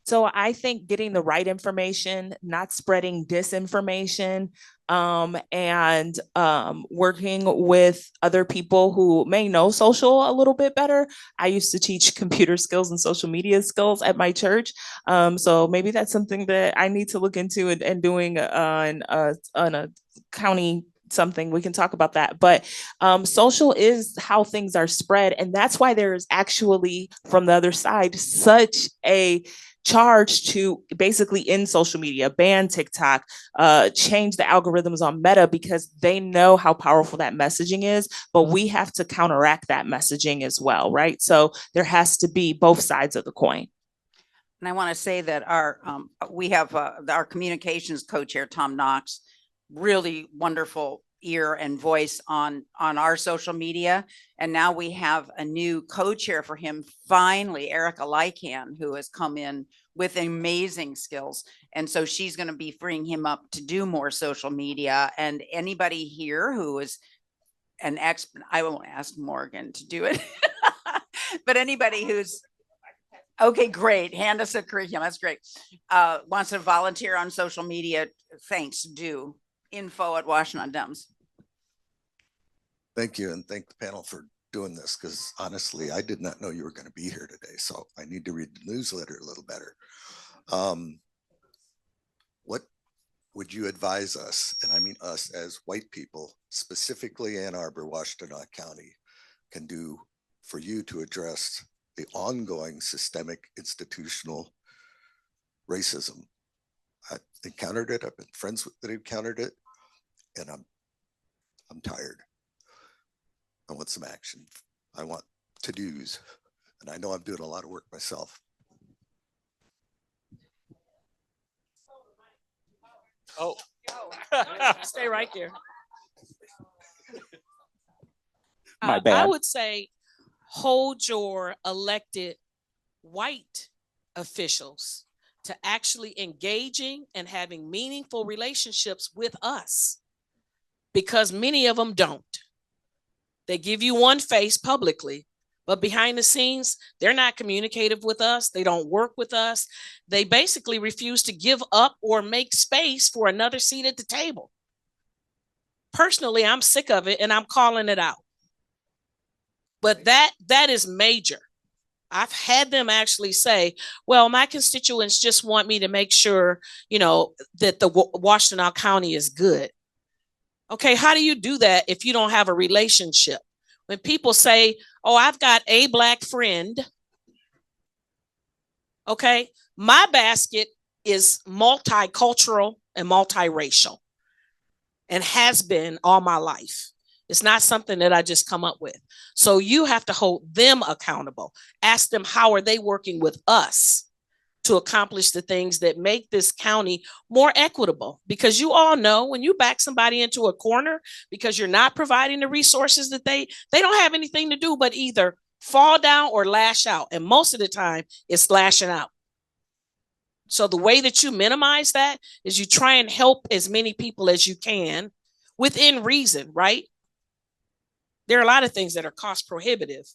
So I think getting the right information, not spreading disinformation, and working with other people who may know social a little bit better. I used to teach computer skills and social media skills at my church. So maybe that's something that I need to look into and doing on a county something. We can talk about that. But social is how things are spread. And that's why there's actually, from the other side, such a charge to basically end social media, ban TikTok, change the algorithms on Meta, because they know how powerful that messaging is, but we have to counteract that messaging as well, right? So there has to be both sides of the coin. And I want to say that we have our communications co-chair, Tom Knox, really wonderful ear and voice on our social media. And now we have a new co-chair for him, finally, Erica Lycan, who has come in with amazing skills. And so she's going to be freeing him up to do more social media. And anybody here who is an expert, I won't ask Morgan to do it, but anybody who's, okay, great. Hand us a curriculum. That's great. Wants to volunteer on social media. Thanks. Do info@Washtenaw-Dems. Thank you. And thank the panel for doing this, because honestly, I did not know you were going to be here today. So I need to read the newsletter a little better. What would you advise us, and I mean us as white people, specifically Ann Arbor, Washtenaw County, can do for you to address the ongoing systemic institutional racism? I encountered it. I've been friends that encountered it, and I'm tired. I want some action. I want to-dos, and I know I'm doing a lot of work myself. Oh, stay right there. My bad. I would say hold your elected white officials to actually engaging and having meaningful relationships with us, because many of them don't. They give you one face publicly, but behind the scenes, they're not communicative with us. They don't work with us. They basically refuse to give up or make space for another seat at the table. Personally, I'm sick of it and I'm calling it out. But that is major. I've had them actually say, well, my constituents just want me to make sure, you know, that the Washtenaw County is good. Okay, how do you do that if you don't have a relationship? When people say, oh, I've got a Black friend, okay, my basket is multicultural and multiracial and has been all my life. It's not something that I just come up with. So you have to hold them accountable. Ask them, how are they working with us to accomplish the things that make this county more equitable? Because you all know when you back somebody into a corner because you're not providing the resources that they don't have anything to do but either fall down or lash out. And most of the time it's lashing out. So the way that you minimize that is you try and help as many people as you can within reason, right? There are a lot of things that are cost prohibitive,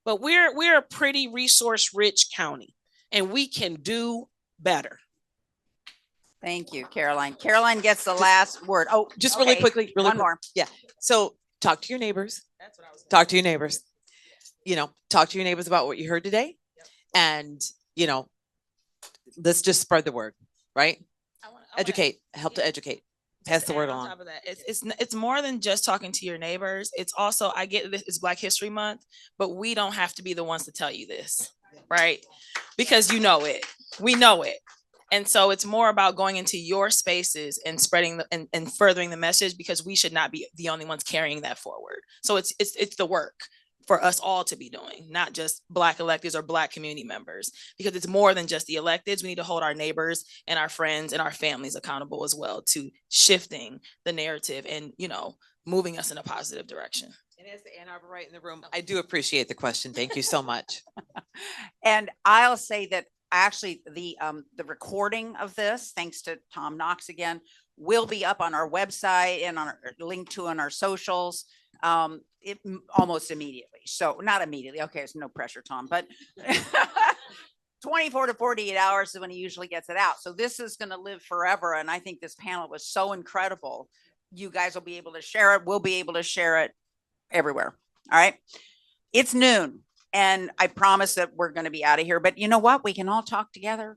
but we're a pretty resource rich county and we can do better. Thank you, Caroline. Caroline gets the last word. Oh, Just really okay. quickly, One more. Yeah. So talk to your neighbors. Talk to your neighbors. You know, talk to your neighbors about what you heard today. And, you know, let's just spread the word, right? Educate, help to educate. Pass the word On on. top of that, it's more than just talking to your neighbors. It's also, I get this, it's Black History Month, but we don't have to be the ones to tell you this, right? Because you know it, we know it. And so it's more about going into your spaces and spreading and furthering the message, because we should not be the only ones carrying that forward. So it's the work for us all to be doing, not just Black electeds or Black community members, because it's more than just the electeds. We need to hold our neighbors and our friends and our families accountable as well to shifting the narrative and, you know, moving us in a positive direction. And as the Ann Arbor right in the room, I do appreciate the question. Thank you so much. And I'll say that actually the recording of this, thanks to Tom Knox again, will be up on our website and on our link to on our socials almost immediately. So not immediately. Okay, there's no pressure, Tom, but 24 to 48 hours is when he usually gets it out. So this is going to live forever. And I think this panel was so incredible. You guys will be able to share it. We'll be able to share it everywhere. All right. It's noon. And I promise that we're going to be out of here. But you know what? We can all talk together